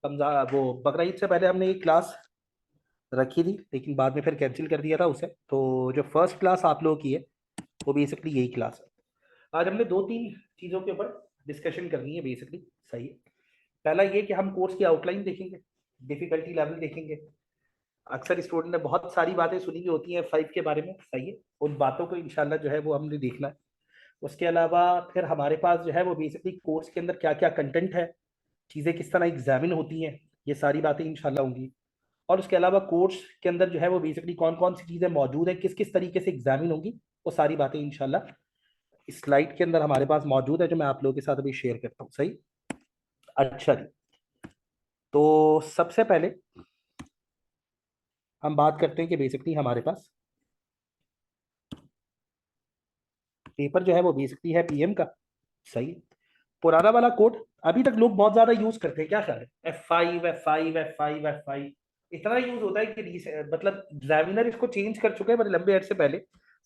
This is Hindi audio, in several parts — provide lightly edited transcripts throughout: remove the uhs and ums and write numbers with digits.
वो बकरा ईद से पहले हमने एक क्लास रखी थी, लेकिन बाद में फिर कैंसिल कर दिया था उसे। तो जो फर्स्ट क्लास आप लोगों की है वो बेसिकली यही क्लास है। आज हमने दो तीन चीज़ों के ऊपर डिस्कशन करनी है बेसिकली। सही है। पहला ये कि हम कोर्स की आउटलाइन देखेंगे, डिफिकल्टी लेवल देखेंगे। अक्सर स्टूडेंट ने बहुत सारी बातें सुनी हुई होती हैं F5 के बारे में। सही है। उन बातों को इंशाल्लाह जो है वो हमने देखना है। उसके अलावा फिर हमारे पास जो है वो बेसिकली कोर्स के अंदर क्या क्या कंटेंट है, चीज़ें किस तरह एग्जामिन होती हैं, ये सारी बातें इंशाल्लाह होंगी। और उसके अलावा कोर्स के अंदर जो है वो बेसिकली कौन कौन सी चीज़ें मौजूद है, किस किस तरीके से एग्जामिन होंगी, वो सारी बातें इंशाल्लाह इस स्लाइड के अंदर हमारे पास मौजूद है, जो मैं आप लोगों के साथ अभी शेयर करता हूँ। सही। अच्छा जी। तो सबसे पहले हम बात करते हैं कि बेसिकली हमारे पास पेपर जो है वो बेसिकली है पीएम का। सही है। पुराना वाला कोड अभी तक लोग बहुत ज्यादा यूज करते हैं, क्या ख्याल है? F5 इतना यूज होता है कि मतलब एग्जामिनर इसको चेंज कर चुके हैं बड़े लंबे अर्से पहले।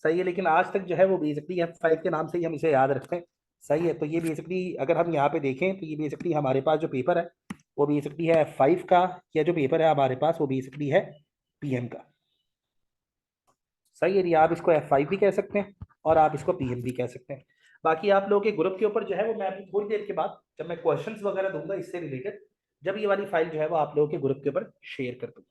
सही है। लेकिन आज तक जो है वो बेसिकली F5 के नाम से ही हम इसे याद रखते हैं। सही है। तो ये बेसिकली अगर हम यहाँ पे देखें तो ये बेसिकली हमारे पास जो पेपर है वो बेसिकली है F5 का, या जो पेपर है हमारे पास वो बेसिकली है पीएम का। सही है। ये आप इसको F5 भी कह सकते हैं और आप इसको पीएम भी कह सकते हैं। बाकी आप लोगों के ग्रुप के ऊपर जो है वो मैं अभी थोड़ी देर के बाद जब मैं क्वेश्चंस वगैरह दूंगा इससे रिलेटेड, जब ये वाली फाइल जो है वो आप लोगों के ग्रुप के ऊपर शेयर कर दूंगा।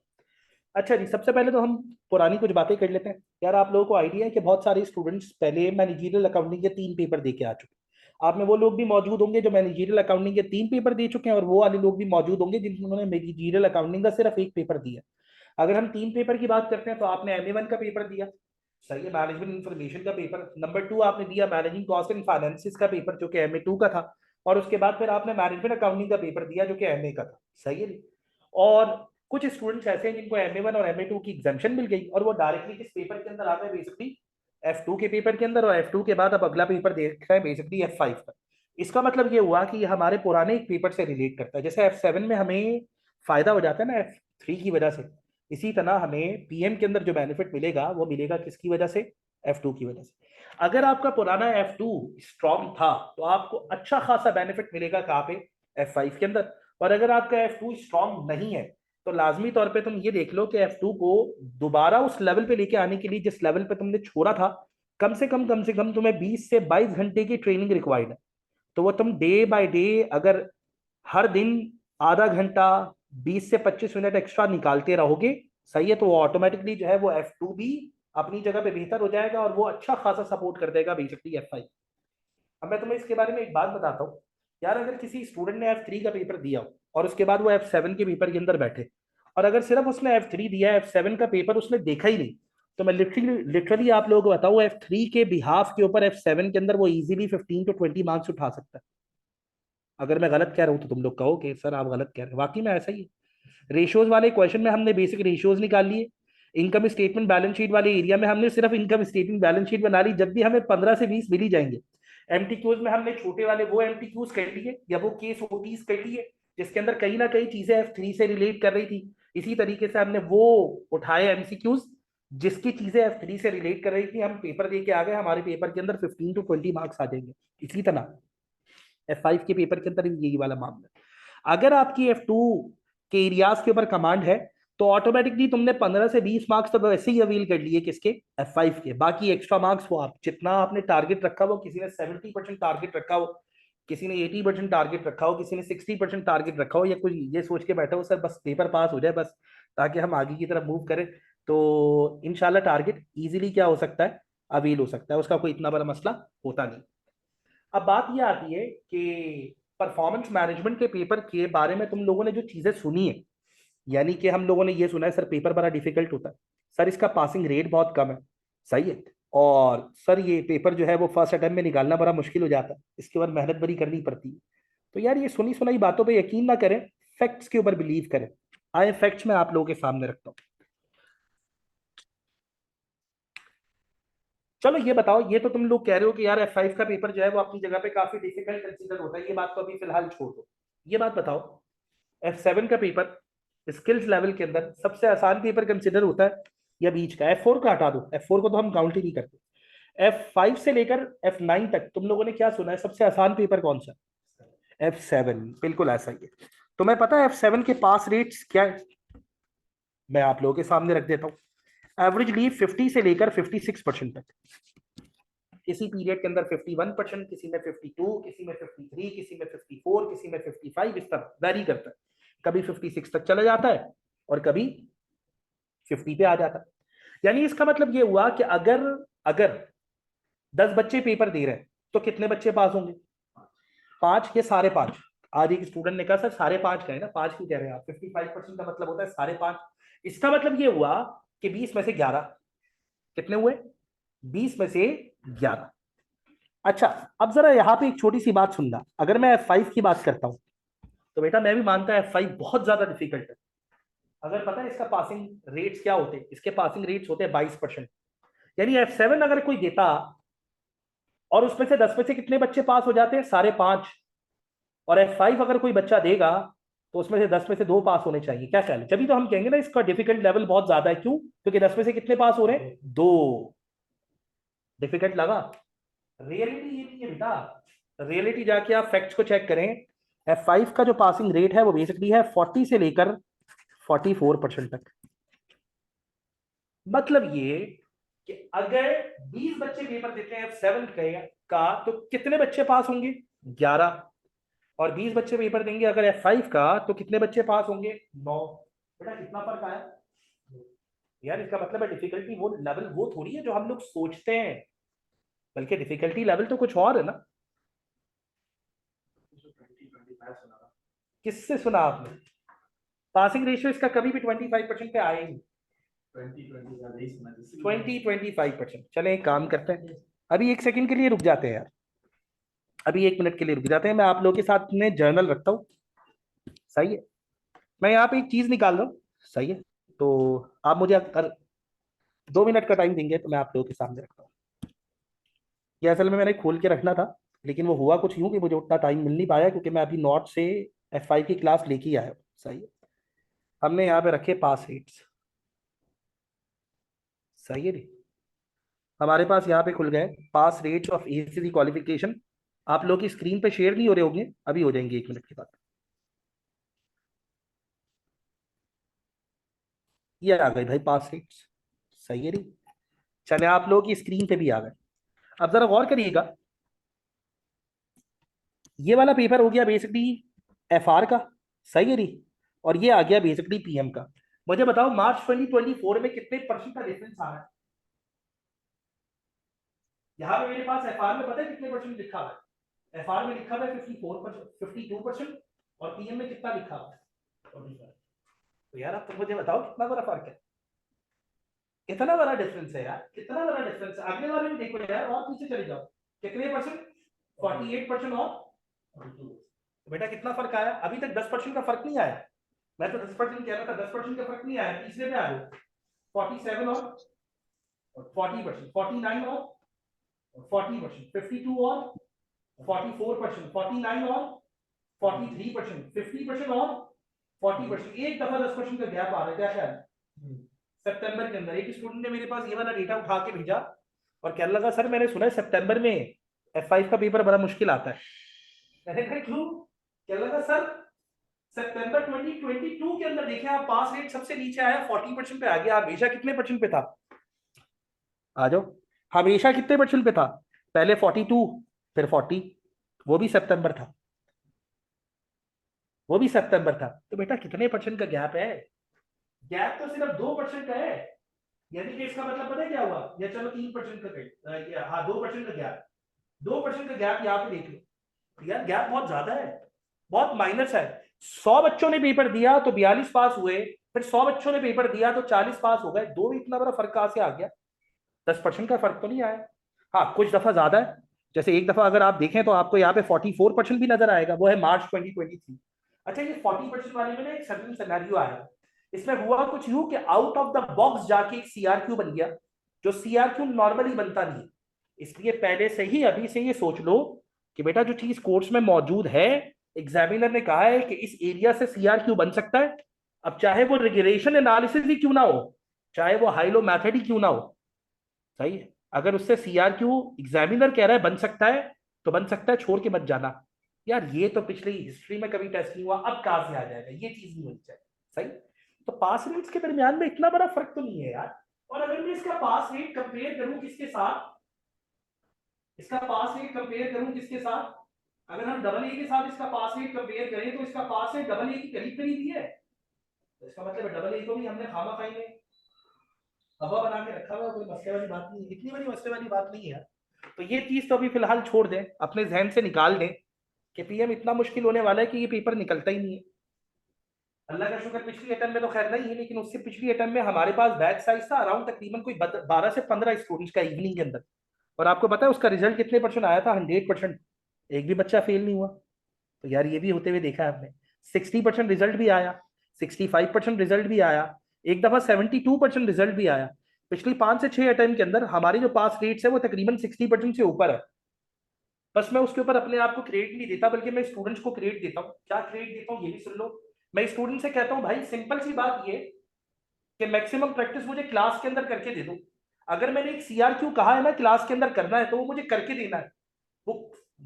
अच्छा जी, सबसे पहले तो हम पुरानी कुछ बातें कर लेते हैं। यार आप लोगों को आइडिया है कि बहुत सारे स्टूडेंट्स पहले मैनेजरियल अकाउंटिंग के 3 पेपर दे के आ चुके हैं। आप में वो लोग भी मौजूद होंगे जो मैनेजरियल अकाउंटिंग के 3 पेपर दे चुके हैं, और वो वाले लोग भी मौजूद होंगे जिन्होंने मैनेजरियल अकाउंटिंग का सिर्फ एक पेपर दिया। अगर हम 3 पेपर की बात करते हैं तो आपने MA1 का पेपर दिया। सही है। मैनेजमेंट इन्फॉर्मेशन का पेपर। नंबर 2 आपने दिया मैनेजिंग कॉस्ट एंड फाइनेंसिस का पेपर, जो कि MA2 का था। और उसके बाद फिर आपने मैनेजमेंट अकाउंटिंग का पेपर दिया जो कि MA का था। सही है। और कुछ स्टूडेंट्स ऐसे हैं जिनको MA1 और MA2 की एग्जाम्शन मिल गई और वो डायरेक्टली किस पेपर के अंदर आ गए, बेसिकली F2 के पेपर के अंदर। और F2 के बाद अब अगला पेपर देख रहे हैं बेसिकली F5 का। इसका मतलब ये हुआ कि ये हमारे पुराने एक पेपर से रिलेट करता है। जैसे F7 में हमें फायदा हो जाता है ना F3 की वजह से, इसी तरह हमें पीएम के अंदर जो बेनिफिट मिलेगा वो मिलेगा किसकी वजह से? F2 की वजह से। अगर आपका पुराना F2 स्ट्रॉन्ग था तो आपको अच्छा खासा बेनिफिट मिलेगा कहाँ पे? F5 के अंदर। और अगर आपका F2 स्ट्रॉन्ग नहीं है तो लाजमी तौर पे तुम ये देख लो कि F2 को दोबारा उस लेवल पे लेके आने के लिए जिस लेवल पे तुमने छोड़ा था, कम से कम तुम्हें 20 से 22 घंटे की ट्रेनिंग रिक्वायर्ड है। तो वो तुम डे बाय डे अगर हर दिन आधा घंटा 20 से 25 मिनट एक्स्ट्रा निकालते रहोगे, सही है, तो वो ऑटोमेटिकली जो है वो F2 भी अपनी जगह पे बेहतर हो जाएगा और वो अच्छा खासा सपोर्ट कर देगा बेसिकली F5। अब मैं तुम्हें इसके बारे में एक बात बताता हूँ। यार अगर किसी स्टूडेंट ने F3 का पेपर दिया हो और उसके बाद वो F7 के पेपर के अंदर बैठे, और अगर सिर्फ उसने F3 दिया, F7 का पेपर उसने देखा ही नहीं, तो मैं लिटरली लिटरली आप लोगों को बताऊं F3 के बिहाफ के ऊपर F7 के अंदर वो इजीली 15 to 20 मार्क्स उठा सकता है। अगर मैं गलत कह रहा हूं तो तुम लोग कहो कि सर आप गलत कह रहे हैं, वाकई में ऐसा ही है। रेशियोज वाले क्वेश्चन में हमने बेसिक रेशियोज निकाल लिए। इनकम स्टेटमेंट बैलेंस शीट वाले एरिया में हमने सिर्फ इनकम स्टेटमेंट बैलेंस शीट बना ली, जब भी हमें 15 से 20 मिल ही जाएंगे। एमटीक्यूज में हमने छोटे वाले वो एमटीक्यूज कर लिए या वो केस ओटीज कर लिए जिसके अंदर कहीं ना कहीं चीजें F3 से रिलेट कर रही थी। इसी तरीके से हमने वो उठाए एमसीक्यूज जिसकी चीजें F3 से रिलेट कर रही थी, हम पेपर दे के आ गए, हमारे पेपर के अंदर 15 to 20 मार्क्स आ जाएंगे। इसी तरह F5 के पेपर के अंदर यही वाला मामला है। अगर आपकी F2 के एरियाज के ऊपर कमांड है तो ऑटोमेटिकली तुमने 15 से 20 मार्क्स तो वैसे ही अवील कर लिए किसके? F5 के। बाकी एक्स्ट्रा मार्क्स वो आप जितना आपने टारगेट रखा हो, किसी ने 70% टारगेट रखा हो, किसी ने 80% टारगेट रखा हो, किसी ने 60% टारगेट रखा हो, या कुछ ये सोच के बैठा हो सर बस पेपर पास हो जाए बस ताकि हम आगे की तरफ मूव करें, तो इनशाला टारगेट इजीली क्या हो सकता है? अवील हो सकता है। उसका कोई इतना बड़ा मसला होता नहीं। अब बात ये आती है कि परफॉर्मेंस मैनेजमेंट के पेपर के बारे में तुम लोगों ने जो चीजें सुनी है, यानी कि हम लोगों ने ये सुना है सर पेपर बड़ा डिफिकल्ट होता है, सर इसका पासिंग रेट बहुत कम है। सही है। और सर ये पेपर जो है वो फर्स्ट अटेम्प्ट में निकालना बड़ा मुश्किल हो जाता है, इसके बाद मेहनत बड़ी करनी पड़ती है। तो यार ये सुनी सुनाई बातों पे यकीन ना करें, फैक्ट्स के ऊपर बिलीव करें। आए फैक्ट्स मैं आप लोगों के सामने रखता हूँ। चलो ये बताओ, ये तो तुम लोग कह रहे हो कि यार F5 का पेपर जो है वो अपनी जगह पे काफी डिफिकल्ट कंसीडर होता है, ये बात तो अभी फिलहाल छोड़ दो। ये बात बताओ, F7 का पेपर स्किल्स लेवल के अंदर सबसे आसान पेपर कंसिडर होता है या बीच का? F4 का हटा दो, F4 को तो हम काउंट ही नहीं करते। F5 से लेकर F9 तक तुम लोगों ने क्या सुना है सबसे आसान पेपर कौन सा? F7। बिल्कुल ऐसा ही है। तो मैं पता है F7 के पास रेट्स क्या है, मैं आप लोगों के सामने रख देता हूँ। एवरेजली 50 से लेकर 56% तक, किसी पीरियड के अंदर 51%, किसी में 52, किसी में 53, किसी में 54, किसी में 55, इस तरह वैरी करता है। कभी 56 तक चला जाता है और कभी 50 पे आ जाता है। यानी इसका मतलब ये हुआ कि अगर अगर 10 बच्चे पेपर दे रहे हैं तो कितने बच्चे पास होंगे? 5 या साढ़े 5? आज एक स्टूडेंट ने कहा सर साढ़े 5 का है ना, 5 क्यों कह रहे हैं आप? 55% का मतलब होता है साढ़े 5। इसका मतलब ये हुआ कि 20 में से 11 कितने हुए? 20 में से 11। अच्छा, अब जरा यहाँ पे एक छोटी सी बात सुनना। अगर मैं F5 की बात करता हूं तो बेटा मैं भी मानता है F5 बहुत ज्यादा डिफिकल्ट है। अगर पता है इसका पासिंग रेट्स क्या होते हैं? इसके पासिंग रेट्स होते हैं 22%। यानी F7 अगर कोई देता और उसमें से 10 में से कितने बच्चे पास हो जाते हैं? साढ़े 5। और F5 अगर कोई बच्चा देगा तो उसमें से 10 में से 2 पास होने चाहिए। क्या ख्याल है? जब तो हम कहेंगे ना इसका डिफिकल्ट लेवल बहुत ज्यादा है। क्यों? क्योंकि 10 में से कितने पास हो रहे हैं? 2। डिफिकल्ट लगा? रियलिटी ये नहीं है बेटा। रियलिटी जाके आप फैक्ट्स को चेक करें। F5 का जो पासिंग रेट है वो बेसिकली है 40 से लेकर 44% तक। मतलब ये कि अगर 20 बच्चे पेपर देते हैं F7 का तो कितने बच्चे पास होंगे? 11। और 20 बच्चे पेपर देंगे अगर F5 का तो कितने बच्चे पास होंगे? 9। बेटा कितना फर्क आया यार? इसका मतलब है डिफिकल्टी वो लेवल वो थोड़ी है जो हम लोग सोचते हैं, बल्कि डिफिकल्टी लेवल तो कुछ और है ना। किससे सुना आपने? पासिंग रेशियो इसका कभी भी 25% पे आया ही नहीं। 20-25%। चले एक काम करते हैं, अभी 1 सेकंड के लिए रुक जाते हैं यार, अभी 1 मिनट के लिए रुक जाते हैं। मैं आप लोगों के साथ में जर्नल रखता हूँ, सही है? मैं यहाँ पे एक चीज निकाल रहा हूँ, सही है? तो आप मुझे अगर 2 मिनट का टाइम देंगे तो मैं आप लोगों के सामने रखता हूँ। ये असल में मैंने खोल के रखना था, लेकिन वो हुआ कुछ यूं कि मुझे उतना टाइम मिल नहीं पाया, क्योंकि मैं अभी नॉट से F5 की क्लास लेके ही आया हूँ, सही है? हमने यहाँ पे रखे पास रेट्स, सही है? हमारे पास यहाँ पे खुल गए पास रेट्स ऑफ एसीसी क्वालिफिकेशन। आप लोग की स्क्रीन पे शेयर नहीं हो रहे होंगे, अभी हो जाएंगे 1 मिनट के बाद। ये आ गए भाई पास रेट्स, सही है? चले आप लोग की स्क्रीन पे भी आ गए। अब जरा गौर करिएगा, ये वाला पेपर हो गया बेसिकली FR का, सही है? और ये आ गया बेसिकली PM का। मुझे बताओ मार्च 2024 में कितने परसेंट का डिफरेंस आ रहा है? यहाँ पे मेरे पास FR में पता है कितने परसेंट लिखा हुआ है? FR में लिखा हुआ है 54%, 52%। और PM में कितना लिखा हुआ है? 45। तो यार अब तुम मुझे बताओ कितना बड़ा फर्क है? कितना बड़ा डिफरेंस है यार, कितना बड़ा डिफरेंस है? अगले वाले में देखो यार, और पीछे चले जाओ, कितने परसेंट? 48% और 42। तो बेटा कितना फर्क आया? अभी तक 10% का फर्क नहीं आया। मैं तो 10% कह रहा था, 10% का फर्क नहीं आया। तीसरे में आ गए 47 और 40%, 49 और 40%, 52 और 44%, 49 और 43%, 50% और 40%। एक दफा 10% का गैप आ रहा है। क्या ख्याल है? सितंबर के अंदर एक स्टूडेंट ने मेरे पास ये वाला डेटा उठा के भेजा और कहने लगा सर मैंने सुना है सितंबर में F5 का पेपर बड़ा मुश्किल आता है। मैंने कहा क्यों? कहने लगा सर सितंबर 2022 के अंदर देखे आप पास रेट सबसे नीचे आया, 40% पे आ गया। हमेशा कितने परसेंट पे था? आ जाओ, हमेशा कितने परसेंट पे था? पहले 42, फिर 40। वो भी सितंबर था, वो भी सितंबर था। तो बेटा कितने परसेंट का गैप है? गैप तो सिर्फ 2% का है। यानी कि इसका मतलब पता है क्या हुआ? या चलो 3% का गैप, हाँ 2% का गैप। 2% का गैप यहाँ पे देख लो यार, गैप बहुत ज्यादा है, बहुत माइनस है। 100 बच्चों ने पेपर दिया तो 42 पास हुए, फिर 100 बच्चों ने पेपर दिया तो 40 पास हो गए। दो में इतना बड़ा फर्क कहां से आ गया? 10% का फर्क तो नहीं आया। हाँ कुछ दफा ज्यादा है, जैसे एक दफा अगर आप देखें तो आपको यहाँ पे 44% भी नजर आएगा, वो है मार्च 2023। अच्छा, ये 40% वाले में ना एक सर्टेन सिनेरियो आया। इसमें हुआ कुछ यूं कि आउट ऑफ द बॉक्स जाके एक CRQ बन गया, जो CRQ नॉर्मली बनता नहीं है। इसलिए पहले से ही अभी से ये सोच लो कि बेटा जो चीज कोर्स में मौजूद है, एग्जामिनर ने कहा है कि इस एरिया से CRQ बन सकता है। अब चाहे वो रिग्रेशन एनालिसिस ही क्यों ना हो, चाहे वो हाइलो मैथड ही क्यों ना हो, सही है? अगर उससे CRQ एग्जामिनर कह रहा है बन सकता है तो बन सकता है, छोड़ के मत जाना। यार ये तो पिछली हिस्ट्री में कभी टेस्ट नहीं हुआ, अब कहां से आ जाएगा, ये चीज नहीं होनी चाहिए। सही। तो पास रेट्स के दरमियान में इतना बड़ा फर्क तो नहीं है यार। और अगर मैं इसका पास रेट कंपेयर करूं किसके साथ, इसका पास रेट कंपेयर करूं किसके साथ, अगर हम डबल ए के साथ इसका पास रेट कंपेयर करें तो इसका पास रेट डबल ए की करीब करीब ही है। तो इसका मतलब डबल ए को भी हमने खामा खाई में हवा बना के रखा हुआ, कोई मसले वाली बात नहीं है, इतनी बड़ी मसले वाली बात नहीं है। तो ये चीज तो अभी फिलहाल छोड़ दें, अपने जहन से निकाल दें कि पीएम इतना मुश्किल होने वाला है कि ये पेपर निकलता ही नहीं है। अल्लाह का शुक्र पिछली अटेम्प्ट में तो खैर नहीं है, लेकिन उससे पिछली अटेम्प्ट में हमारे पास बैच साइज था अराउंड तकरीबन कोई 12 से 15 स्टूडेंट्स का इवनिंग के अंदर। और आपको पता है उसका रिजल्ट कितने परसेंट आया था? 100%। एक भी बच्चा फेल नहीं हुआ। तो यार ये भी होते हुए देखा है हमने। 60% रिजल्ट भी आया, 65% रिजल्ट भी आया, एक दफा 72% रिजल्ट भी आया। पिछली 5 से 6 अटेम्प्ट के अंदर हमारी जो पास रेट्स है वो तकरीबन 60% से ऊपर है। बस मैं उसके ऊपर अपने आप को क्रेडिट नहीं देता, बल्कि मैं स्टूडेंट्स को क्रेडिट देता हूँ। क्या क्रेडिट देता हूँ ये भी सुन लो। मैं स्टूडेंट से कहता हूँ भाई सिंपल सी बात ये कि मैक्सिमम प्रैक्टिस मुझे क्लास के अंदर करके दे दो। अगर मैंने एक सीआरक्यू कहा है ना क्लास के अंदर करना है तो वो मुझे करके देना है। वो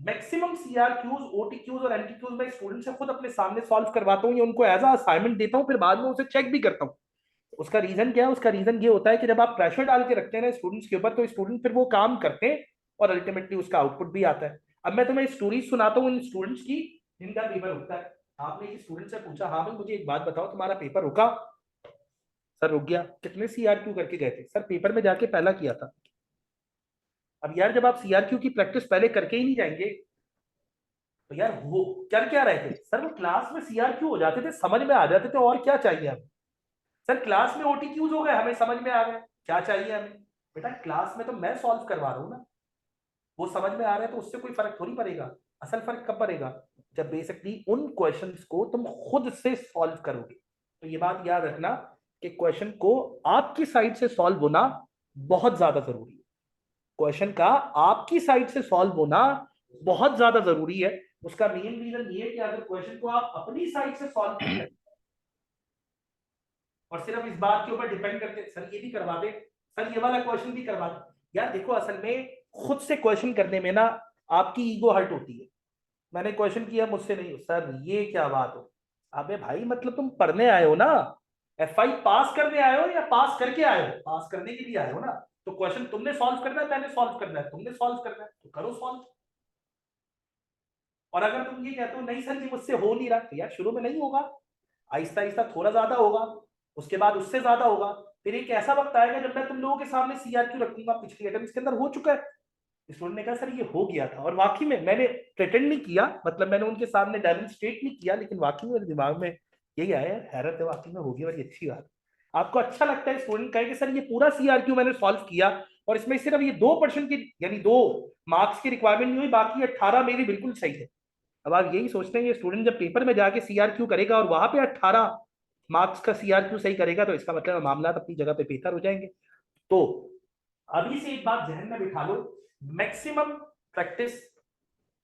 मैक्सिमम सीआरक्यूज, ओटीक्यूज और एमटीक्यूज मैं स्टूडेंट से खुद अपने सामने सॉल्व करवाता हूँ या उनको एज अ असाइनमेंट देता हूँ, फिर बाद में उसे चेक भी करता हूँ। उसका रीजन क्या है? उसका रीजन ये होता है कि जब आप प्रेशर डाल के रखते हैं ना स्टूडेंट्स के ऊपर तो स्टूडेंट फिर वो काम करते हैं और अल्टीमेटली उसका आउटपुट भी आता है। अब मैं तुम्हें स्टोरी सुनाता हूँ इन स्टूडेंट्स की जिनका पेपर रुकता है। आपने एक स्टूडेंट से पूछा, हाँ भाई मुझे एक बात बताओ तुम्हारा पेपर रुका? सर रुक गया। कितने सीआरक्यू करके गए थे? सर पेपर में जाके पहला किया था। अब यार जब आप सीआरक्यू की प्रैक्टिस पहले करके ही नहीं जाएंगे तो यार वो कर क्या रहे थे? सर वो क्लास में सीआरक्यू हो जाते थे, समझ में आ जाते थे, और क्या चाहिए हमें? सर क्लास में ओटीक्यूज हो गए, हमें समझ में आ गए, क्या चाहिए हमें? बेटा क्लास में तो मैं सॉल्व करवा रहा हूँ ना, वो समझ में आ रहा है तो उससे कोई फर्क थोड़ी पड़ेगा। असल फर्क कब पड़ेगा? जब बेसिकली उन क्वेश्चंस को तुम खुद से सॉल्व करोगे। तो ये बात याद रखना कि क्वेश्चन को आपकी साइड से सॉल्व होना बहुत ज्यादा जरूरी है। क्वेश्चन का आपकी साइड से सॉल्व होना बहुत ज्यादा जरूरी है। उसका मेन रीजन ये है कि अगर क्वेश्चन को आप अपनी साइड से सॉल्व करें और सिर्फ इस बात के ऊपर डिपेंड करते सर ये भी करवा दे, सर ये वाला क्वेश्चन भी करवा दे, यार देखो असल में खुद से क्वेश्चन करने में ना आपकी ईगो हर्ट होती है। मैंने क्वेश्चन किया, मुझसे नहीं, सर ये क्या बात हो? अबे भाई मतलब तुम पढ़ने आए हो ना, एफआई पास करने आए हो या पास करके आए हो? पास करने के लिए आए हो ना। तो क्वेश्चन तुमने सॉल्व करना है, मैंने सॉल्व करना है, तुमने सॉल्व करना है तो करो सॉल्व। और अगर तुम ये कहते हो नहीं सर जी मुझसे हो नहीं रहा, तो यार शुरू में नहीं होगा, आहिस्ता आहिस्ता थोड़ा ज्यादा होगा, उसके बाद उससे ज्यादा होगा। फिर एक ऐसा वक्त आएगा जब मैं तुम लोगों के सामने सीआरक्यू रखूंगा, पिछली अटेम्प्ट के अंदर हो चुका है। स्टूडेंट ने कहा सर ये हो गया था, और वाकई में मैंने प्रिटेंड नहीं किया, मतलब मैंने उनके सामने डेमोन्स्ट्रेट नहीं किया, लेकिन वाकई में मेरे दिमाग में यही आया, हैरत है वाकई में हो गया, बड़ी अच्छी बात। आपको अच्छा लगता है स्टूडेंट कहे कि सर ये पूरा सीआरक्यू मैंने सॉल्व किया और इसमें सिर्फ ये 2% की यानी 2 मार्क्स की रिक्वायरमेंट नहीं हुई, बाकी 18 मेरी बिल्कुल सही है। अब आप यही सोचते हैं ये स्टूडेंट जब पेपर में जाके सीआरक्यू करेगा और वहां पे 18 मार्क्स का सीआरक्यू सही करेगा तो इसका मतलब मामला अपनी जगह पे बेहतर हो जाएंगे। तो अभी से एक बात जहन में बिठा लो, मैक्सिमम प्रैक्टिस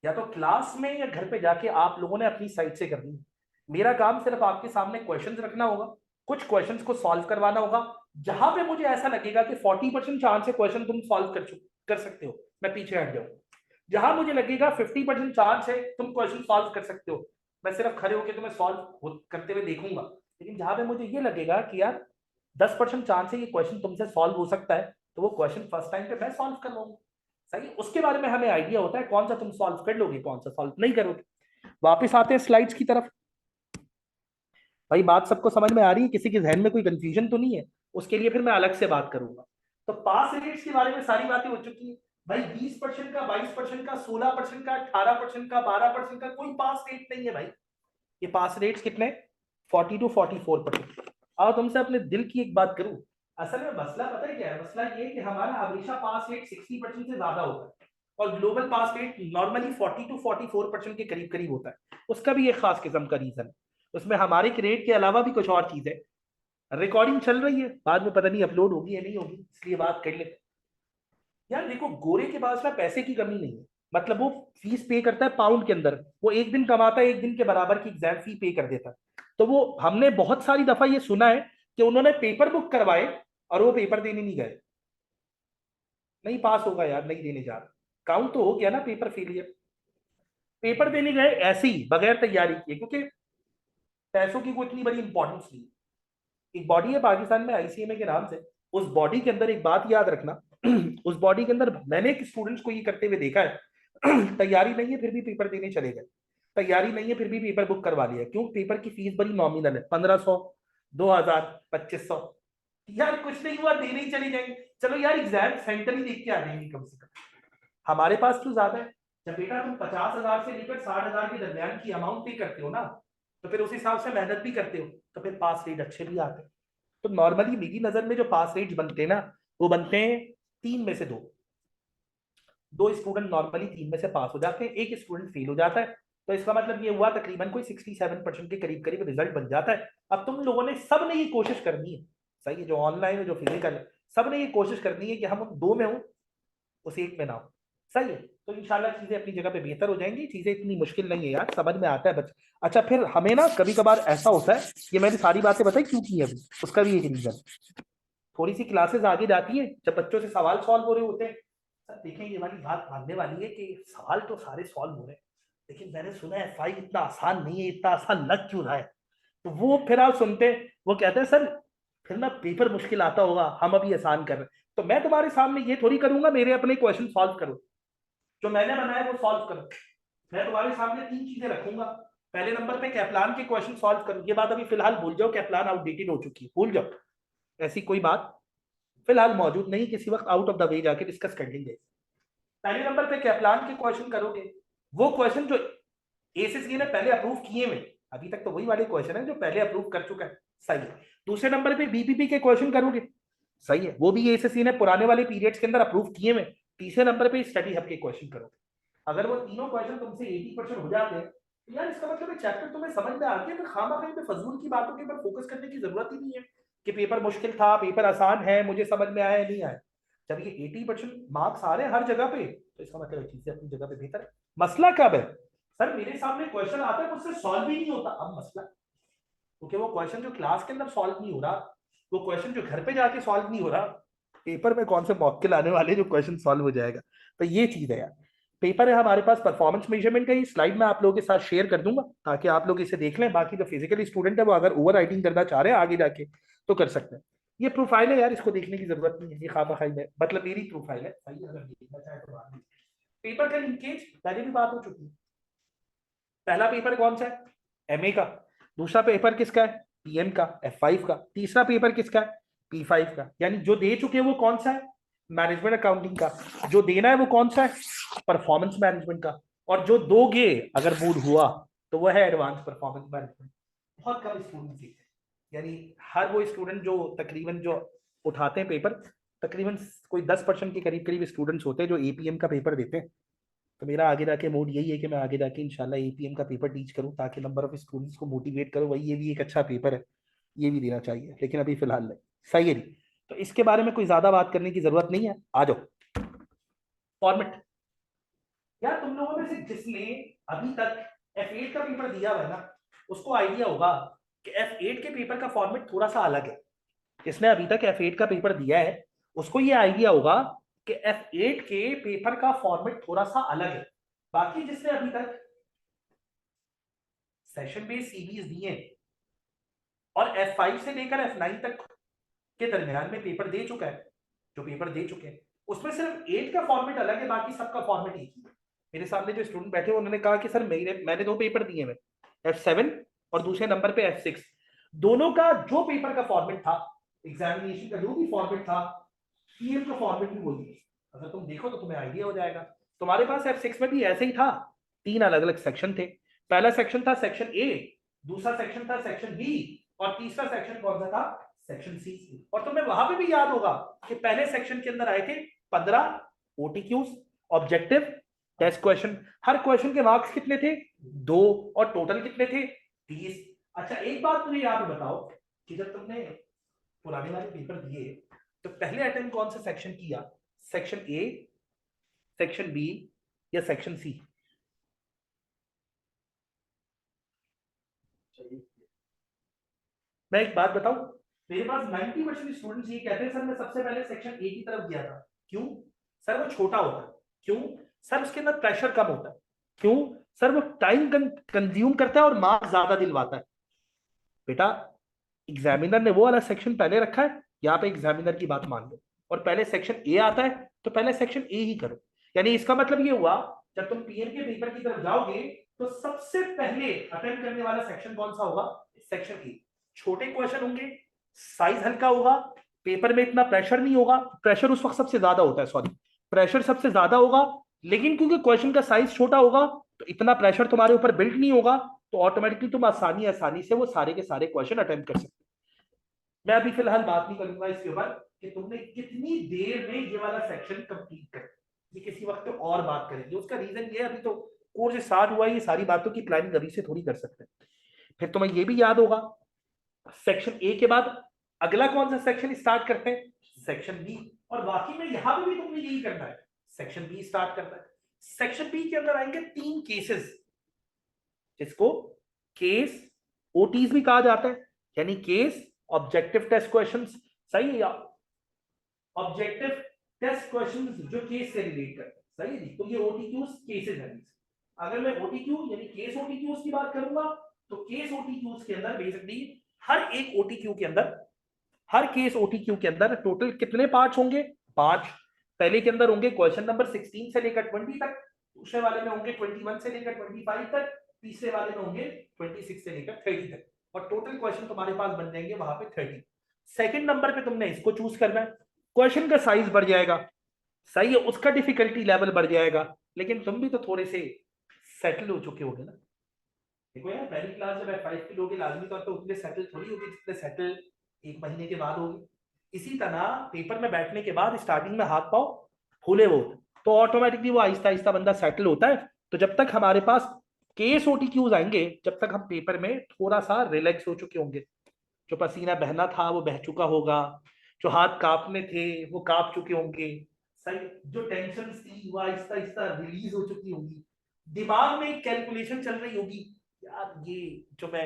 या तो क्लास में या घर पे जाके आप लोगों ने अपनी साइड से करनी है। मेरा काम सिर्फ आपके सामने क्वेश्चंस रखना होगा, कुछ क्वेश्चंस को सॉल्व करवाना होगा। जहां पे मुझे ऐसा लगेगा कि 40% चांस है क्वेश्चन तुम सॉल्व कर सकते हो, मैं पीछे हट जाऊँ। जहां मुझे लगेगा 50% चांस है तुम क्वेश्चन सॉल्व कर सकते हो, मैं सिर्फ खड़े होकर तुम्हें सॉल्व करते हुए देखूंगा। लेकिन जहां पे मुझे ये लगेगा कि यार 10% चांस है ये क्वेश्चन तुमसे सॉल्व हो सकता है, तो वो क्वेश्चन फर्स्ट टाइम पे मैं सॉल्व करवाऊंगा। सही, उसके बारे में हमें आइडिया होता है कौन सा तुम सॉल्व कर लोगे, कौन सा सॉल्व नहीं करोगे। वापस आते हैं स्लाइड्स की तरफ। भाई बात सबको समझ में आ रही है? किसी के जहन में कोई कंफ्यूजन तो नहीं है? उसके लिए फिर मैं अलग से बात करूंगा। तो पास रेट्स के बारे में सारी बातें हो चुकी है। भाई 20% का, 22% का, 16% का, 18% का, 12% का कोई पास रेट नहीं है भाई। ये पास रेट्स कितने? 40 to 44%। आओ तुमसे अपने दिल की एक बात करूं, असल में मसला पता है क्या है? मसला ये है कि हमारा हमेशा पास रेट 60% से ज्यादा होता है और global pass rate normally 40 to 44% के करीब करीब होता है। उसका भी एक खास किस्म का रीजन है, उसमें हमारे रेट के अलावा भी कुछ और चीज है। रिकॉर्डिंग चल रही है, बाद में पता नहीं अपलोड होगी या नहीं होगी, इसलिए बात कर लेते। यार देखो गोरे के पास ना पैसे की कमी नहीं है, मतलब वो फीस पे करता है पाउंड के अंदर, वो एक दिन कमाता है एक दिन के बराबर की एग्जाम फी पे कर देता है। तो वो हमने बहुत सारी दफा ये सुना है कि उन्होंने पेपर बुक करवाए और वो पेपर देने नहीं गए। नहीं पास होगा यार, नहीं देने जा रहा, काउंट तो हो गया ना पेपर फेलियर। पेपर देने गए ऐसे ही बगैर तैयारी किए, क्योंकि पैसों की कोई इतनी बड़ी इंपॉर्टेंस नहीं। एक बॉडी है पाकिस्तान में आईसीएमए के नाम से, उस बॉडी के अंदर एक बात याद रखना, उस बॉडी के अंदर मैंने एक स्टूडेंट्स को ये करते हुए देखा है, तैयारी नहीं है फिर भी पेपर देने चले गए, तैयारी नहीं है फिर भी पेपर बुक करवा लिया। क्यों? पेपर की फीस बड़ी नॉमिनल है, 1500, 2000, 2500। यार कुछ नहीं हुआ, देने ही चले जाएंगे, चलो यार एग्जाम सेंटर ही देख के आ जाएंगे कम से कम। हमारे पास क्यों ज्यादा है? जब बेटा तुम 50,000 से लेकर 60,000 के दरमियान की अमाउंट पे करते हो ना, तो फिर उस हिसाब से मेहनत भी करते हो, तो फिर पास रेट अच्छे भी आते हैं। तो नॉर्मली मेरी नजर में जो पास रेट बनते हैं ना, वो बनते हैं तीन में से दो। दो स्टूडेंट नॉर्मली तीन में से पास हो जाते हैं, एक स्टूडेंट फेल हो जाता है। तो इसका मतलब ये हुआ तकरीबन कोई 67% के करीब करीब रिजल्ट बन जाता है। अब तुम लोगों ने सब ने ये कोशिश करनी है, सही है, जो ऑनलाइन है जो फिजिकल है, सब ने ये कोशिश करनी है कि हम उन दो में हो, उस एक में ना हो। सही है, तो इंशाल्लाह चीजें अपनी जगह पे बेहतर हो जाएंगी। चीजें इतनी मुश्किल नहीं है यार, समझ में आता है बच्चे। अच्छा, फिर हमें ना कभी कभार ऐसा होता है, ये मैंने सारी बातें बताई क्यों की है अभी, उसका भी एक रीजन। थोड़ी सी क्लासेस आगे जाती है, जब बच्चों से सवाल सॉल्व हो रहे होते हैं, सर देखें ये वाली बात मानने वाली है कि सवाल तो सारे सॉल्व हो रहे हैं, लेकिन मैंने सुना है फाइव इतना आसान नहीं है, इतना आसान लग क्यों रहा है? तो वो फिर आप सुनते हैं, वो कहते हैं सर फिर ना पेपर मुश्किल आता होगा, हम अभी आसान कर रहे हैं। तो मैं तुम्हारे सामने ये थोड़ी करूंगा मेरे अपने क्वेश्चन सॉल्व करो, जो मैंने बनाया वो सॉल्व करो। मैं तुम्हारे सामने तीन चीजें रखूंगा। पहले नंबर पे कैप्लान के क्वेश्चन सॉल्व करो, ये बात अभी फिलहाल भूल जाओ, कैप्लान आउटडेटेड हो चुकी है, भूल जाओ, ऐसी कोई बात फिलहाल मौजूद नहीं, किसी वक्त आउट ऑफ द वे जाके डिस्कस कर लेंगे। पहले नंबर पे कैप्लान के क्वेश्चन करोगे, वो क्वेश्चन जो एसीसी ने पहले अप्रूव किए हुए, अभी तक तो वही वाले क्वेश्चन है जो पहले अप्रूव कर चुका है, सही है। दूसरे नंबर पे बीपीपी के क्वेश्चन करोगे, सही है, वो भी एसीसी ने पुराने वाले पीरियड्स के अंदर अप्रूव किए हुए। तीसरे नंबर पे स्टडी हब के क्वेश्चन करोगे। अगर वो तीनों क्वेश्चन तुमसे 80% हो जाते हैं, तो यार इसका मतलब चैप्टर तुम्हें समझ में आ गया, फिर खामा पे फजूल की बातों के ऊपर फोकस करने की जरूरत ही नहीं है कि पेपर मुश्किल था, पेपर आसान है, मुझे समझ में आया नहीं आया। जब ये 80% मार्क्स आ रहे हैं हर जगह पे, तो इसका मतलब चीजें अपनी जगह पे बेहतर है। मसला कब है? सर मेरे सामने क्वेश्चन आता है, मुझसे सॉल्व ही नहीं होता, अब मसला, क्योंकि वो क्वेश्चन जो क्लास के अंदर सॉल्व नहीं हो रहा, वो क्वेश्चन जो घर पे जाके सॉल्व नहीं हो रहा, पेपर में कौन से मौके आने वाले जो क्वेश्चन सॉल्व हो जाएगा। तो ये चीज है यार। पेपर है हमारे पास परफॉर्मेंस मेजरमेंट का, ये स्लाइड मैं आप लोगों के साथ शेयर कर दूंगा ताकि आप लोग इसे देख लें। बाकी जो फिजिकल स्टूडेंट है वो अगर ओवर राइटिंग करना चाह रहे हैं आगे जाके तो कर सकते हैं। ये प्रोफाइल है यार, इसको देखने की जरूरत नहीं है, ये खामखाई है, मतलब मेरी प्रोफाइल है, सही है, अगर देखना चाहे तो बाद में। पेपर का लिंकेज पहले भी बात हो चुकी है। पहला पेपर कौन सा है? एमए का। दूसरा पेपर किसका है? पीएम का, F5 का। तीसरा पेपर किसका है? P5 का। यानी जो दे चुके हैं वो कौन सा है? मैनेजमेंट अकाउंटिंग का। जो देना है वो कौन सा है? परफॉर्मेंस मैनेजमेंट का। और जो दोगे अगर मूड हुआ तो वह है एडवांस परफॉर्मेंस मैनेजमेंट। बहुत कम स्टूडेंट देते हैं, यानी हर वो स्टूडेंट जो तकरीबन जो उठाते हैं पेपर, तकरीबन कोई 10% के करीब करीब स्टूडेंट्स होते हैं जो एपीएम का पेपर देते हैं। तो मेरा आगे जाके मूड यही है कि मैं आगे जाके इंशाल्लाह एपीएम का पेपर टीच करूं ताकि नंबर ऑफ स्टूडेंट्स को मोटिवेट करूं, भाई ये भी एक अच्छा पेपर है, ये भी देना चाहिए, लेकिन अभी फिलहाल नहीं। सही है जी। तो इसके बारे में कोई ज्यादा बात करने की जरूरत नहीं है, आ जाओ। फॉर्मेट। यार तुम लोगों में से जिसने अभी तक F8 का पेपर दिया हुआ है ना, उसको आइडिया होगा कि F8 के पेपर का फॉर्मेट थोड़ा सा अलग है। जिसने अभी तक F8 का पेपर दिया है उसको ये आइडिया होगा कि F8 के पेपर का फॉर्मेट थोड़ा सा अलग है। बाकी जिसने अभी तक सेशन बेस्ड सीरीज दिए और F5 से लेकर F9 तक के दरमियान में पेपर दे चुका है, जो पेपर दे चुके हैं उसमें सिर्फ 8 का फॉर्मेट अलग है, बाकी सबका फॉर्मेट एक ही है। मेरे सामने जो स्टूडेंट बैठे उन्होंने कहा कि सर मैंने दो पेपर दिए हैं, F7 और दूसरे नंबर पे F6। दोनों का जो पेपर का फॉर्मेट था, एग्जामिनेशन का जो भी फॉर्मेट था, पीएम का फॉर्मेट भी वही है। अगर तुम देखो तो तुम्हें आइडिया हो जाएगा। तुम्हारे पास F6 में भी ऐसे ही था, तीन अलग अलग सेक्शन थे। पहला सेक्शन था सेक्शन ए, दूसरा सेक्शन था सेक्शन बी, और तीसरा सेक्शन कौन सा था? Section C. और तुम्हें वहां पे भी याद होगा कि पहले सेक्शन के अंदर आए थे 15 ओटीक्यूज, ऑब्जेक्टिव टेस्ट क्वेश्चन। हर क्वेश्चन के मार्क्स कितने थे? 2। और टोटल कितने थे? 30। अच्छा एक बात मुझे याद बताओ कि जब तुमने पुराने वाले पेपर दिए तो पहले अटेम्प्ट कौन सा सेक्शन किया? सेक्शन ए, सेक्शन बी या सेक्शन सी? मैं एक बात बताऊं, मेरे पास 90% स्टूडेंट्स ये कहते हैं सर मैं सबसे पहले सेक्शन ए की तरफ गया था। क्यों? सर वो छोटा होता है। क्यों? सर उसके अंदर प्रेशर कम होता है। क्यों? सर वो टाइम कंज्यूम करता है और मार्क्स ज्यादा दिलवाता है। बेटा एग्जामिनर ने वो वाला सेक्शन पहले रखा है, यहाँ पे एग्जामिनर की बात मान लो, और पहले सेक्शन ए आता है तो पहले सेक्शन ए ही करो। यानी इसका मतलब ये हुआ, जब तुम पीएम के पेपर की तरफ जाओगे तो सबसे पहले अटेम्प्ट करने वाला सेक्शन कौन सा होगा? Section A. छोटे क्वेश्चन होंगे, साइज हल्का होगा, पेपर में इतना प्रेशर नहीं होगा, प्रेशर उस वक्त सबसे ज्यादा होता है, सॉरी, प्रेशर सबसे ज्यादा होगा, लेकिन क्योंकि क्वेश्चन का साइज छोटा होगा तो इतना प्रेशर तुम्हारे ऊपर बिल्ड नहीं होगा, तो ऑटोमेटिकली तुम आसानी आसानी से वो सारे के सारे क्वेश्चन अटेम्प्ट कर सकते हो। मैं अभी फिलहाल बात नहीं करूंगा इसके ऊपर कि तुमने कितनी देर में ये वाला सेक्शन कंप्लीट कर, ये किसी वक्त तो और बात करेंगे। उसका रीजन ये है, अभी तो कोर्स स्टार्ट हुआ है, ये सारी बातों की प्लानिंग अभी से थोड़ी कर सकते हैं। फिर तुम्हें ये भी याद होगा, सेक्शन ए के बाद अगला कौन सा सेक्शन स्टार्ट करते हैं? Section B. और वाकई में यहां पे भी तुमने यही करना है, सेक्शन बी स्टार्ट करना है। सेक्शन बी के अंदर आएंगे 3 केसेस, जिसको केस ओटीज भी कहा जाता है, यानी केस ऑब्जेक्टिव टेस्ट क्वेश्चंस। सही है या ऑब्जेक्टिव टेस्ट क्वेश्चंस जो केस से रिलेट करते हैं, सही है जी। तो ये ओटीक्यूज केसेस हैं। अगर मैं ओटीक्यू यानी केस ओटीक्यूज की बात करूंगा तो केस ओटीक्यूज के अंदर बेसिकली हर एक ओटीक्यू के अंदर, हर केस ओटीक्यू के अंदर टोटल कितने पार्ट्स होंगे? 5। पहले के अंदर होंगे क्वेश्चन नंबर 16 से लेकर 20 तक, दूसरे वाले में होंगे 21 से लेकर 25 तक, तीसरे वाले में होंगे 26 से लेकर 30 तक, और टोटल क्वेश्चन तुम्हारे पास बन जाएंगे वहां पे 30। सेकंड नंबर पे तुमने इसको चूज करना है, क्वेश्चन का साइज बढ़ जाएगा, सही है, उसका डिफिकल्टी लेवल बढ़ जाएगा, लेकिन तुम भी तो थोड़े से सेटल हो चुके होगे ना। देखो यार, पहली क्लास जब F5 के लोग लाजमी तौर पे उतने सेटल थोड़ी होगी जितने सेटल 1 महीने के बाद होगी। इसी तरह पेपर में बैठने के बाद स्टार्टिंग में हाथ पाओ फूले हो, तो ऑटोमेटिकली वो आहिस्ता आहिस्ता बंदा सेटल होता है। तो जब तक हमारे पास केस ओटीक्यूज आएंगे, जब तक हम पेपर में थोड़ा सा रिलैक्स हो चुके होंगे, जो पसीना बहना था वो बह चुका होगा, जो हाथ कांपने थे वो कांप चुके होंगे, सही, जो टेंशन थी वो आहिस्ता आहिस्ता रिलीज हो चुकी होगी, दिमाग में एक कैलकुलेशन चल रही होगी, यार ये जो मैं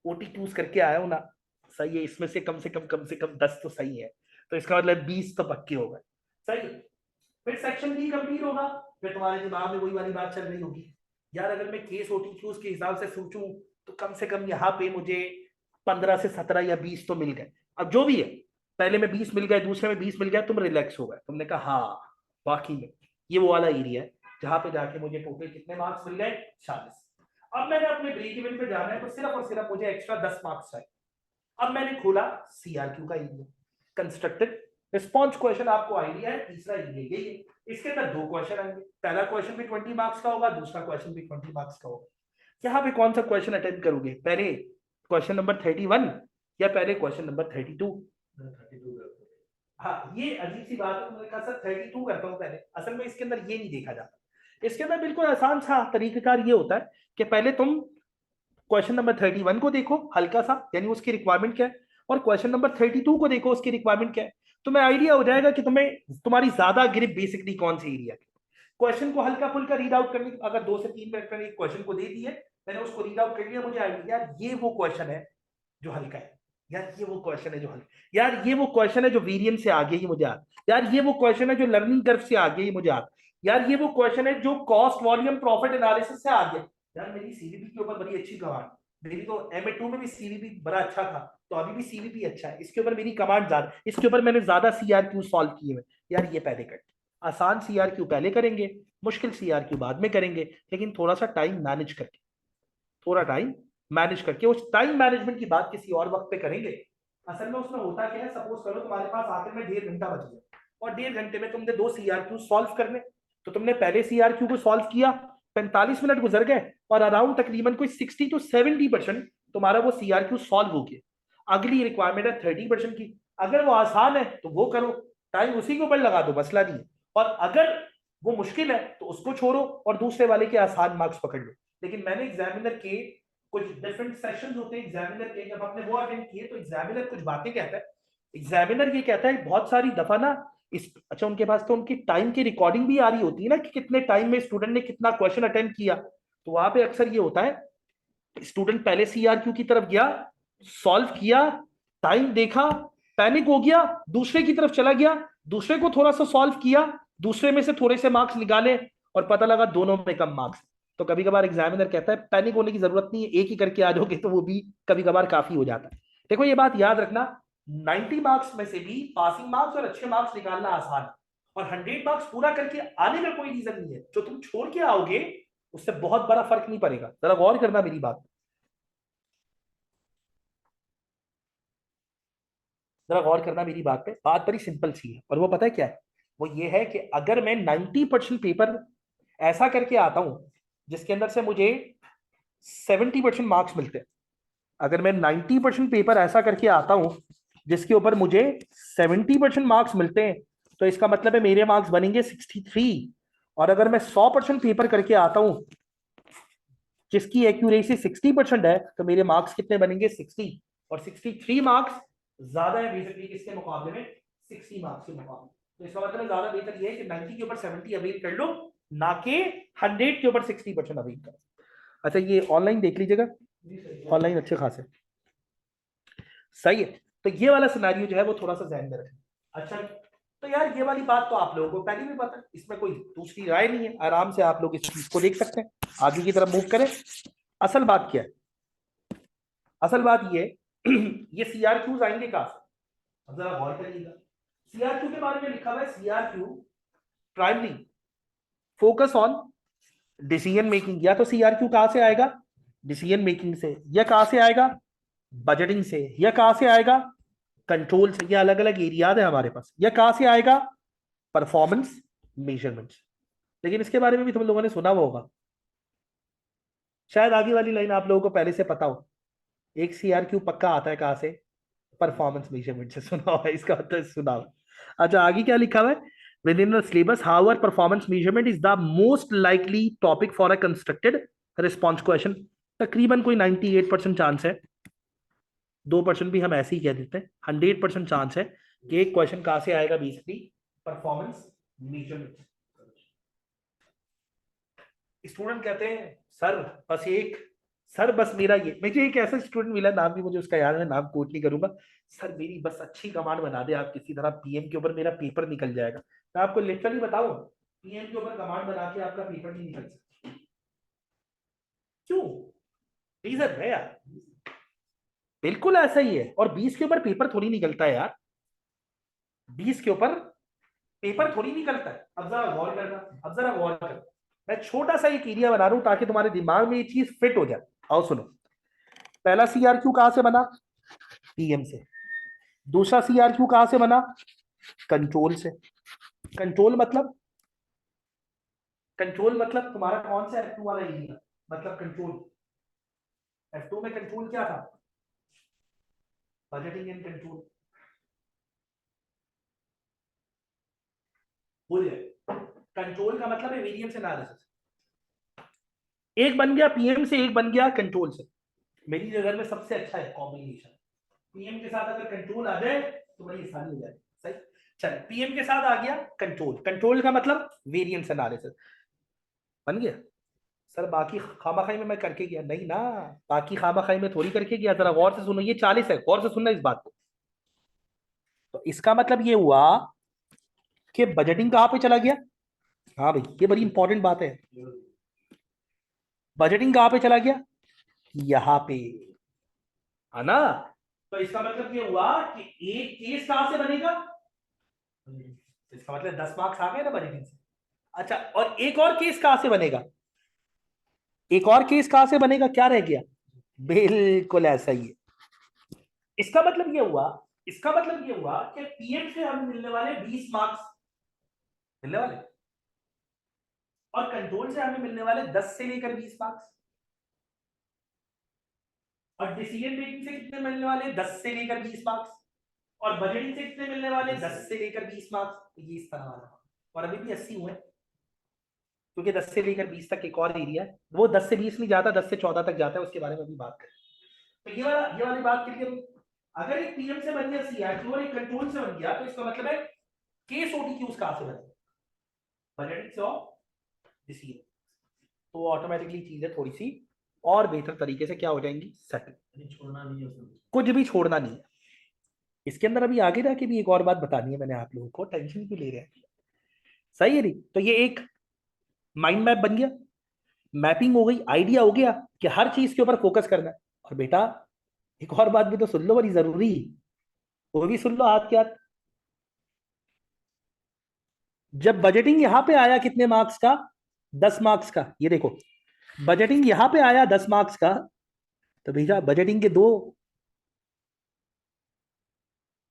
ओटी चूज करके आया हूं ना, सही है, इसमें से कम से कम 10 तो सही है, तो इसका मतलब 20 तो पक्के हो गए, सही। फिर सेक्शन बी कंप्लीट होगा, फिर तुम्हारे दिमाग में वही वाली बात चल रही होगी, यार अगर मैं केस ओटी चूज के हिसाब से सोचूं तो कम से कम यहाँ पे मुझे 15 से 17 या 20 तो मिल गए। अब जो भी है, पहले में 20 मिल गए, दूसरे में 20 मिल गया, तुम रिलैक्स हो गए, तुमने कहा हाँ वाकई में ये वो वाला एरिया है जहां पे जाके मुझे टोटल कितने मार्क्स मिल गए? 40। अब मैंने अपने ब्रेक इवन पे जाना है तो सिर्फ और सिर्फ मुझे एक्स्ट्रा 10 मार्क्स चाहिए। अब मैंने खोला सीआरक्यू का एरिया, कंस्ट्रक्टेड रिस्पॉन्स क्वेश्चन, आपको आइडिया है तीसरा एरिया यही है। इसके अंदर 2 क्वेश्चन आएंगे, पहला क्वेश्चन भी 20 मार्क्स का होगा, दूसरा क्वेश्चन भी 20 मार्क्स का होगा। यहाँ पे कौन सा क्वेश्चन अटेम्प्ट करोगे, पहले क्वेश्चन नंबर 31 या पहले क्वेश्चन नंबर 32? हाँ, ये अजीब सी बात है, मैंने कहा सर 32 करता हूँ पहले, असल में इसके अंदर ये नहीं देखा जाता। इसके अंदर बिल्कुल आसान सा तरीकाकार ये होता है कि पहले तुम क्वेश्चन नंबर 31 को देखो हल्का सा, यानी उसकी रिक्वायरमेंट क्या है, और क्वेश्चन नंबर 32 को देखो उसकी रिक्वायरमेंट क्या है, तुम्हें आइडिया हो जाएगा कि तुम्हें तुम्हारी ज्यादा ग्रिप बेसिकली कौन सी एरिया है। क्वेश्चन को हल्का फुल्का रीड आउट करने, अगर 2 से 3 मिनट मैंने एक क्वेश्चन को दे दी है, मैंने उसको रीड आउट कर लिया, मुझे आइडिया यार ये वो क्वेश्चन है जो हल्का है, यार ये वो क्वेश्चन है जो हल्का, यार ये वो क्वेश्चन है जो वेरिएंस से आगे ही मुझे आता, यार ये वो क्वेश्चन है जो लर्निंग कर्व से आगे ही मुझे आता, यार ये वो क्वेश्चन है जो कॉस्ट वॉल्यूम प्रॉफिट एनालिसिस से आ गया। यार मेरी सीवीपी के ऊपर बड़ी अच्छी कमांड, मेरी तो MA2 में भी सीवीपी बड़ा अच्छा था, तो अभी भी सीवीपी अच्छा है, इसके ऊपर मेरी कमांड ज्यादा, इसके ऊपर मैंने ज्यादा सीआरक्यू सॉल्व किए हुए। यार ये पहले कर, आसान सीआरक्यू पहले करेंगे, मुश्किल सीआरक्यू बाद में करेंगे, लेकिन थोड़ा सा टाइम मैनेज करके, थोड़ा टाइम मैनेज करके, उस टाइम मैनेजमेंट की बात किसी और वक्त पे करेंगे। असल में उसमें होता क्या है, सपोज करो तुम्हारे पास आखिर में 1.5 घंटा बच गया और 1.5 घंटे में तुमने 2 सीआरक्यू सॉल्व करने, तो तुमने पहले सीआरक्यू को सॉल्व किया, 45 मिनट गुजर गए और अराउंड तकरीबन कोई 60 to 70% तुम्हारा वो सीआरक्यू सॉल्व हो गया। अगली रिक्वायरमेंट है 30% की, अगर वो आसान है तो वो करो, टाइम उसी के ऊपर लगा दो, मसला नहीं है, और अगर वो मुश्किल है तो उसको छोड़ो और दूसरे वाले के आसान मार्क्स पकड़ लो। लेकिन मैंने एग्जामिनर के कुछ डिफरेंट सेशंस होते हैं एग्जामिनर के, जब आपने वो अटेंड किए तो एग्जामिनर कुछ बातें कहता है, एग्जामिनर ये कहता है बहुत सारी दफा ना इस, अच्छा उनके पास तो उनकी टाइम की रिकॉर्डिंग भी आ रही होती है ना कि कितने टाइम में स्टूडेंट ने कितना क्वेश्चन अटेंड किया, तो वहां पे अक्सर ये होता है स्टूडेंट पहले सीआरक्यू की तरफ गया, सॉल्व किया, टाइम देखा, पैनिक हो गया, दूसरे की तरफ चला गया, दूसरे को थोड़ा सा सॉल्व किया, दूसरे में से थोड़े से मार्क्स निकाले और पता लगा दोनों में कम मार्क्स। तो कभी कभार एग्जामिनर कहता है पैनिक होने की जरूरत नहीं है, एक ही करके आ जाओगे तो वो भी कभी कभार काफी हो जाता है। देखो ये बात याद रखना, 90 मार्क्स में से भी पासिंग मार्क्स और अच्छे मार्क्स निकालना आसान है, और 100 मार्क्स पूरा करके आने का कोई रीजन नहीं है। जो तुम छोड़ के आओगे उससे बहुत बड़ा फर्क नहीं पड़ेगा, जरा गौर करना मेरी बात, जरा गौर करना मेरी बात पे। बात बड़ी सिंपल सी है, और वो पता है क्या है, वो ये है कि अगर मैं 90% पेपर ऐसा करके आता हूं जिसके अंदर से मुझे 70% मार्क्स मिलते हैं, अगर मैं 90% पेपर ऐसा करके आता हूं जिसके ऊपर मुझे 70% मार्क्स मिलते हैं, तो इसका मतलब है मेरे मार्क्स बनेंगे 63। और अगर मैं 100% पेपर करके आता हूं जिसकी एक्यूरेसी 60% है, तो मेरे मार्क्स कितने बनेंगे 60, और 63 मार्क्स ज्यादा है बेसिकली किसके मुकाबले में, 60 मार्क्स के मुकाबले। तो इसका मतलब ज्यादा बेहतर ये है कि 90 के ऊपर 70 अवेल कर लो, ना कि 100 के ऊपर 60% अवेल करो। अच्छा ये ऑनलाइन देख लीजिएगा, ऑनलाइन अच्छे खासे सही है। तो ये वाला सिनेरियो जो है वो थोड़ा सा ध्यान में रखें। अच्छा तो यार ये वाली बात तो आप लोगों को पहले भी पता है, इसमें कोई दूसरी राय नहीं है, आराम से आप लोग इस चीज को देख सकते हैं, आगे की तरफ मूव करें। असल बात क्या है, असल बात ये ये सीआरक्यूज आएंगे कहां से, अब जरा गौर करिएगा। सीआरक्यू के बारे में लिखा हुआ है, CRQ primary focus on decision making. या तो सीआरक्यू कहां से आएगा, डिसीजन मेकिंग से, या कहां से आएगा, बजटिंग से, या कहां से आएगा, कंट्रोल से। ये अलग अलग एरियाज है हमारे पास। या कहां से आएगा, परफॉर्मेंस मेजरमेंट्स। लेकिन इसके बारे में भी तुम लोगों ने सुना हुआ होगा, शायद आगे वाली लाइन आप लोगों को पहले से पता हो। एक सीआरक्यू पक्का आता है कहां से, परफॉर्मेंस मेजरमेंट से। सुना हुआ है, इसका मतलब सुना हुआ। अच्छा आगे क्या लिखा हुआ है, with in the syllabus however performance measurement is the most likely topic for a constructed response question. तकरीबन कोई 98% चांस है, 2% भी हम ऐसे ही कह देते हैं, 100% चांस है कि एक क्वेश्चन कहां से आएगा, बेसिकली परफॉर्मेंस मेजरमेंट। स्टूडेंट कहते हैं सर बस एक, सर बस मेरा ये, मुझे एक ऐसा स्टूडेंट मिला, नाम भी मुझे उसका याद है, नाम कोट नहीं करूंगा, सर मेरी बस अच्छी कमांड बना दे आप किसी तरह, पीएम के ऊपर मेरा पेपर निकल जाएगा। मैं आपको लिटरली बताऊं, पीएम के ऊपर कमांड बना के आपका पेपर नहीं निकल सकता। क्यों, रीजन है यार, बिल्कुल ऐसा ही है। और 20 के ऊपर पेपर थोड़ी निकलता है यार, 20 के ऊपर पेपर थोड़ी निकलता है। अब जरा गौर करना, अब जरा गौर करना, मैं छोटा सा एक एरिया बना रहा हूं ताकि तुम्हारे दिमाग में ये चीज फिट हो जाए। आओ सुनो, पहला सीआरक्यू कहां से बना, पीएम से। दूसरा सीआरक्यू कहां से बना, कंट्रोल से। कंट्रोल मतलब, कंट्रोल मतलब तुम्हारा कौन सा F2 वाला एरिया, मतलब कंट्रोल। F2 में कंट्रोल क्या था, बजटिंग एंड कंट्रोल। भूल गए, कंट्रोल का मतलब है वेरिएंस एनालिसिस। एक बन गया पीएम से, एक बन गया कंट्रोल से। मेरी नजर में सबसे अच्छा है कॉम्बिनेशन, पीएम के साथ अगर कंट्रोल आ जाए तो बड़ी आसानी हो जाए। सही, चल पीएम के साथ आ गया कंट्रोल, कंट्रोल का मतलब वेरिएंस एनालिसिस बन गया। सर बाकी खामाखाई में मैं करके गया नहीं ना, बाकी खामाखाई में थोड़ी करके गया, जरा गौर से सुनो, ये 40 है, गौर से सुनना इस बात को। तो इसका मतलब ये हुआ कि बजटिंग कहां पे चला गया, हाँ भाई ये बड़ी इंपॉर्टेंट बात है, बजटिंग कहां पे चला गया, यहां पे, है ना। तो इसका मतलब ये हुआ कि एक केस कहां से बनेगा, तो इसका मतलब 10 मार्क्स आ गए ना बजटिंग से। अच्छा और एक और केस कहां से बनेगा, एक और केस कहां से बनेगा, क्या रह गया, बिल्कुल ऐसा ही है। इसका मतलब ये हुआ, इसका मतलब ये हुआ कि पीएम से हमें मिलने वाले 20 मार्क्स मिलने वाले, और कंट्रोल से हमें मिलने वाले 10 से लेकर 20 मार्क्स, और डिसीजन मेकिंग से कितने मिलने वाले, 10 से लेकर 20 मार्क्स, और बजटिंग से कितने मिलने वाले, 10 से लेकर 20 मार्क्स। तो ये इस तरह वाला, और अभी भी 80 हुए, क्योंकि 10 से लेकर 20 तक एक और एरिया है, वो 10 से 20 नहीं जाता, 10 से 14 तक जाता है, उसके बारे में भी बात करें। तो ये वाली बात क्लियर। अगर एक पीएम से बन गया सीआरक्यू और एक कंट्रोल से बन गया, तो इसका मतलब है केस ओटीक्यूज कहां से बने, बजटिंग से और डिसीजन। तो ऑटोमेटिकली चीजें थोड़ी सी और बेहतर तरीके से क्या हो जाएंगी, सेटल। छोड़ना नहीं है उसमें, कुछ भी छोड़ना नहीं है इसके अंदर। अभी आगे जाके भी एक और बात बतानी है मैंने आप लोगों को, टेंशन क्यों ले रहे हैं, सही है नहीं। तो ये एक माइंड मैप बन गया, मैपिंग हो गई, आइडिया हो गया कि हर चीज के ऊपर फोकस करना है। और बेटा एक और बात भी तो सुन लो, बड़ी जरूरी, वो भी सुन लो हाथ के हाथ। जब बजटिंग यहां पे आया कितने मार्क्स का, 10 मार्क्स का, ये देखो बजटिंग यहां पे आया 10 मार्क्स का, तो भैया बजटिंग के दो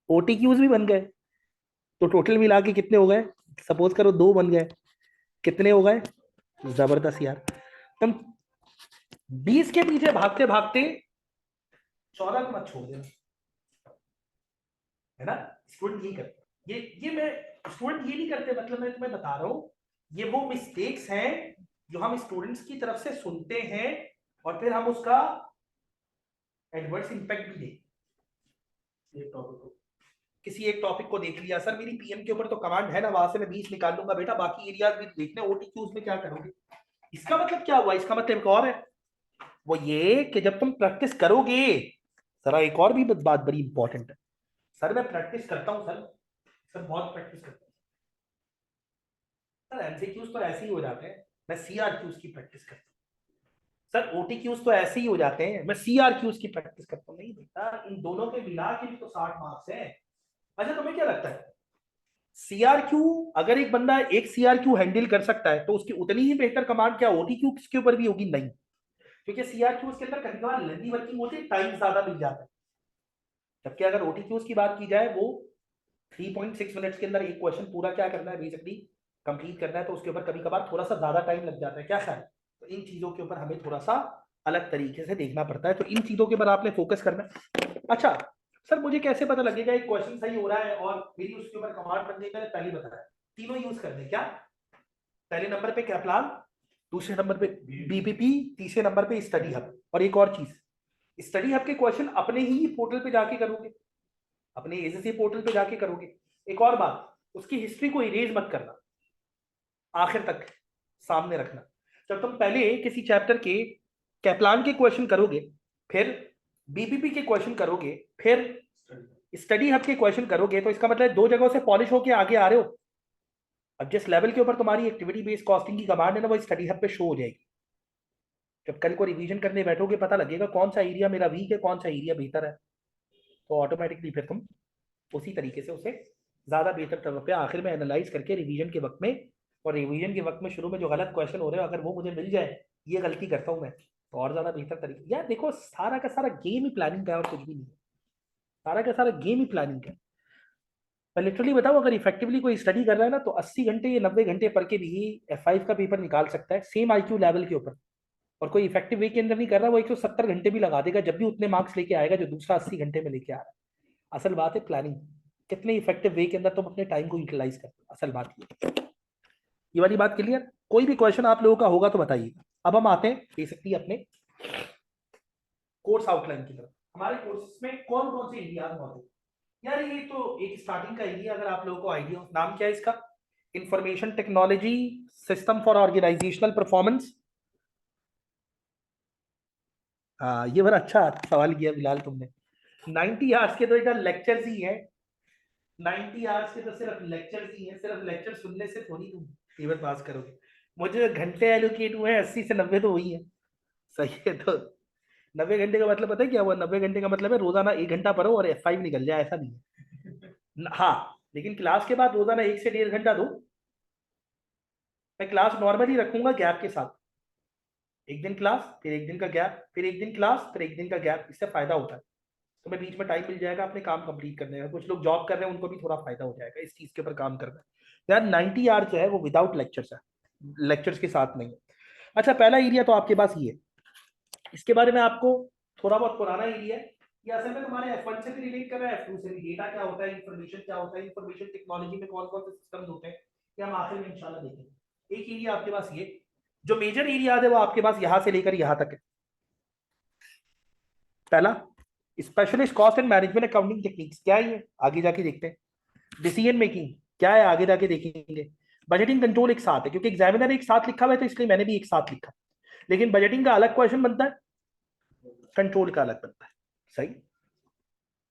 ओटीक्यूज भी बन गए, तो टोटल मिला के कितने हो गए, सपोज करो दो बन गए, कितने हो गए, जबरदस्त यार। तुम 20 के पीछे भागते भागते 14 को मत छोड़ देना, है ना। स्टूडेंट यही करते, ये मैं, स्टूडेंट ये नहीं करते, मतलब मैं तुम्हें बता रहा हूं, ये वो मिस्टेक्स हैं जो हम स्टूडेंट्स की तरफ से सुनते हैं और फिर हम उसका एडवर्स इंपैक्ट भी देखते। एक टॉपिक को, किसी एक टॉपिक को देख लिया, सर मेरी पीएम के ऊपर तो कमांड है ना, वहां से मैं 20 निकाल लूंगा, बेटा बाकी एरियाज भी देखने, ओटीक्यूज में क्या करोगे। इसका मतलब क्या हुआ, इसका मतलब एक और है, वो ये कि जब तुम प्रैक्टिस करोगे, जरा एक और भी बात बड़ी इंपॉर्टेंट है। सर मैं प्रैक्टिस करता हूँ सर, सर बहुत प्रैक्टिस करता हूँ सर, एमसीक्यूज तो ऐसे ही हो जाते हैं, मैं सीआरक्यूज की प्रैक्टिस करता हूँ सर, ओटीक्यूज तो ऐसे ही हो जाते हैं, मैं सीआरक्यूज की प्रैक्टिस करता हूँ। नहीं बेटा, इन दोनों के मिला के भी तो 60 मार्क्स है। अच्छा तुम्हें क्या लगता है, सीआरक्यू, अगर एक बंदा एक सीआरक्यू हैंडल कर सकता है तो उसकी उतनी ही बेहतर कमांड क्या ओटीक्यू के ऊपर भी होगी? नहीं, क्योंकि सीआरक्यू के अंदर कभी कभार लेंदी वर्किंग होती है, टाइम ज्यादा मिल जाता है, जबकि अगर ओटीक्यूज की बात की जाए, वो 3.6 मिनट्स के अंदर एक क्वेश्चन पूरा क्या करना है, बेसिकली कंप्लीट करना है, तो उसके ऊपर कभी कभार थोड़ा सा ज्यादा टाइम लग जाता है, क्या ख्याल है? तो इन चीजों के ऊपर हमें थोड़ा सा अलग तरीके से देखना पड़ता है, तो इन चीजों के ऊपर आपने फोकस करना है। अच्छा सर मुझे कैसे पता लगेगा एक क्वेश्चन सही हो रहा है और मेरी उसके ऊपर कमांड बन गई, मैंने पहले बताया तीनों यूज करने, क्या, पहले नंबर पे कैपलान, दूसरे नंबर पे बीपीपी, तीसरे नंबर पे स्टडी हब। और एक और चीज, स्टडी हब के क्वेश्चन अपने ही पोर्टल पे जाके करोगे, अपने एजेंसी पोर्टल पे जाके करोगे। एक और बात, उसकी हिस्ट्री को इरेज मत करना, आखिर तक सामने रखना। जब तुम पहले किसी चैप्टर के कैपलान के क्वेश्चन करोगे, फिर बीपीपी के क्वेश्चन करोगे, फिर स्टडी हब के क्वेश्चन करोगे, तो इसका मतलब दो जगहों से पॉलिश होके आगे आ रहे हो। अब जिस लेवल के ऊपर तुम्हारी एक्टिविटी बेस्ड कॉस्टिंग की कमांड है ना, वो स्टडी हब पे शो हो जाएगी। जब कल को रिवीजन करने बैठोगे, पता लगेगा कौन सा एरिया मेरा वीक है, कौन सा एरिया बेहतर है, तो ऑटोमेटिकली फिर तुम उसी तरीके से उसे ज्यादा बेहतर तरफ पे आखिर में एनालाइज करके रिवीजन के वक्त में, और रिवीजन के वक्त में शुरू में जो गलत क्वेश्चन हो रहे हो, अगर वो मुझे मिल जाए, ये गलती करता हूँ मैं, तो और ज्यादा बेहतर तरीके। यार देखो सारा का सारा गेम ही प्लानिंग का है और कुछ भी नहीं है, सारा का सारा गेम ही प्लानिंग का है। मैं लिटरली बताऊं, अगर इफेक्टिवली कोई स्टडी कर रहा है ना, तो 80 घंटे या 90 घंटे पढ़ के भी F5 का पेपर निकाल सकता है, सेम IQ लेवल के ऊपर। और कोई इफेक्टिव वे के अंदर नहीं कर रहा, वो 170 घंटे भी लगा देगा, जब भी उतने मार्क्स लेके आएगा जो दूसरा 80 घंटे में लेके आ रहा है। असल बात है प्लानिंग, कितने इफेक्टिव वे के अंदर तुम अपने टाइम को यूटिलाइज करते हो, असल बात ये वाली बात क्लियर। कोई भी क्वेश्चन आप लोगों का होगा तो बताइएगा। अब हम आते हैं बेसिकली अपने कोर्स आउटलाइन की तरफ। हमारे कोर्स में कौन कौन से एरियाज मौजूद, यार ये तो एक स्टार्टिंग का एरिया, अगर आप लोगों को आइडिया हो, नाम क्या है इसका, information technology system for organisational performance. हाँ ये बड़ा अच्छा सवाल किया बिलाल तुमने। 90 आवर्स के तो इधर लेक्चर्स ही है, 90 आवर्स के तो सिर्फ लेक्चर्स ही है, सिर्फ लेक्चर सुनने से थोड़ी तुम पेपर पास करोगे। मुझे घंटे एलोकेट हुए हैं 80 से 90 तो वही है, सही है। तो 90 घंटे का मतलब पता है क्या हुआ, 90 घंटे का मतलब है रोजाना 1 घंटा पढ़ो और F5 निकल जाए, ऐसा नहीं है। हाँ लेकिन क्लास के बाद रोजाना 1 से 1.5 घंटा दो। मैं क्लास नॉर्मली रखूंगा गैप के साथ, एक दिन क्लास फिर एक दिन का गैप, फिर एक दिन क्लास फिर एक दिन का गैप, इससे फायदा होता है। तो मैं बीच में टाइम मिल जाएगा अपने काम कंप्लीट करने का, कुछ लोग जॉब कर रहे हैं उनको भी थोड़ा फायदा हो जाएगा इस चीज के ऊपर काम करना है। यार 90 आवर जो है वो विदाउट लेक्चर्स है, लेक्चर्स के साथ नहीं है। अच्छा पहला एरिया तो आपके पास ये है, इसके बारे में आपको थोड़ा बहुत पुराना एरिया है, ये असल में तुम्हारे F1 से भी रिलेट कर रहा है, F2 से भी। डेटा क्या होता है, इन्फॉर्मेशन क्या होता है, इन्फॉर्मेशन टेक्नोलॉजी में कौन कौन से सिस्टम्स होते हैं, ये हम आखिर में इंशाल्लाह देखेंगे। एक एरिया आपके पास ये, जो मेजर एरिया है वो आपके पास यहां से लेकर यहां तक है। पहला specialist cost and management accounting techniques, क्या है ये, आगे जाके देखते हैं। डिसीजन मेकिंग क्या है, आगे जाके देखेंगे। बजटिंग कंट्रोल एक साथ है, क्योंकि एग्जामिनर एक साथ लिखा हुआ है तो इसलिए मैंने भी एक साथ लिखा, लेकिन बजटिंग का अलग क्वेश्चन बनता है, कंट्रोल का अलग बनता है। सही,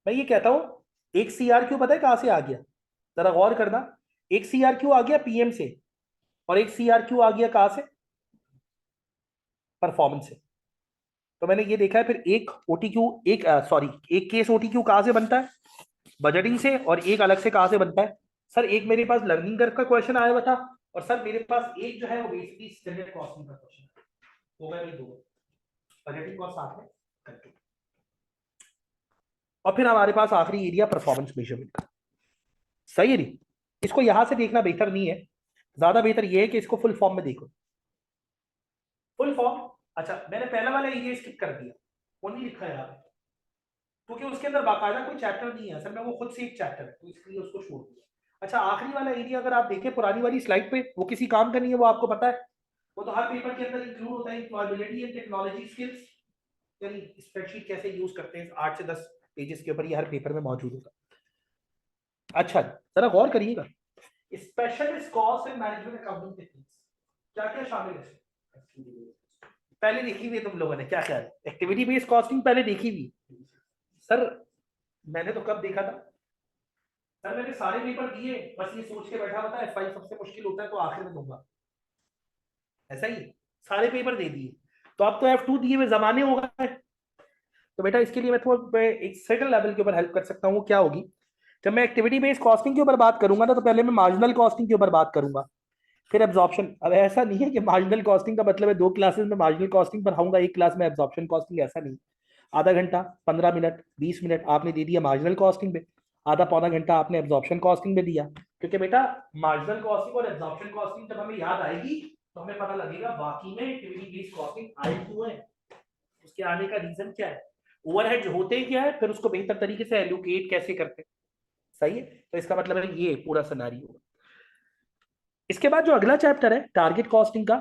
मैं ये कहता हूं, एक सीआरक्यू पता है कहां से आ गया, जरा गौर करना। एक सीआरक्यू आ गया पीएम से, और एक सीआरक्यू आ गया कहां से, परफॉर्मेंस से। तो मैंने ये देखा है फिर एक ओटीक्यू, एक सॉरी एक केस ओटीक्यू कहां से बनता है, बजटिंग से, और एक अलग से कहां से बनता है। सर एक मेरे पास लर्निंग कर्व का क्वेश्चन आया हुआ था, और सर मेरे पास एक जो है वो बेसिकली स्टैंडर्ड कॉस्टिंग का क्वेश्चन हो गया, ये दो बजटिंग कॉस्ट साथ में करके। और फिर हमारे पास आखिरी एरिया परफॉर्मेंस मेजरमेंट का। सही है नहीं, इसको यहां से देखना बेहतर नहीं है, ज्यादा बेहतर ये है कि इसको फुल फॉर्म में देखो। फुल फॉर्म, अच्छा मैंने पहला वाला एरिया स्किप कर दिया, वो नहीं लिखा है यहाँ पे, क्योंकि उसके अंदर बाकायदा कोई चैप्टर नहीं है असल में, वो खुद से एक चैप्टर है, तो इसलिए उसको छोड़ दिया। अच्छा आखिरी वाला एरिया अगर आप देखें पुरानी वाली स्लाइड पे, वो किसी काम का नहीं है, वो आपको पता है, वो तो हर पेपर के अंदर इंक्लूड होता है, एम्प्लॉयबिलिटी एंड टेक्नोलॉजी स्किल्स, यानी स्प्रेडशीट कैसे यूज करते हैं, 8 से 10 पेजेस के ऊपर ये हर पेपर में मौजूद होगा। अच्छा जरा गौर करिएगा, specialist cost and management accounting techniques क्या क्या शामिल है इसमें? पहले देखी हुई है तुम लोगों ने, क्या ख्याल है, एक्टिविटी बेस्ड कॉस्टिंग पहले देखी हुई? सर मैंने तो कब देखा था सर, मैंने सारे पेपर दिए, बस ये सोच के बैठा होता है F5 सबसे मुश्किल होता है तो आखिर में दूंगा, ऐसा ही सारे पेपर दे दिए, तो अब तो F2 दिए हुए जमाने हो गए। तो बेटा इसके लिए मैं थोड़ा एक सेकंड लेवल के ऊपर हेल्प कर सकता हूँ, क्या होगी, जब मैं एक्टिविटी बेस्ड कॉस्टिंग के ऊपर बात करूंगा ना, तो पहले मैं मार्जिनल कॉस्टिंग के ऊपर बात करूंगा, फिर एब्जॉर्प्शन। अब ऐसा नहीं है कि मार्जिनल कॉस्टिंग का मतलब है 2 क्लासेस में मार्जिनल कॉस्टिंग पढ़ाऊंगा, एक क्लास में एब्जॉर्प्शन कॉस्टिंग, ऐसा नहीं। आधा घंटा, 15 मिनट, 20 मिनट आपने दे दिया मार्जिनल कॉस्टिंग पे, आधा पौना घंटा आपने एब्जॉर्प्शन कॉस्टिंग में दिया, क्योंकि बेटा मार्जिनल कॉस्टिंग और एब्जॉर्प्शन कॉस्टिंग जब हमें याद आएगी तो हमें पता लगेगा वाकई में एक्टिविटी बेस्ड कॉस्टिंग आई क्यों है, उसके आने का रीजन क्या है, ओवरहेड होते क्या है, फिर उसको बेहतर तरीके से एलोकेट कैसे करते हैं। सही है, तो इसका मतलब है ये पूरा सिनेरियो। इसके बाद जो अगला चैप्टर है टारगेट कॉस्टिंग का,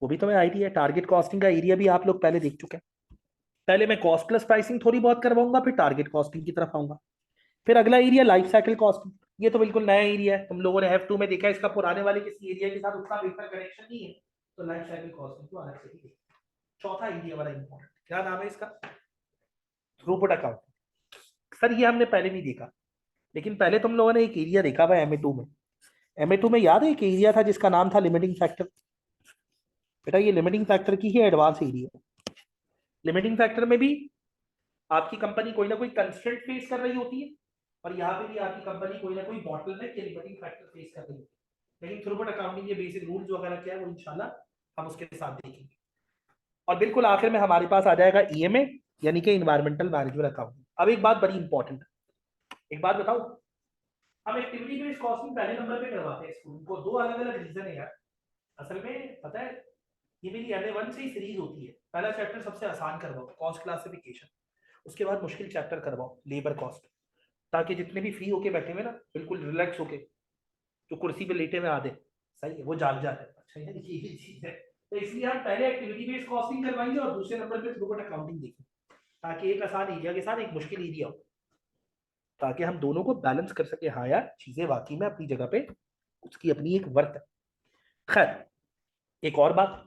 वो भी तुम्हें आईडिया है, टारगेट कॉस्टिंग का एरिया भी आप लोग पहले देख चुके हैं। पहले मैं कॉस्ट प्लस प्राइसिंग थोड़ी बहुत करवाऊंगा, फिर टारगेट कॉस्टिंग की तरफ आऊंगा। फिर अगला एरिया लाइफ साइकिल कॉस्टिंग, ये तो बिल्कुल नया एरिया है, तुम लोगों ने F2 में देखा है, इसका पुराने वाले किसी एरिया के साथ उतना बेहतर कनेक्शन नहीं है, तो लाइफ साइकिल कॉस्टिंग को अलग से ही देखो। चौथा एरिया वाला इंपॉर्टेंट, क्या नाम है इसका, थ्रूपुट अकाउंट। सर ये हमने पहले नहीं देखा, लेकिन पहले तुम लोगों ने एक एरिया देखा हुआ MA2 में। MA2 में याद है एक एरिया था जिसका नाम था लिमिटिंग फैक्टर। बेटा ये लिमिटिंग फैक्टर की ही एडवांस एरिया। लिमिटिंग फैक्टर में भी आपकी कंपनी कोई ना कोई कंस्ट्रेंट फेस कर रही होती है, और यहाँ पे भी आपकी कंपनी कोई ना कोई बॉटलनेक या लिमिटिंग फैक्टर फेस कर रही होती है, लेकिन थ्रूपुट अकाउंटिंग के बेसिक रूल्स वगैरह क्या है वो इंशाल्लाह हम उसके साथ देखेंगे। और बिल्कुल आखिर में हमारे पास आ जाएगा EMA, यानी कि इन्वायरमेंटल मैनेजमेंट अकाउंटिंग। अब एक बात बड़ी इंपॉर्टेंट, एक बात बताओ, हम एक्टिविटी बेस्ड कॉस्टिंग पहले नंबर पे करवाते हैं स्टूडेंट को, दो अलग अलग रीजन है यार। असल में पता है, ये मेरी MA1 से ही सीरीज होती है, पहला चैप्टर सबसे आसान करवाओ कॉस्ट क्लासिफिकेशन, उसके बाद मुश्किल चैप्टर करवाओ लेबर कॉस्ट, ताकि जितने भी फ्री होके बैठे हुए ना बिल्कुल रिलैक्स होके, जो कुर्सी पे लेटे हुए आधे, सही है वो जाग जाते हैं। अच्छा यार ये भी चीज है, तो इसलिए हम पहले एक्टिविटी बेस्ड कॉस्टिंग करवाएंगे और दूसरे नंबर पे थ्रूपुट अकाउंटिंग देखेंगे, ताकि एक आसान एरिया के साथ एक मुश्किल एरिया हो, ताकि हम दोनों को बैलेंस कर सके। हाँ यार चीजें वाकई में अपनी जगह पे उसकी अपनी एक वर्थ है। खैर एक और बात,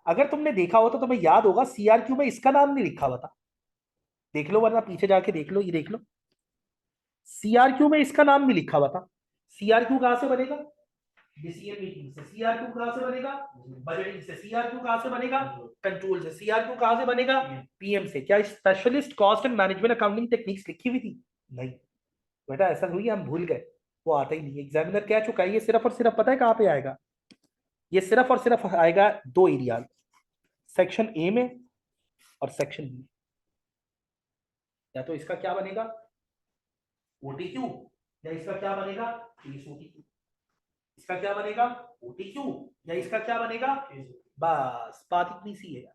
अगर तुमने देखा हो तो तुम्हें याद होगा CRQ में इसका नाम नहीं लिखा हुआ था, देख लो वरना पीछे जाके देख लो, ये देख लो CRQ में इसका नाम नहीं लिखा हुआ था। CRQ कहां से बनेगा, डिसीजन मेकिंग से। CRQ कहां से बनेगा, बजटिंग से। CRQ कहां से बनेगा, कंट्रोल से। CRQ कहां से बनेगा, PM से। क्या specialist cost and management accounting techniques लिखी हुई थी, नहीं बेटा ऐसा हुई हम भूल गए, वो आता ही नहीं, एग्जामिनर कह चुका है। ये सिर्फ और सिर्फ पता है कहां पे आएगा, ये सिर्फ और सिर्फ आएगा दो एरिया, सेक्शन A में और सेक्शन B। या तो इसका क्या बनेगा OTQ, या इसका क्या बनेगा केस OTQ। इसका क्या बनेगा OTQ, या इसका क्या बनेगा, बस बात इतनी सी है।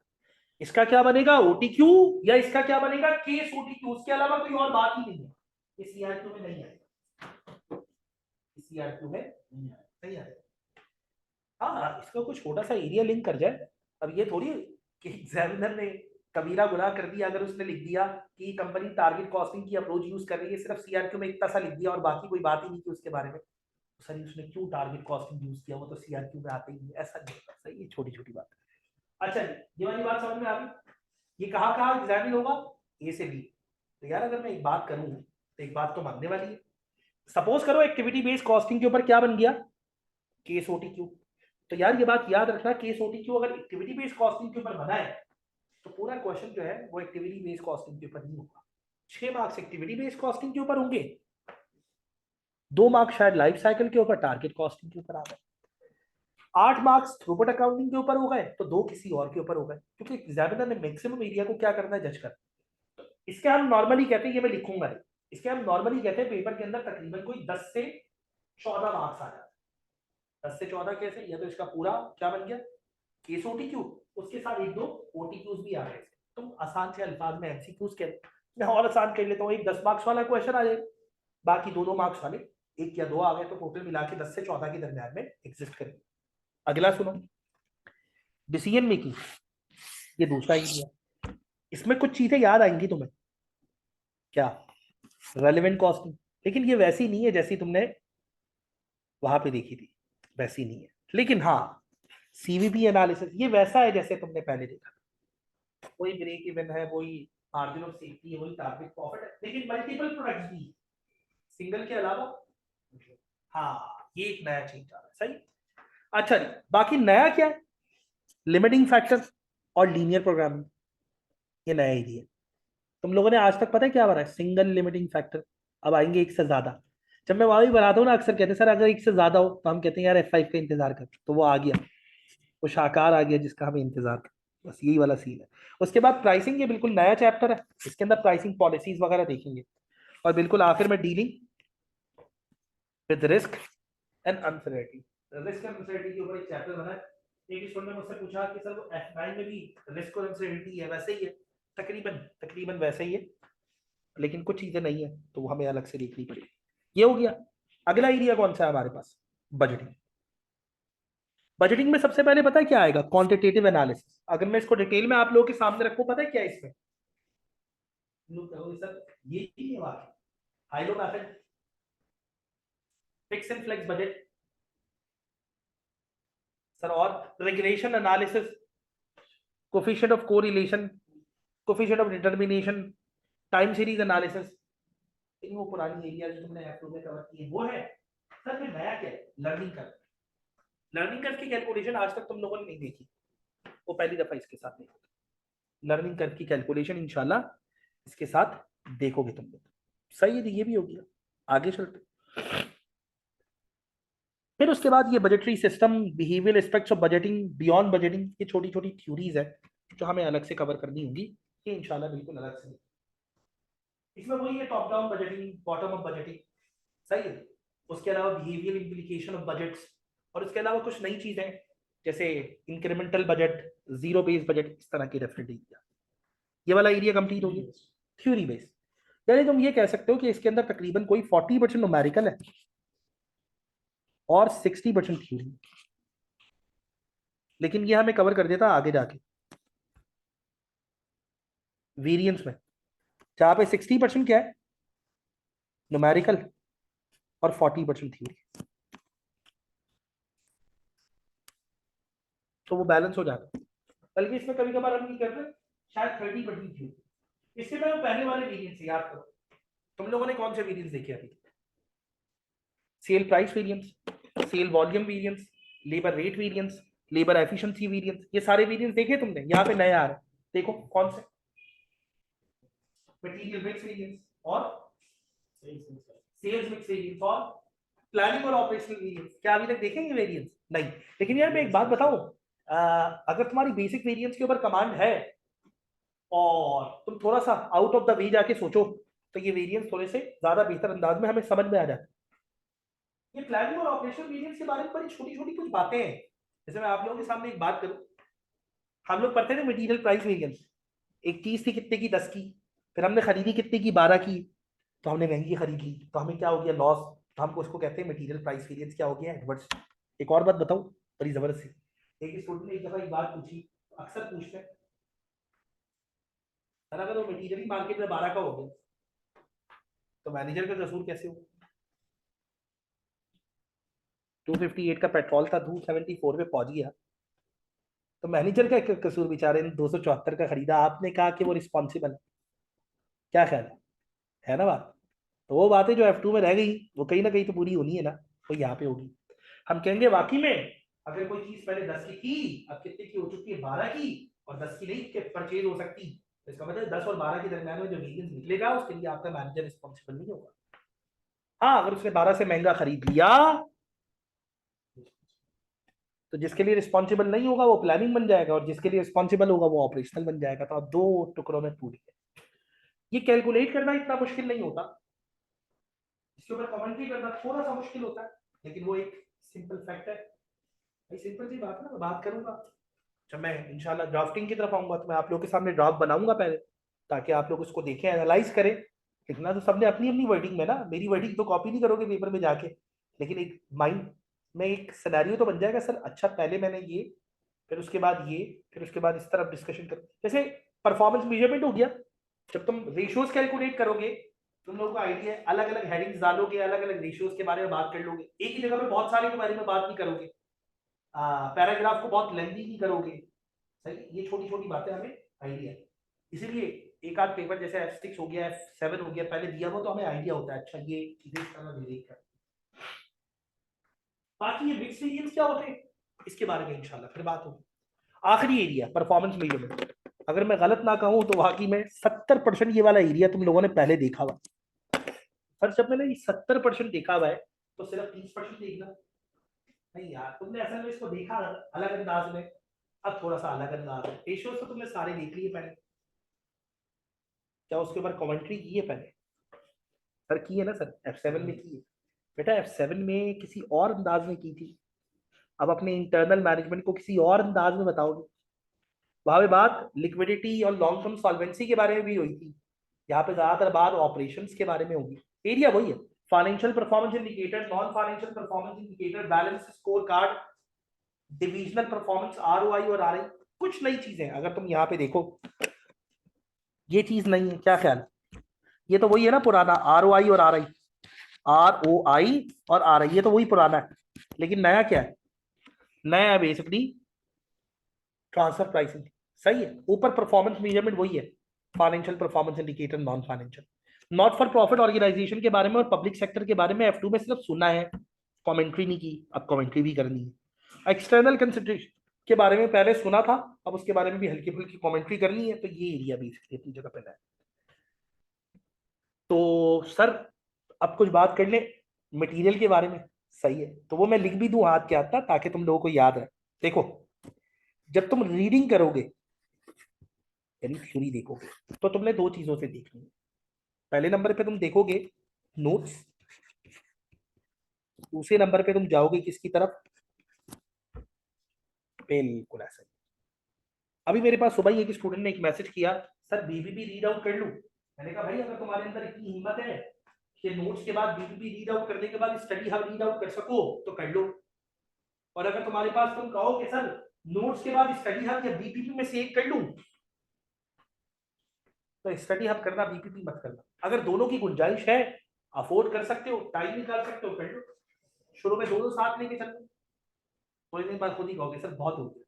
इसका क्या बनेगा OTQ, या इसका क्या बनेगा केस OTQ, उसके अलावा कोई और बात ही नहीं है। ये CRQ में नहीं आएगा, CRQ में नहीं आएगा। हाँ इसका कुछ छोटा सा एरिया लिंक कर जाए। अब ये थोड़ी कि एग्जामिनर ने कबीरा गुनाह कर दिया अगर उसने लिख दिया कि कंपनी टारगेट कॉस्टिंग की अप्रोच यूज कर रही है, सिर्फ CRQ में इतना सा लिख दिया और बाकी कोई बात ही नहीं की उसके बारे में, तो सर उसने क्यों टारगेट कॉस्टिंग यूज किया, वो तो CRQ में आते ही नहीं, ऐसा नहीं होता। सही, ये छोटी छोटी बात है। अच्छा ये वाली बात समझ में आ गई, ये कहाँ कहाँ एग्जामिन होगा, A से B। तो यार अगर मैं एक बात करूं तो एक बात तो मानने वाली है, सपोज करो एक्टिविटी बेस्ड कॉस्टिंग के ऊपर क्या बन गया, केस OTQ। तो यार ये बात याद रखना, केस ओटीक्यू अगर एक्टिविटी बेस्ड कॉस्टिंग के ऊपर बना है तो पूरा क्वेश्चन जो है वो एक्टिविटी बेस्ड कॉस्टिंग के ऊपर नहीं होगा। 6 मार्क्स एक्टिविटी बेस्ड कॉस्टिंग के ऊपर होंगे, 2 मार्क्स शायद लाइफ साइकिल के ऊपर टारगेट कॉस्टिंग के ऊपर आ गए, 8 मार्क्स थ्रूपुट अकाउंटिंग के ऊपर हो गए, तो 2 किसी और के ऊपर हो गए, क्योंकि एग्जामिनर ने मैक्सिमम एरिया को क्या करना है, जज करना। इसके हम नॉर्मली कहते हैं, ये मैं लिखूंगा, इसके हम नॉर्मली कहते हैं पेपर के अंदर तकरीबन कोई 10 से 14 मार्क्स आ जाते हैं। 10 से 14 कैसे, या तो इसका पूरा क्या बन गया, केस ओटीक्यू, उसके साथ 1-2 ओटीक्यूज भी आ गए। तुम आसान से अल्फाज में एमसीक्यूज कह, मैं और आसान कर लेता हूँ, एक 10 मार्क्स वाला क्वेश्चन आ जाएगा, बाकी 2-2 मार्क्स वाले 1 या 2 आ गए, तो टोटल मिला के 10 से 14 के दरमियान में एग्जिस्ट करेंगे। अगला सुनो, डिसीजन मेकिंग, ये दूसरा एरिया, इसमें कुछ चीजें याद आएंगी तुम्हें, क्या, रेलेवेंट कॉस्टिंग, लेकिन ये वैसी नहीं है जैसी तुमने वहां पे देखी थी, वैसी नहीं है, लेकिन हाँ सीवीपी एनालिसिस ये वैसा है जैसे तुमने पहले देखा, वही ब्रेक इवन है, वही मार्जिन ऑफ सेफ्टी है, वही टारगेट प्रॉफिट है, लेकिन मल्टीपल प्रोडक्ट्स भी, सिंगल के अलावा। हाँ ये एक नया चीज आ रहा है, सही। अच्छा जी, बाकी नया क्या है, लिमिटिंग फैक्टर और लीनियर प्रोग्रामिंग, ये नया एरिया है। तुम लोगों ने आज तक पता है क्या बना है, सिंगल लिमिटिंग फैक्टर, अब आएंगे एक से ज्यादा। जब मैं वहां भी बनाता हूँ ना, अक्सर कहते हैं सर अगर एक से ज्यादा हो तो हम कहते हैं यार F5 का इंतजार कर, तो वो आ गया, वो शाकार आ गया जिसका हमें इंतजार कर, बस यही वाला सीन है। उसके बाद प्राइसिंग, ये बिल्कुल नया चैप्टर है, इसके अंदर प्राइसिंग पॉलिसीज वगैरह देखेंगे, और बिल्कुल आखिर में dealing with risk and uncertainty. Risk and uncertainty के ऊपर एक चैप्टर बना है, एक स्टूडेंट ने मुझसे पूछा कि सर वो F9 में भी रिस्क और अनसर्टेनिटी है, वैसे ही है, तकरीबन तकरीबन वैसे ही है, लेकिन कुछ चीजें नहीं है तो वो हमें अलग से देखनी पड़ेगी। ये हो गया। अगला एरिया कौन सा है हमारे पास, बजटिंग। बजटिंग में सबसे पहले पता है क्या आएगा, क्वांटिटेटिव एनालिसिस। अगर मैं इसको डिटेल में आप लोगों के सामने रखूं, पता है क्या है इसमें, लोग कहोगे सर ये ही है वाकई, high low method, fix and flex budget sir, और regression analysis, coefficient of correlation, coefficient of determination, time series analysis, वो पुरानी एरिया जो तुमने एफ में कवर की है वो है। सर फिर नया क्या है, लर्निंग कर्व। लर्निंग कर्व की कैलकुलेशन आज तक तुम लोगों ने नहीं देखी, वो पहली दफा इसके साथ देखोगे, लर्निंग कर्व की कैलकुलेशन इंशाल्लाह इसके साथ देखोगे तुम लोग। सही है, ये भी हो गया। आगे चलते, फिर उसके बाद ये budgetary system, behaviour aspects of budgeting, beyond budgeting, ये छोटी छोटी थ्योरीज है जो हमें अलग से कवर करनी होगी, ये इंशाल्लाह बिल्कुल अलग से। इसमें वही है, top down budgeting, bottom up budgeting, सही है। उसके अलावा बिहेवियर इम्प्लीकेशन ऑफ बजट्स, और उसके अलावा कुछ नई चीजें जैसे incremental budget, zero based budget, इस तरह के रेफरेंट एरिया। ये वाला एरिया कंप्लीट हो गया, थ्योरी बेस्ड। यानी तुम ये कह सकते हो कि इसके अंदर तकरीबन कोई 40% न्यूमेरिकल है और 60% थ्योरी, लेकिन ये हमें कवर कर देता आगे जाके वेरिएंस में, जहां पे 60% क्या है, न्यूमेरिकल, और 40% थ्योरी, तो वो बैलेंस हो जाता है। बल्कि इसमें कभी कभार हम ये करते हैं शायद 30% थ्योरी। इसके बाद पहले वाले वेरिएंस याद करो, तुम लोगों ने कौन से वेरिएंस देखे अभी, sale price variance, sale volume variance, labour rate variance, labour efficiency variance, ये सारे वेरिएंस देखे तुमने, यहाँ पे नए आ रहे हैं, देखो कौन से, मटेरियल मिक्स वेरिएंस और सेल्स मिक्स वेरिएंस और प्लानिंग और ऑपरेशनल वेरिएंस। क्या अभी तक देखेंगे वेरिएंस, नहीं। लेकिन यार मैं एक बात बताऊं, अगर तुम्हारी बेसिक वेरिएंस के ऊपर कमांड है और तुम थोड़ा सा आउट ऑफ द वे जाके सोचो, तो ये वेरिएंस थोड़े से ज्यादा बेहतर अंदाज में हमें समझ में आ जाता है। ये प्लानिंग और ऑपरेशनल वेरिएंस के बारे में बड़ी छोटी छोटी कुछ बातें हैं। जैसे मैं आप लोगों के सामने एक बात करूं, हम लोग पढ़ते थे मटेरियल प्राइस वेरिएंस, एक चीज थी कितने की, 10 की, फिर हमने खरीदी कितने की, 12 की, तो हमने महंगी खरीद ली, तो हमें क्या हो गया, लॉस, तो हमको उसको कहते हैं मटेरियल प्राइस वेरिएंस, क्या हो गया, एडवर्स। एक और बात बताऊं, बड़ी जबरदस्त, एक स्टूडेंट ने एक दफा एक बात पूछी, अक्सर पूछते हैं सर अगर वो मटेरियल मार्केट में 12 का हो गया तो मैनेजर का कसूर कैसे हो, 258 का पेट्रोल था, 274 पे पहुंच गया, तो मैनेजर का कसूर, बेचारे ने 274 का खरीदा, आपने कहा कि वो रिस्पॉन्सिबल है, क्या ख्याल है ना बात। तो वो बातें जो F2 में रह गई वो कहीं ना कहीं तो पूरी होनी है ना, वो यहाँ पे होगी। हम कहेंगे वाकई में अगर कोई चीज पहले 10 की थी, अब कितने की हो चुकी है, 12 की, और 10 की नहीं परचेज हो सकती, तो इसका मतलब 10 और 12 के दरमियान में जो वेरिएंस निकलेगा उसके लिए आपका मैनेजर रिस्पॉन्सिबल नहीं होगा। हाँ, अगर उसने 12 से महंगा खरीद लिया तो जिसके लिए रिस्पॉन्सिबल नहीं होगा वो प्लानिंग बन जाएगा, और जिसके लिए रिस्पॉन्सिबल होगा वो ऑपरेशनल बन जाएगा। तो आप दो टुकड़ों में टूट गए। ये कैलकुलेट करना इतना मुश्किल नहीं होता, इसके ऊपर कमेंट्री करना थोड़ा सा मुश्किल होता है, लेकिन वो एक सिंपल फैक्ट है। भाई सिंपल सी बात है ना, मैं बात करूंगा जब मैं इंशाल्लाह ड्राफ्टिंग की तरफ आऊंगा तो मैं आप लोगों के सामने ड्राफ्ट बनाऊंगा पहले, ताकि आप लोग उसको देखें, एनालाइज करें। लिखना तो सबने अपनी अपनी वर्डिंग में ना, मेरी वर्डिंग तो कॉपी नहीं करोगे पेपर में जाके, लेकिन एक माइंड में एक सिनेरियो तो बन जाएगा। सर अच्छा पहले मैंने ये, फिर उसके बाद ये, फिर उसके बाद इस तरफ डिस्कशन करो। जैसे परफॉर्मेंस मेजरमेंट हो गया, जब तुम रेशियोज कैलकुलेट करोगे तुम लोगों को आइडिया है, अलग अलग हेडिंग्स डालोगे, अलग अलग रेशियोज के बारे में बात कर लोगे, एक ही जगह पे बहुत सारे के बारे में बात नहीं करोगे, पैराग्राफ को बहुत लेंथी नहीं करोगे। सही, ये छोटी छोटी बातें हमें आइडिया है। इसीलिए एक आध पेपर जैसे F6 हो गया, F7 हो गया, पहले दिया हो तो हमें आइडिया होता है, अच्छा ये चीजें इस तरह रिलेट कर। बाकी ये मिक्स वेरिएंस क्या होते हैं इसके बारे में इंशाल्लाह फिर बात होगी। आखिरी एरिया परफॉर्मेंस मेजरमेंट, अगर मैं गलत ना कहूं तो वाकई में 70% ये वाला एरिया तुम लोगों ने पहले देखा हुआ। पर जब मैंने 70% देखा हुआ है तो सिर्फ 30% देखना। नहीं यार, तुमने असल में इसको देखा अलग अंदाज में, अब थोड़ा सा अलग अंदाज है। रेशियोज तो तुमने सारे देख लिए पहले, क्या उसके ऊपर कमेंट्री की है पहले? सर की है ना सर, F7 में की है बेटा, F7 में किसी और अंदाज में की थी, अब अपने इंटरनल मैनेजमेंट को किसी और अंदाज में बताओगे। वहां पे बात लिक्विडिटी और लॉन्ग टर्म सॉल्वेंसी के बारे में भी हुई थी, यहाँ पे ज्यादातर बात ऑपरेशंस के बारे में होगी। एरिया वही है, financial performance indicator, non financial performance indicator, balance score card, divisional performance, ROI और RI। कुछ नई चीजें अगर तुम यहाँ पे देखो, ये चीज नहीं है, क्या ख्याल? ये तो वही है ना पुराना, ROI और RI, ROI और RI, ये तो वही पुराना है, लेकिन नया क्या है? नया है बेसिकली ट्रांसफर प्राइसिंग। सही है, ऊपर परफॉर्मेंस मेजरमेंट वही है, financial performance indicator, non financial. Not for profit organisation के बारे में और पब्लिक सेक्टर के बारे में F2 में सिर्फ सुना है, कमेंट्री नहीं की, अब कमेंट्री भी करनी है। एक्सटर्नल कंसिडरेशन के बारे में पहले सुना था, अब उसके बारे में भी हल्की फुल्की कमेंट्री करनी है, तो ये एरिया भी अपनी जगह पे है। तो सर अब कुछ बात कर ले मटेरियल के बारे में, सही है, तो वो मैं लिख भी दूं हाथ के हाथ ताकि तुम लोगों को याद रहे। देखो, जब तुम रीडिंग करोगे यानी थ्योरी देखोगे तो तुमने दो चीजों से देखनी है। पहले नंबर पे तुम देखोगे नोट्स, दूसरे नंबर पे तुम जाओगे किसकी तरफ? बिल्कुल ऐसा ही। अभी मेरे पास सुबह ही एक स्टूडेंट ने एक मैसेज किया, सर बीबीपी रीड आउट कर लूं? मैंने कहा भाई अगर तुम्हारे अंदर इतनी हिम्मत है कि नोट्स के बाद बीबीपी रीड आउट करने के बाद स्टडी हब रीड आउट कर सको तो कर लो, और अगर तुम्हारे पास तुम कहो कि सर नोट्स के बाद स्टडी हब या बीपीपी में से एक कर लूं, तो स्टडी हब करना, बीपीपी मत करना। अगर दोनों की गुंजाइश है, अफोर्ड कर सकते हो, टाइम निकाल सकते हो, कर लो। शुरू में दोनों साथ लेके चलो, थोड़ी देर बाद खुद ही कहोगे सर बहुत हो गया।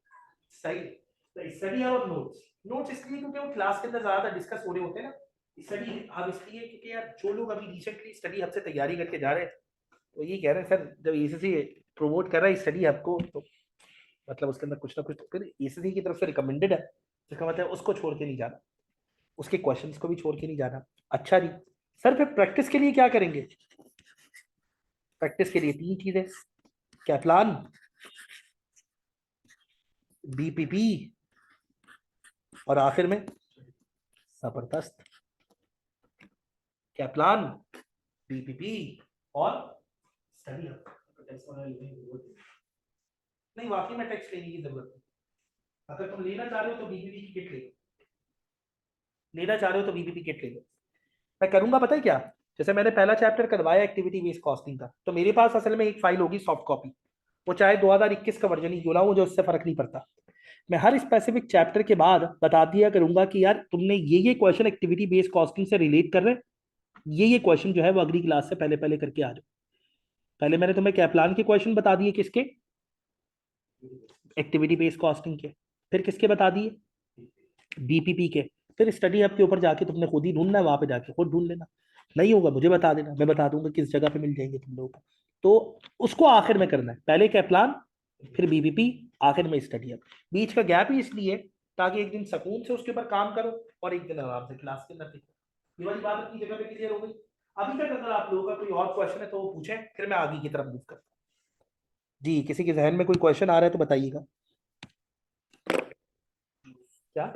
सही। तो स्टडी हब और नोट्स, नोट्स इसलिए क्योंकि वो क्लास के अंदर ज्यादा डिस्कस हो रहे होते हैं ना। स्टडी हब इसलिए क्योंकि यार जो लोग अभी रिसेंटली स्टडी हब से तैयारी करके जा रहे हैं तो ये कह रहे हैं सर जब एसीसी प्रमोट कर रहा है स्टडी हब को तो मतलब उसके अंदर कुछ ना कुछ तो फिर एसीसी की तरफ से रिकमेंडेड है, इसका मतलब उसको छोड़ के नहीं जाना, उसके क्वेश्चंस को भी छोड़ के नहीं जाना। अच्छा जी सर, फिर प्रैक्टिस के लिए क्या करेंगे? प्रैक्टिस के लिए तीन चीजें, कैप्लान, बीपीपी और आखिर में जबरदस्त। कैप्लान, बीपीपी और स्टडी हब। नहीं वाकई में टेक्स्ट लेने की जरूरत है, अगर तुम लेना चाह रहे हो तो बीपीपी की किट ले लो, लेना चाह रहे हो तो बीपीपी किट ले लो। मैं करूंगा पता है क्या, जैसे मैंने पहला चैप्टर करवाया एक्टिविटी बेस्ड कॉस्टिंग का, तो मेरे पास असल में एक फाइल होगी सॉफ्ट कॉपी, वो चाहे 2021 का वर्जन ही क्यों ना हो, मुझे उससे फर्क नहीं पड़ता। मैं हर स्पेसिफिक चैप्टर के बाद बता दिया करूंगा कि यार तुमने ये क्वेश्चन एक्टिविटी बेस्ड कॉस्टिंग से रिलेट कर रहे हैं, ये क्वेश्चन जो है वो अगली क्लास से पहले पहले करके आ जाओ। पहले मैंने तुम्हें कैप्लान के क्वेश्चन बता दिए, किसके? एक्टिविटी बेस्ड कॉस्टिंग के। फिर किसके बता दिए? बीपीपी के। फिर स्टडी हब के ऊपर जाके तुमने खुद ही ढूंढना है, वहां पे जाके खुद ढूंढ लेना, नहीं होगा मुझे बता देना, मैं बता दूंगा किस जगह पे मिल जाएंगे तुम लोगों को। तो उसको आखिर में करना है, पहले कैप्लान फिर बीबीपी, आखिर में स्टडी हब। बीच का गैप ही इसलिए ताकि एक दिन सुकून से उसके ऊपर काम करो और एक दिन आराम से क्लास के अंदर देखो। ये वाली बात अपनी जगह पे क्लियर हो गई। अभी तक अगर आप लोगों का कोई और क्वेश्चन है तो वो पूछें, फिर मैं आगे की तरफ मूव करता हूँ। जी, किसी के जहन में कोई क्वेश्चन आ रहा है तो बताइएगा। क्या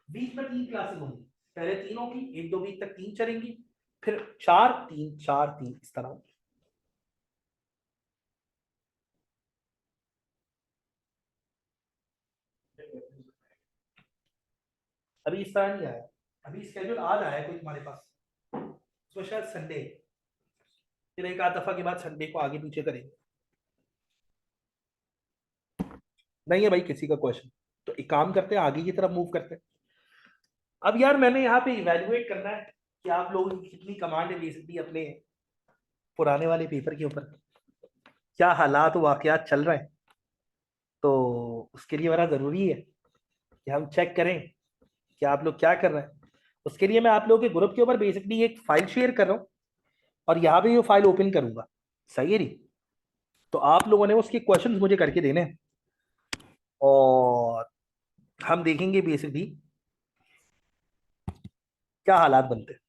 बीच में 3 क्लासेस होंगी, पहले 3 होगी, 1-2 वीक तक 3 चलेंगी, फिर 4-3 4-3 इस तरह। अभी इस तरह नहीं आया, अभी स्केड्यूल आज आया है कोई तुम्हारे पास, उसमें शायद संडे, फिर एक आध दफा के बाद संडे को आगे पीछे करेंगे। नहीं है भाई किसी का क्वेश्चन, तो एक काम करते हैं आगे की तरफ मूव करते हैं। अब यार मैंने यहाँ पे इवेलुएट करना है कि आप लोगों की कितनी कमांड है बेसिकली अपने पुराने वाले पेपर के ऊपर, क्या हालात वाकयात चल रहे हैं। तो उसके लिए बड़ा जरूरी है कि हम चेक करें कि आप लोग क्या कर रहे हैं। उसके लिए मैं आप लोगों के ग्रुप के ऊपर बेसिकली एक फाइल शेयर कर रहा हूँ और यहाँ पे ये फाइल ओपन करूंगा। सही है नहीं? तो आप लोगों ने उसके क्वेश्चंस मुझे करके देने हैं और हम देखेंगे बेसिकली क्या हालात बनते हैं।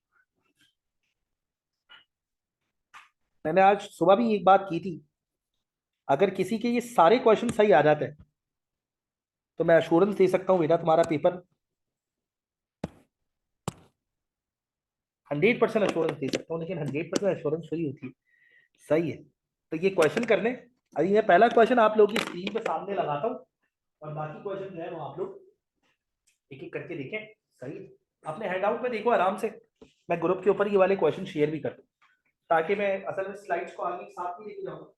मैंने आज सुबह भी एक बात की थी, अगर किसी के ये सारे क्वेश्चन सही आ जाते हैं तो मैं अश्योरेंस दे सकता हूँ बेटा तुम्हारा पेपर 100% अश्योरेंस दे सकता हूँ, लेकिन 100% अश्योरेंस थोड़ी होती है। सही है? तो ये क्वेश्चन करने, अभी मैं पहला क्वेश्चन आप लोगों की स्क्रीन पे सामने लगाता हूँ और बाकी क्वेश्चन जो है वो आप लोग एक एक करके देखें। सही है? अपने हैंडआउट में देखो आराम से, मैं ग्रुप के ऊपर ये वाले क्वेश्चन शेयर भी कर दूँ ताकि मैं असल में स्लाइड्स को आगे साथ ही लेके जाऊँ।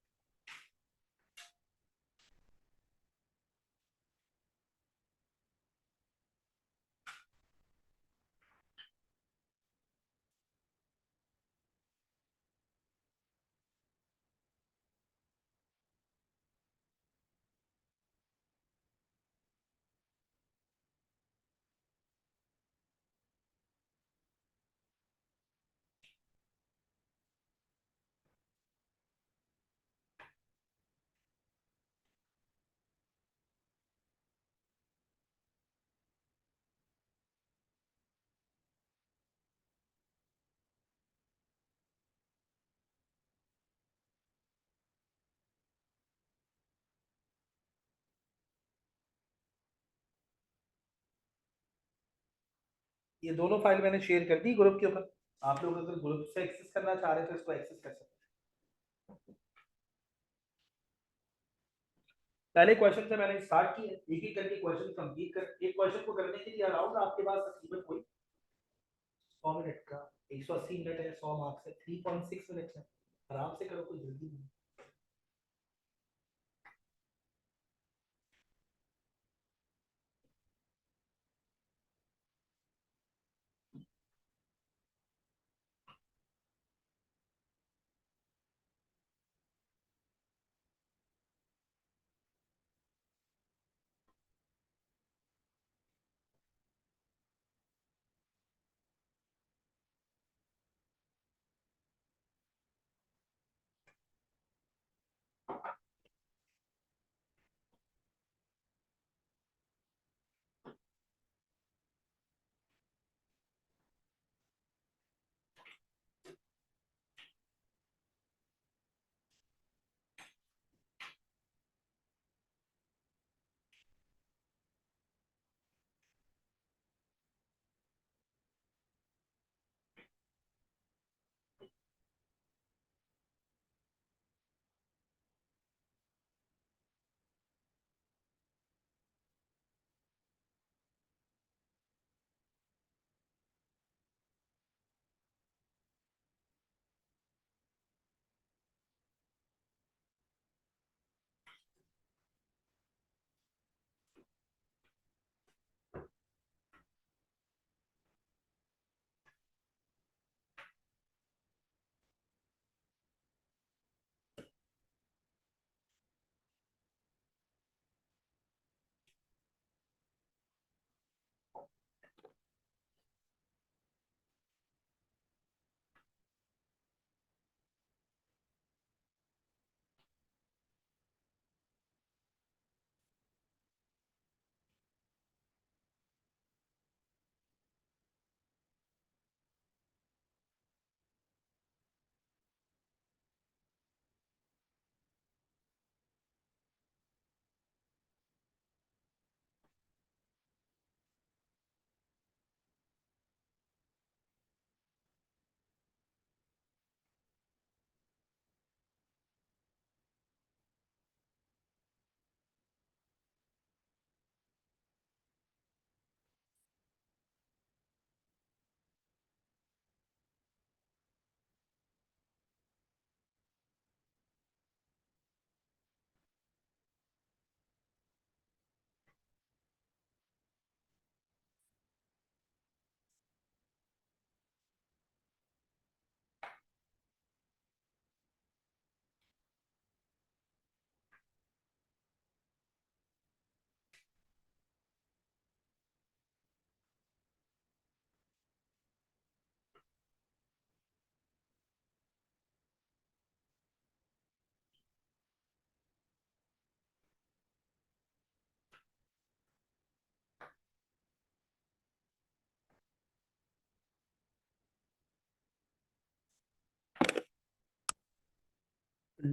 ये दोनों फाइल मैंने शेयर कर दी ग्रुप के ऊपर, आप लोग अगर ग्रुप से एक्सेस करना चाह रहे हैं तो इसको एक्सेस कर सकते हैं। पहले क्वेश्चन से मैंने स्टार्ट किया, एक एक करके क्वेश्चन कंप्लीट कर, एक क्वेश्चन को करने के लिए अराउंड आपके पास तकरीबन कोई 100 मिनट का, 180 मिनट है, 100 मार्क्स है, 3.6 मिनट है, आराम से करो, कोई जल्दी नहीं।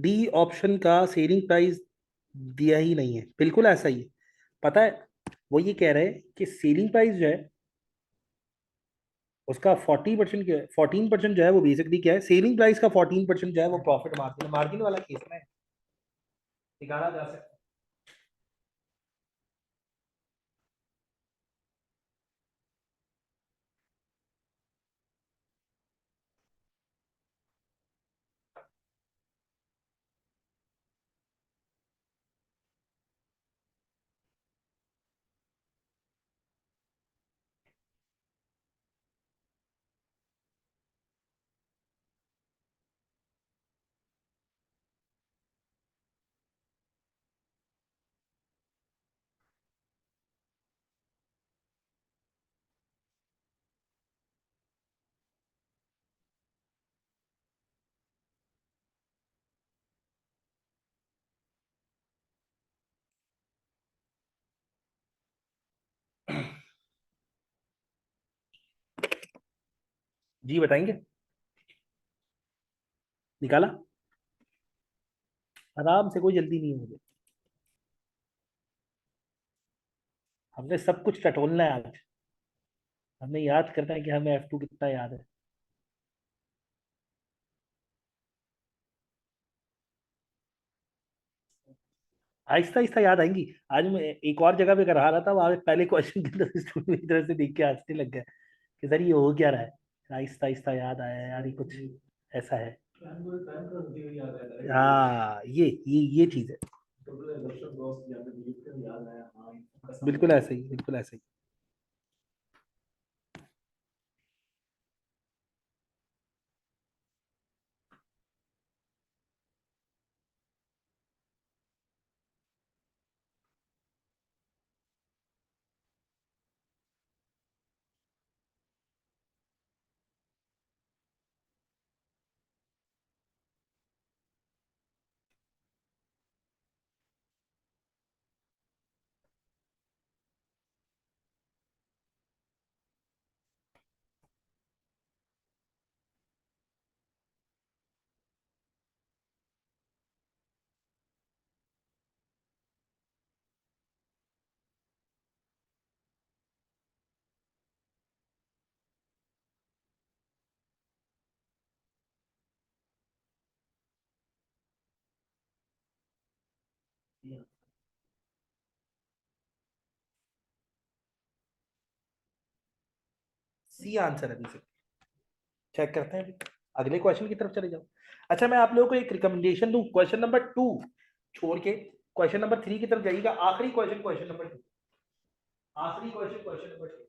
डी ऑप्शन का सेलिंग प्राइस दिया ही नहीं है, बिल्कुल ऐसा ही है। पता है, वो ये कह रहे हैं कि सेलिंग प्राइस जो है उसका 40% क्या है, 14% जो है वो बेसिकली क्या है, सेलिंग प्राइस का 14% जो है वो प्रॉफिट मार्जिन, मार्जिन वाला केस में निकाला जा सकता है। जी बताएंगे, निकाला। आराम से, कोई जल्दी नहीं है मुझे। हमने सब कुछ टटोलना है आज। हमें याद करना है कि हमें F2 कितना याद है। आहिस्ता आहिस्ता याद आएंगी। आज मैं एक और जगह पे करा रहा था, वहां पे पहले क्वेश्चन के अंदर स्टूडेंट मेरी तरफ से देख के हंसने लग गया कि सर ये हो क्या रहा है। आहिस्ता आहिस्ता याद आया यार, ये कुछ ऐसा है। हाँ, ये चीज है। बिल्कुल ऐसे ही, बिल्कुल ऐसे ही। सी आंसर है अभी। चेक करते हैं अभी, अगले क्वेश्चन की तरफ चले जाओ। अच्छा, मैं आप लोगों को एक रिकमेंडेशन दूं, क्वेश्चन नंबर 2 छोड़ के क्वेश्चन नंबर 3 की तरफ जाइएगा। आखिरी क्वेश्चन, क्वेश्चन नंबर 2, आखिरी क्वेश्चन, क्वेश्चन नंबर 2।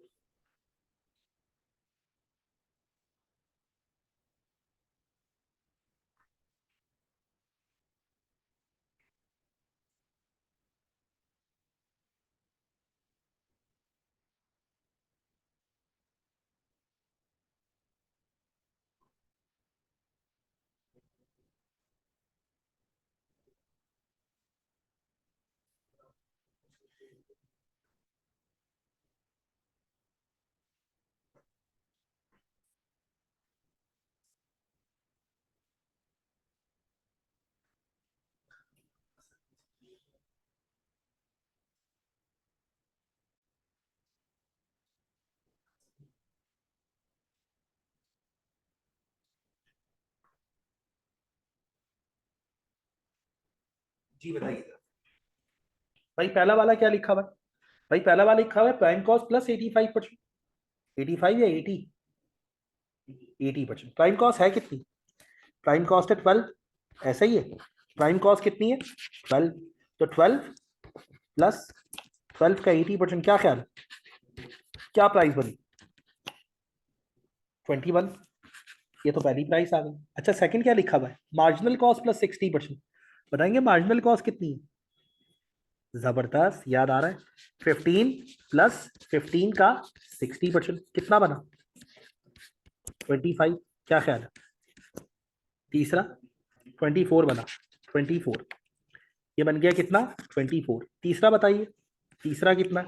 जी बताइए भाई, पहला वाला क्या लिखा हुआ है? भाई पहला वाला लिखा हुआ है प्राइम कॉस्ट प्लस 85%। 85 या 80? 80%। प्राइम कॉस्ट है कितनी? प्राइम कॉस्ट है 12, ऐसा ही है। प्राइम कॉस्ट कितनी है? 12। तो 12 प्लस 12 का 80%, क्या ख्याल है? क्या प्राइस बनी? 21। ये तो पहली प्राइस आ गई। अच्छा, सेकंड क्या लिखा हुआ है? Marginal cost plus 60%। बताएंगे मार्जिनल कॉस्ट कितनी है? जबरदस्त, याद आ रहा है। 15 प्लस 15 का 60%, कितना बना? 25। क्या ख्याल है? तीसरा 24 बना। 24, ये बन गया कितना? 24। तीसरा बताइए, तीसरा कितना?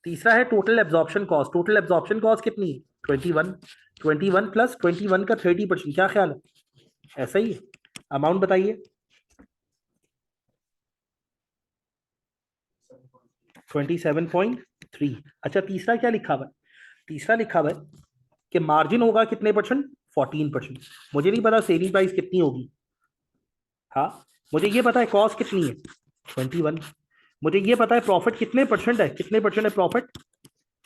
तीसरा है total absorption cost. Total absorption cost कितनी है? 21। 21 प्लस 21 का 30%, क्या ख्याल है? ऐसा ही है। अमाउंट बताइए। 27.3। अच्छा, तीसरा क्या लिखा हुआ है? तीसरा लिखा हुआ है कि मार्जिन होगा कितने परसेंट? 14%। मुझे नहीं पता सेलिंग प्राइस कितनी होगी। हाँ, मुझे ये पता है कॉस्ट कितनी है, 21। मुझे ये पता है प्रॉफिट कितने परसेंट है, कितने परसेंट है प्रॉफिट?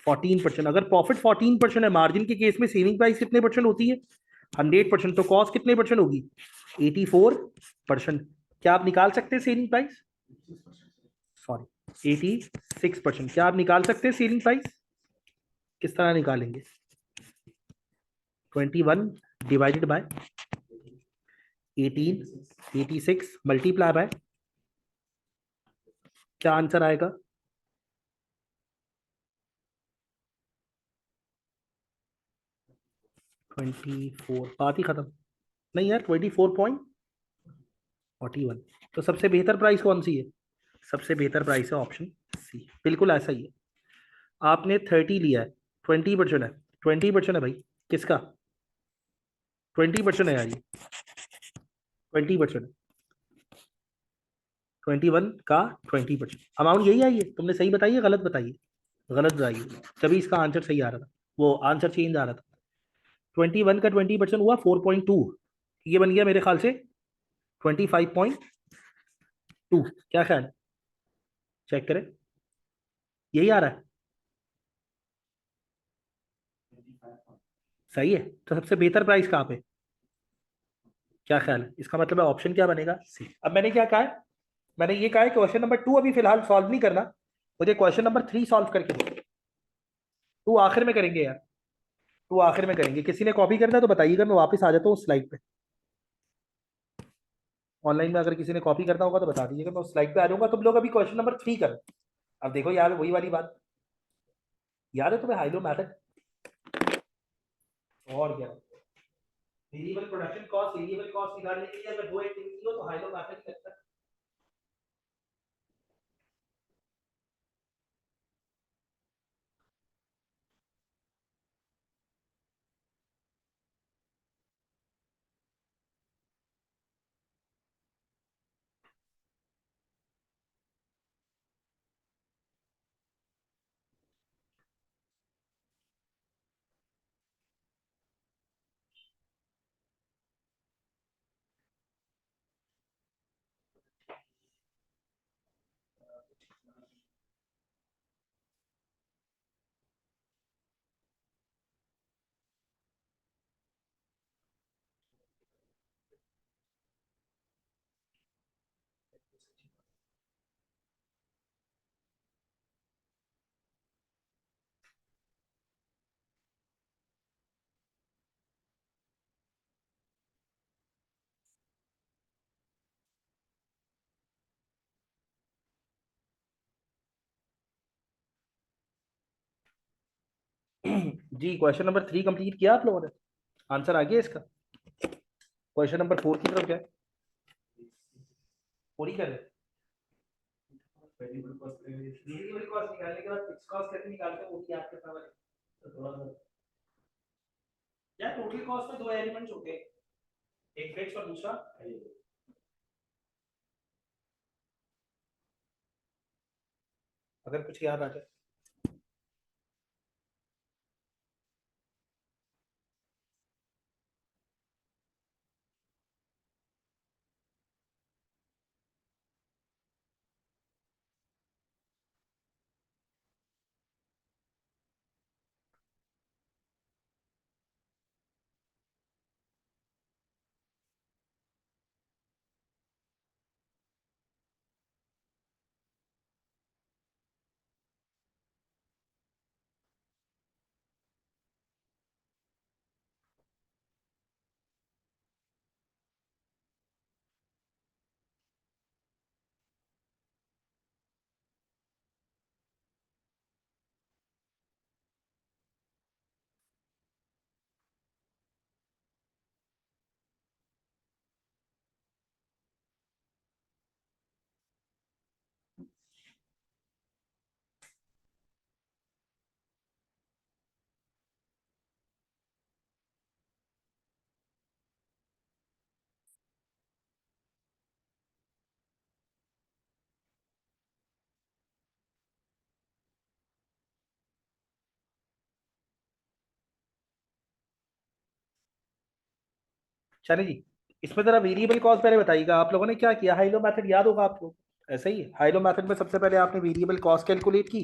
14%। अगर प्रॉफिट 14% है, मार्जिन के केस में सेलिंग प्राइस कितने परसेंट होती है? 100%। तो कॉस्ट कितने परसेंट होगी? 84%। क्या आप निकाल सकते हैं सेलिंग प्राइस? सॉरी, 86%। क्या आप निकाल सकते हैं सेलिंग प्राइस? किस तरह निकालेंगे? 21 डिवाइडेड बाय 18, 86 मल्टीप्लाई बाय, क्या आंसर आएगा? 24। बात ही खत्म। नहीं यार, 24.41। तो सबसे बेहतर प्राइस कौन सी है? सबसे बेहतर प्राइस है ऑप्शन सी, बिल्कुल ऐसा ही है। आपने 30 लिया है, 20% है। 20% है भाई, किसका? 20% है यार ये, 20%। 21 का 20%। अमाउंट यही आई है, तुमने सही बताई है गलत बताई है? गलत बताई है, तभी इसका आंसर सही आ रहा था, वो आंसर चेंज आ रहा था। 21 का 20% हुआ 4.2। ये बन गया मेरे ख्याल से 25.2। क्या ख्याल है? चेक करें, यही आ रहा है। सही है। तो सबसे बेहतर प्राइस कहाँ पे? क्या ख्याल है? इसका मतलब है ऑप्शन क्या बनेगा? सी। अब मैंने क्या कहा है? मैंने ये कहा है क्वेश्चन नंबर 2 अभी फिलहाल सॉल्व नहीं करना, मुझे क्वेश्चन नंबर 3 सॉल्व करके दो। 2 आखिर में करेंगे यार, 2 आखिर में करेंगे। किसी ने कॉपी करना है तो बताइएगा, मैं वापस आ जाता हूँ स्लाइड पे। ऑनलाइन में अगर किसी ने कॉपी करना होगा तो बता दीजिएगा, मैं उस स्लाइड पे आ जाऊंगा। तुम लोग अभी क्वेश्चन नंबर 3 करो। अब देखो यार, वही वाली बात, याद है तुम्हें हाइलो मैथड? और क्या, variable production cost, variable cost निकालने के लिए अगर दो एक्टिविटी हो तो हाइलो मैथड ही लगता है। जी, क्वेश्चन नंबर 3 कंप्लीट किया आप लोगों ने? आंसर आ गया इसका? क्वेश्चन नंबर 4 की तरफ क्या है? पूरी कर रहे? वेरिएबल कॉस्ट निकालने के बाद फिक्स कॉस्ट कैसे निकालते हैं वो भी आपके पास है। तो थोड़ा सा यार, टोटल कॉस्ट में दो एलिमेंट्स होते हैं, एक फिक्स और दूसरा, अगर कुछ याद आ जाए। चले जी, इसमें जरा वेरिएबल कॉस्ट पहले बताइएगा। आप लोगों ने क्या किया, हाइलो मेथड याद होगा आपको, ऐसा ही है। हाइलो मेथड में सबसे पहले आपने वेरिएबल कॉस्ट कैलकुलेट की।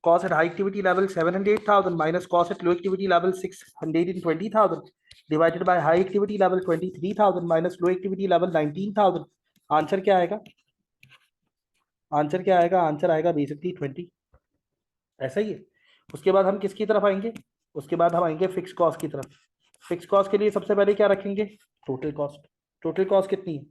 Cost at high activity level 700,000 minus cost at low activity level 620,000 divided by high activity level 23,000 minus low activity level 19,000। Answer क्या आएगा? आंसर क्या आएगा? आंसर आएगा बेसिकली 20। ऐसा ही है। उसके बाद हम किसकी तरफ आएंगे? उसके बाद हम आएंगे फिक्स कॉस्ट की तरफ। फिक्स कॉस्ट के लिए सबसे पहले क्या रखेंगे? Total cost. टोटल कॉस्ट कितनी है?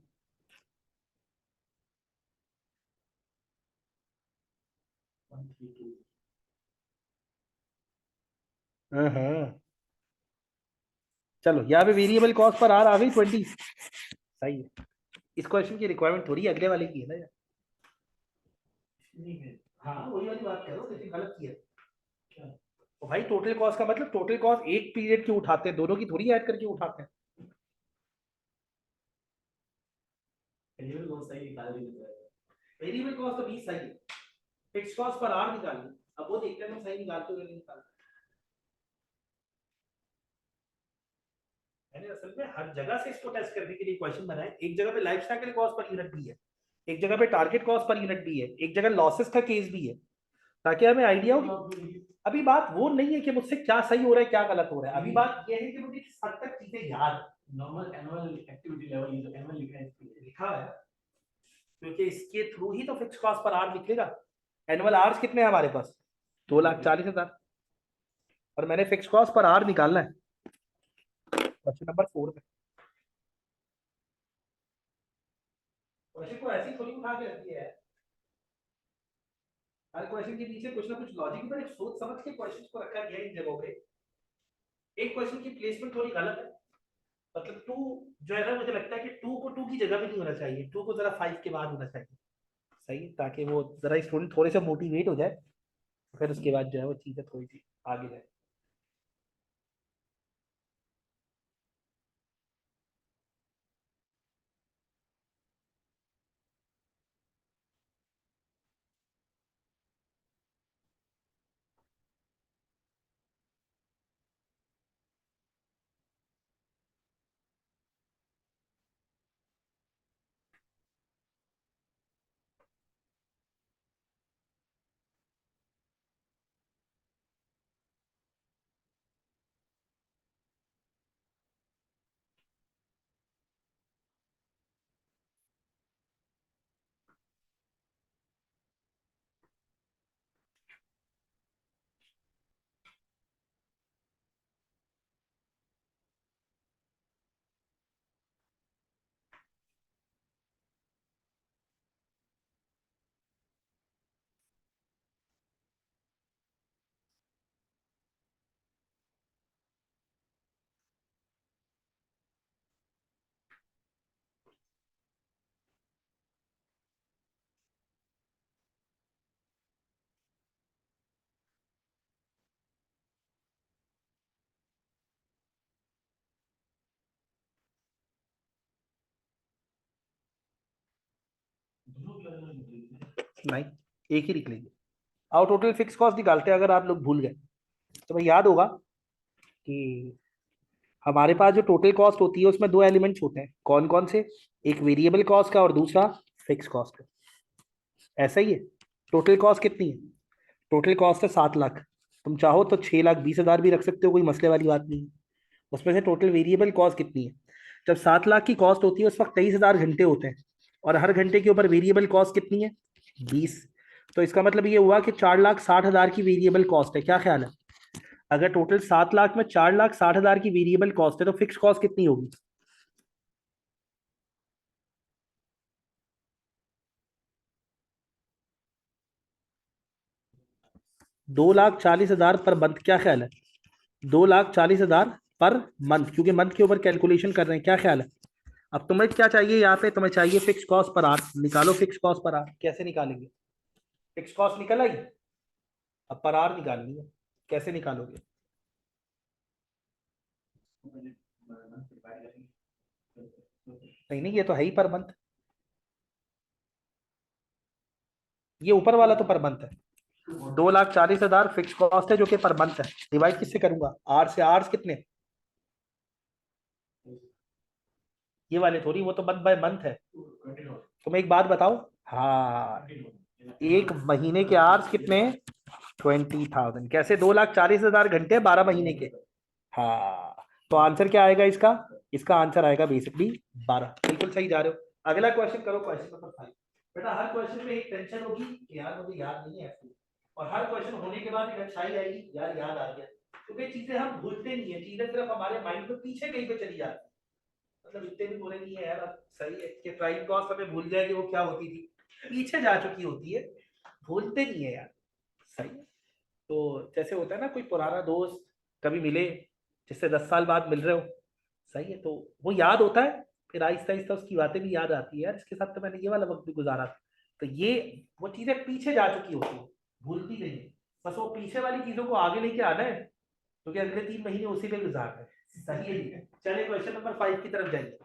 हाँ, चलो यहाँ पे वेरिएबल कॉस्ट पर आर आ गई 20। सही है। इस क्वेश्चन की रिक्वायरमेंट थोड़ी अगले वाले की है ना यार। हाँ वही वाली बात कर रहा हूँ, लेकिन गलत किया। तो भाई टोटल कॉस्ट का मतलब टोटल कॉस्ट एक पीरियड की उठाते हैं, दोनों की थोड़ी ऐड करके उठाते हैं। वेरिएबल कॉस्ट तो 20 सही है। फिक्स कॉस्ट पर आर निकालिए। अब वो देखते हैं हम सही निकालते हुए नहीं निकालते। मैंने असल में हर जगह से इसको टेस्ट करने के लिए क्वेश्चन बनाए। एक जगह पे life cycle cost per unit भी है, एक जगह पे टारगेट कॉस्ट पर यूनिट भी है, एक जगह लॉसेस का केस भी है, ताकि हमें आइडिया हो कि अभी बात वो नहीं है कि मुझसे क्या सही हो रहा है क्या गलत हो रहा है। अभी बात ये है कि मुझे किस हद तक चीजें याद नॉर्मल एनुअल एक्टिविटी लेवल ये जो एनुअल लिखा है, क्योंकि इसके थ्रू ही तो फिक्स कॉस्ट पर आर निकलेगा। एनुअल आर्स कितने हैं हमारे पास? 2,40,000। और मैंने फिक्स कॉस्ट पर आर निकालना है क्वेश्चन नंबर 4 में। क्वेश्चन को ऐसे ही थोड़ी उठा के रखी है। हर क्वेश्चन के पीछे कुछ ना कुछ लॉजिक पर एक सोच समझ के क्वेश्चन को रखा गया इन जगहों पे। एक क्वेश्चन की प्लेसमेंट थोड़ी गलत है। मतलब टू जो है ना, मुझे लगता है कि टू को टू की जगह पे नहीं होना चाहिए, टू को जरा 5 के बाद होना चाहिए। सही है, ताकि वो जरा स्टूडेंट थोड़े से मोटिवेट हो जाए, फिर उसके बाद जो है वो चीजें थोड़ी सी आगे जाए। नहीं, एक ही निकलेगी। आओ टोटल फिक्स कॉस्ट निकालते हैं। अगर आप लोग भूल गए तो भाई याद होगा कि हमारे पास जो टोटल कॉस्ट होती है उसमें दो एलिमेंट्स होते हैं। कौन कौन से? एक वेरिएबल कॉस्ट का और दूसरा फिक्स कॉस्ट का। ऐसा ही है। टोटल कॉस्ट कितनी है? टोटल कॉस्ट है 7 लाख। तुम चाहो तो 6,20,000 भी रख सकते हो, कोई मसले वाली बात नहीं है। उसमें से टोटल वेरिएबल कॉस्ट कितनी है? जब 7 लाख की कॉस्ट होती है उस वक्त 23,000 घंटे होते हैं, और हर घंटे के ऊपर वेरिएबल कॉस्ट कितनी है? 20। तो इसका मतलब ये हुआ कि 4,60,000 की वेरिएबल कॉस्ट है। क्या ख्याल है? अगर टोटल 7 लाख में 4,60,000 की वेरिएबल कॉस्ट है तो फिक्स कॉस्ट कितनी होगी? 2,40,000 पर मंथ। क्या ख्याल है? 2,40,000 पर मंथ, क्योंकि मंथ के ऊपर कैलकुलेशन कर रहे हैं। क्या ख्याल है? अब तुम्हें क्या चाहिए यहाँ पे? तुम्हें चाहिए फिक्स कॉस्ट पर आर। निकालो फिक्स कॉस्ट पर आर। कैसे निकालेंगे? फिक्स कॉस्ट निकल आई, अब पर आर निकालनी है। कैसे निकालोगे? नहीं नहीं, ये तो है ही पर मंथ। ये ऊपर वाला तो पर मंथ है। 2,40,000 फिक्स कॉस्ट है जो कि पर मंथ है। डिवाइड किससे करूंगा? आर से। आर कितने? ये वाले थोड़ी, वो तो मंथ बाय मंथ है। तुम एक बात बताओ, हाँ, एक महीने के आवर्स कितने? 20,000। कैसे? 2,40,000 घंटे 12 महीने के। हाँ, तो आंसर क्या आएगा इसका? इसका आंसर आएगा बेसिकली 12। बिल्कुल सही जा रहे हो। अगला क्वेश्चन करो, क्वेश्चन नंबर 5। बेटा हर क्वेश्चन में एक टेंशन होगी कि यार मुझे याद नहीं है, और हर क्वेश्चन होने के बाद एक अच्छाई आएगी, यार याद आ गया। क्योंकि चीजें हम भूलते नहीं है, चीजें सिर्फ हमारे माइंड में पीछे कहीं पे चली जाती है। मतलब इतने भी बुरे नहीं है यार, अब सही है कि प्राइम कॉस्ट हमें भूल जाए कि वो क्या होती थी, पीछे जा चुकी होती है, भूलते नहीं है यार। सही है। तो जैसे होता है ना, कोई पुराना दोस्त कभी मिले जिससे 10 साल बाद मिल रहे हो, सही है, तो वो याद होता है, फिर आहिस्ता आहिस्ता उसकी बातें भी याद आती है, यार इसके साथ तो मैंने ये वाला वक्त भी गुजारा था। तो ये वो चीजें पीछे जा चुकी होती है, भूलती नहीं है। बस वो पीछे वाली चीजों को आगे लेके आना है, क्योंकि अगले 3 महीने उसी में गुजारना है। सही है। चलिए क्वेश्चन नंबर 5 की तरफ जाइए।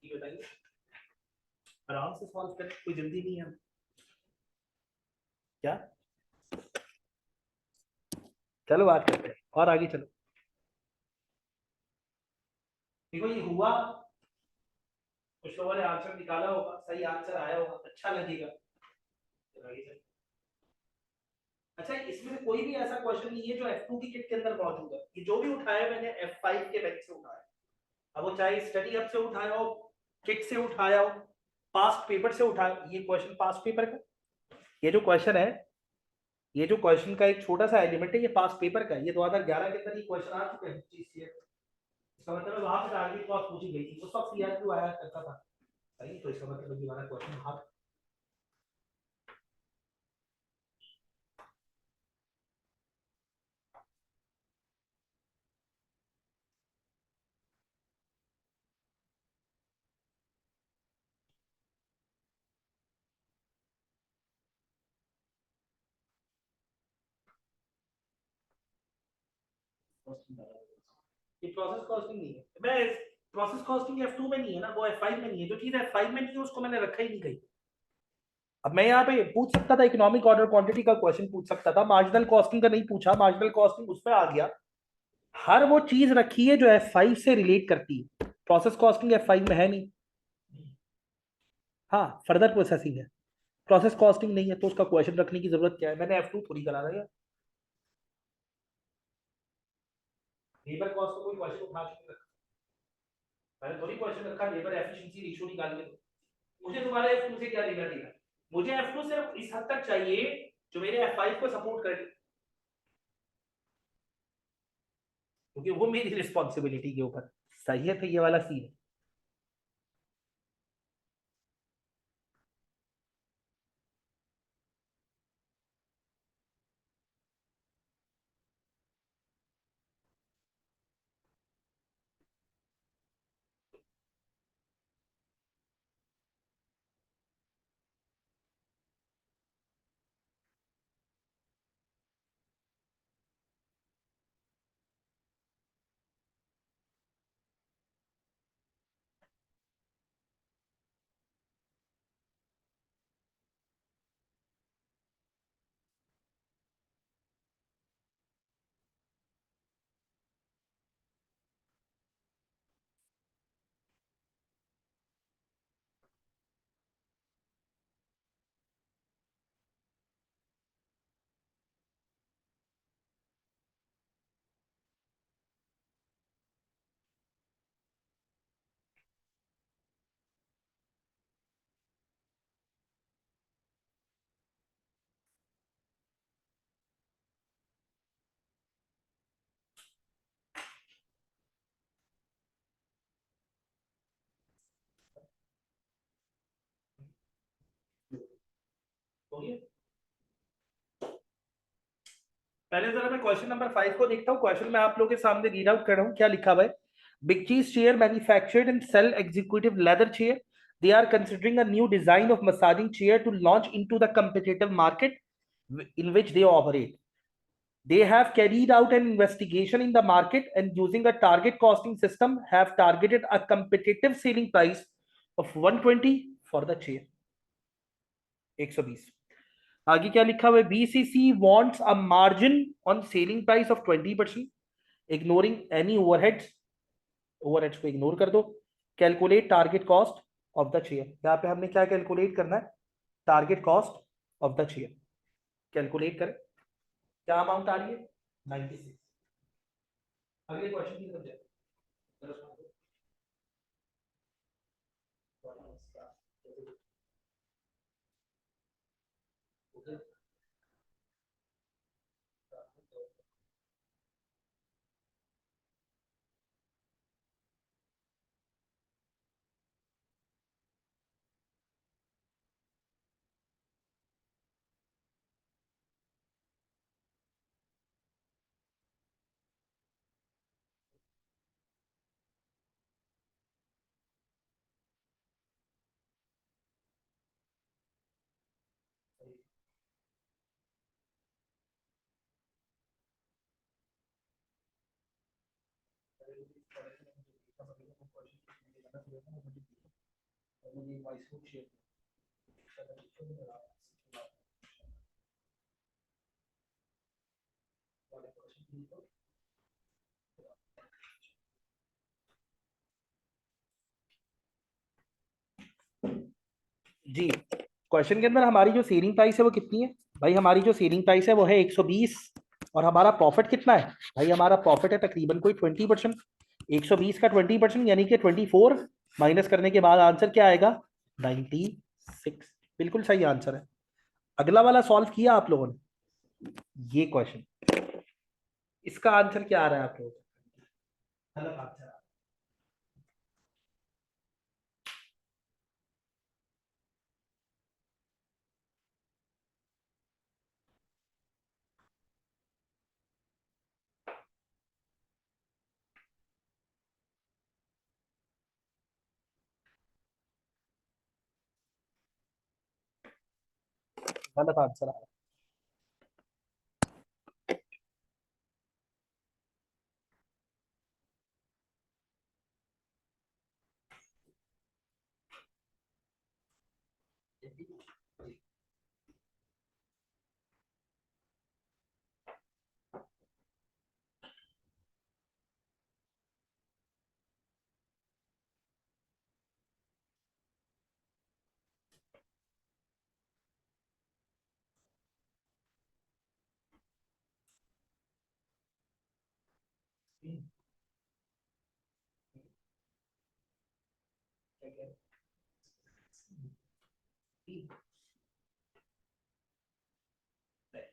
ये बताइए, आराम से सॉल्व करें, कोई जल्दी नहीं है क्या? चलो बात करते हैं और आगे चलो। देखो ये हुआ, कुछ लोगों ने आंसर निकाला होगा, सही आंसर आया होगा, अच्छा लगेगा। चलो आगे चलो। अच्छा, इसमें से कोई भी ऐसा क्वेश्चन नहीं है जो F2 की किट के अंदर मौजूद है। ये जो भी उठाया मैंने F5 के बैंक से उठाया, अब वो चाहे स्टडी हब से उठाया हो, किट से उठाया हो, पास्ट पेपर से उठाया, ये क्वेश्चन पास्ट पेपर का, ये जो क्वेश्चन है, ये जो क्वेश्चन का एक छोटा सा एलिमेंट है, ये पास्ट पेपर का है। ये 2011 के अंदर ये क्वेश्चन आ चुके हैं GCF। इसका मतलब वहां से टारगेट कॉस्ट पूछी गई थी, उस वक्त CRQ आया करता था। सही, तो इसका मतलब ये वाला क्वेश्चन हाँ। ये प्रोसेस कॉस्टिंग नहीं है, मैं प्रोसेस कॉस्टिंग F2 में नहीं है ना, वो F5 में नहीं है। जो चीज F5 में नहीं है उसको मैंने रखा ही नहीं कहीं। अब मैं यहाँ पे पूछ सकता था, इकोनॉमिक ऑर्डर क्वांटिटी का क्वेश्चन पूछ सकता था, मार्जिनल कॉस्टिंग का नहीं पूछा, मार्जिनल कॉस्टिंग उसमें आ गया। हर वो चीज रखी है जो F5 से रिलेट करती है, प्रोसेस कॉस्टिंग F5 में है नहीं। हाँ, फर्दर प्रोसेसिंग है, प्रोसेस कॉस्टिंग नहीं है, तो उसका क्वेश्चन रखने की जरूरत क्या है? मैंने F2 थोड़ी करा रहा है। लेबर कॉस्ट को कोई क्वेश्चन उठा के नहीं रखा, मैंने थोड़ी क्वेश्चन रखा लेबर एफिशिएंसी रेशियो निकाल के दो। मुझे तुम्हारे F2 से क्या लेना देना, मुझे F2 सिर्फ इस हद तक चाहिए जो मेरे F5 को सपोर्ट करे, क्योंकि वो मेरी रिस्पॉन्सिबिलिटी के ऊपर। सही है, तो ये वाला सीन। हो गया। पहले जरा मैं क्वेश्चन नंबर 5 को देखता हूँ। क्वेश्चन मैं आप लोगों के सामने रीड आउट कर रहा हूँ, क्या लिखा हुआ है। Big cheese chair manufactured and sell executive leather chair, they are considering a new design of massaging chair to launch into the competitive market in which they operate. They have carried out an investigation in the market and using a target costing system have targeted a competitive selling price of 120 for the chair, 120। आगे क्या लिखा हुआ है, BCC wants a margin on selling price of 20%, ignoring any overheads, overheads को इग्नोर कर दो। Calculate target cost of the chair, यहाँ पे हमने क्या कैलकुलेट करना है, target cost of the chair calculate करें। क्या अमाउंट आ रही है, 96। अगले क्वेश्चन की तरफ जाए। जी, क्वेश्चन के अंदर हमारी जो सेलिंग प्राइस है वो कितनी है भाई, हमारी जो सेलिंग प्राइस है वो है 120। और हमारा प्रॉफिट कितना है भाई, हमारा प्रॉफिट है तकरीबन कोई 20%। 120 का 20% यानी कि 24 माइनस करने के बाद आंसर क्या आएगा, 96। बिल्कुल सही आंसर है। अगला वाला सॉल्व किया आप लोगों ने, ये क्वेश्चन, इसका आंसर क्या आ रहा है आप लोगों को, गलत आंसर। गलत आंसर आ रहा है।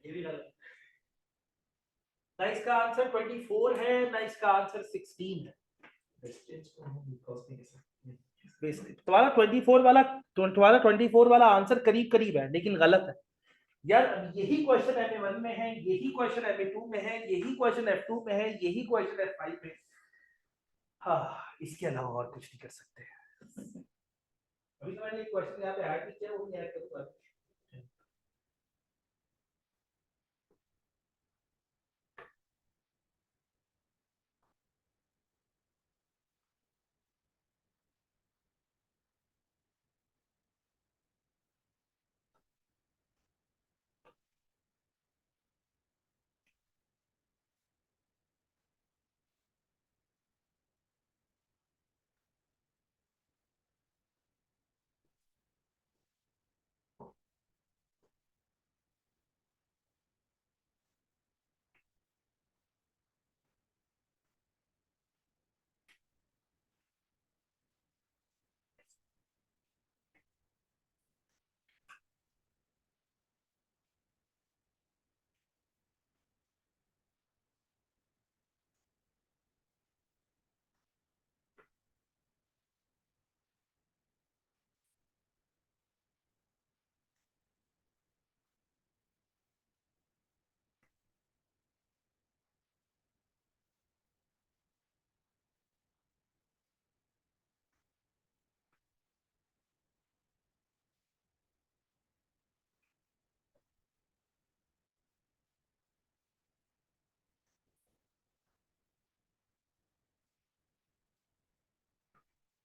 ये भी गलत, ना इसका आंसर 24 है ना इसका आंसर 16 है। तुम्हारा 24 वाला आंसर करीब करीब है लेकिन गलत है यार। यही क्वेश्चन MA1 में है, यही क्वेश्चन MA2 में है, यही क्वेश्चन F2 में है, यही क्वेश्चन F5 में। हाँ, इसके अलावा और कुछ नहीं कर सकते। अभी तो मैंने एक क्वेश्चन यहाँ पे ऐड नहीं किया, वो नहीं ऐड करूंगा।